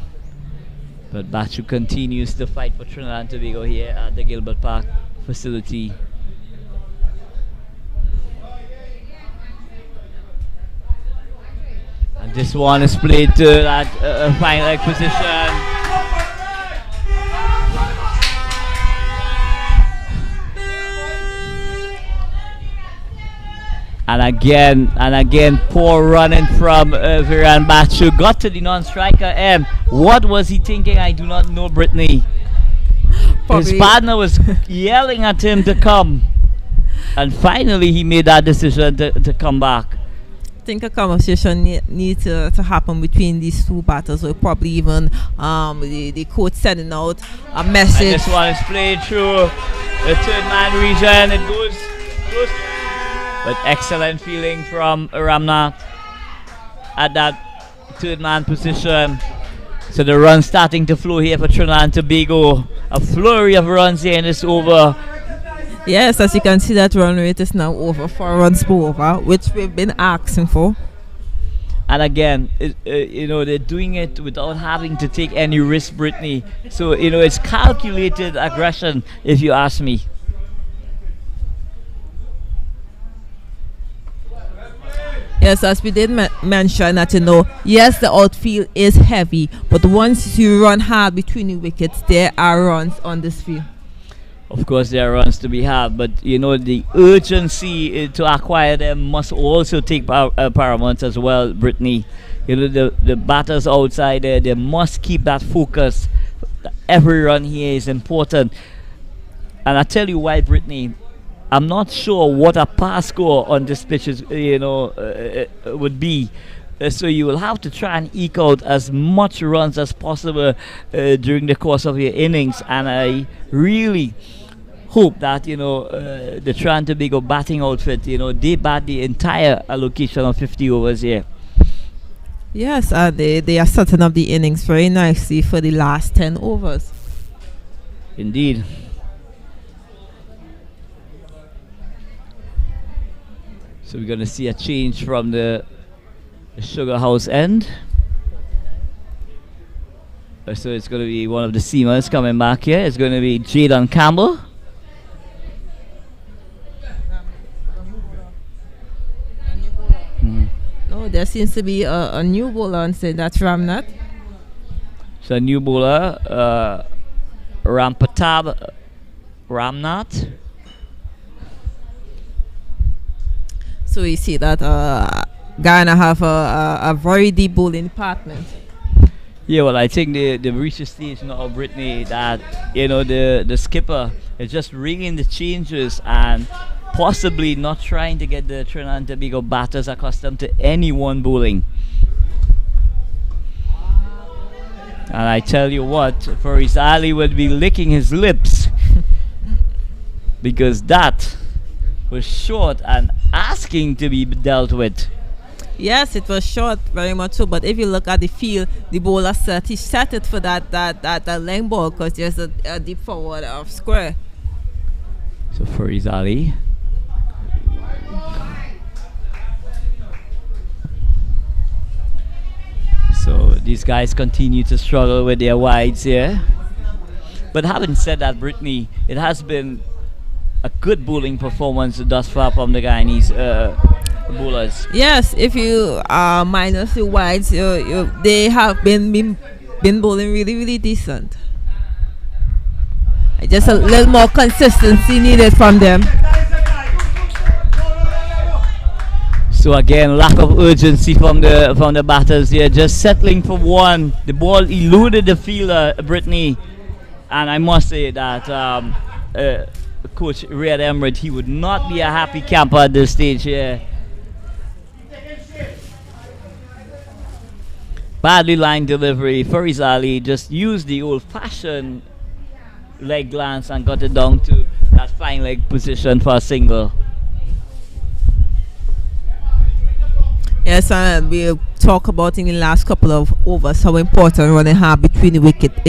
but Bachu continues to fight for Trinidad and Tobago here at the Gilbert Park facility. And this one is played to that fine leg position. And again, poor running from Viren Bachu. Got to the non-striker. What was he thinking? I do not know, Brittany. His partner was yelling at him to come. And finally, he made that decision to come back. I think a conversation needs to happen between these two batters, or probably even the coach sending out a message. And this one is played through the third man region. It goes close, but excellent feeling from Ramnath at that third man position. So the runs starting to flow here for Trinidad and Tobago. A flurry of runs here in this over. Yes, as you can see, that run rate is now over 4 runs per over, which we've been asking for. And again, you know, they're doing it without having to take any risk, Brittany. So, you know, it's calculated aggression, if you ask me. Yes, as we did mention that, you know, yes, the outfield is heavy, but once you run hard between the wickets, there are runs on this field. Of course, there are runs to be had, but, you know, the urgency to acquire them must also take paramount as well, Brittany. You know, the batters outside there, they must keep that focus. Every run here is important. And I tell you why, Brittany, I'm not sure what a pass score on this pitch is, you know, would be. So you will have to try and eke out as much runs as possible during the course of your innings. And I really hope that, you know, the Trinidad and Tobago batting outfit, you know, they bat the entire allocation of 50 overs here. Yes, they are setting up the innings very nicely for the last 10 overs. Indeed. So we're going to see a change from the the Sugar House end. So it's going to be one of the seamers coming back here. It's going to be Jaden Campbell. No, there seems to be a new bowler on stage. That's Ramnat. So a new bowler, Ramnat. So we see that Guyana have a very deep bowling department. Yeah, well, I think they've reached a stage now, Brittany, that the skipper is just ringing the changes and possibly not trying to get the Trinidad and Tobago batters accustomed to any one bowling. And I tell you what, Farizali would be licking his lips because that was short and asking to be dealt with. Yes, it was short, very much so. But if you look at the field, the bowler he set it for that length ball because there's a deep forward of square. So Farizali. So these guys continue to struggle with their wides here. But having said that, Brittany, it has been a good bowling performance thus far from the Guyanese bowlers. Yes, if you minus the wides, they have been bowling really, really decent. Just a little more consistency needed from them. So again, lack of urgency from the batters here, just settling for one. The ball eluded the fielder, Brittany, and I must say that Coach Riyad Emirates, he would not be a happy camper at this stage here. Badly lined delivery. Farizali just used the old-fashioned leg glance and got it down to that fine leg position for a single. Yes, and we talk about in the last couple of overs how important running hard between the wicket is.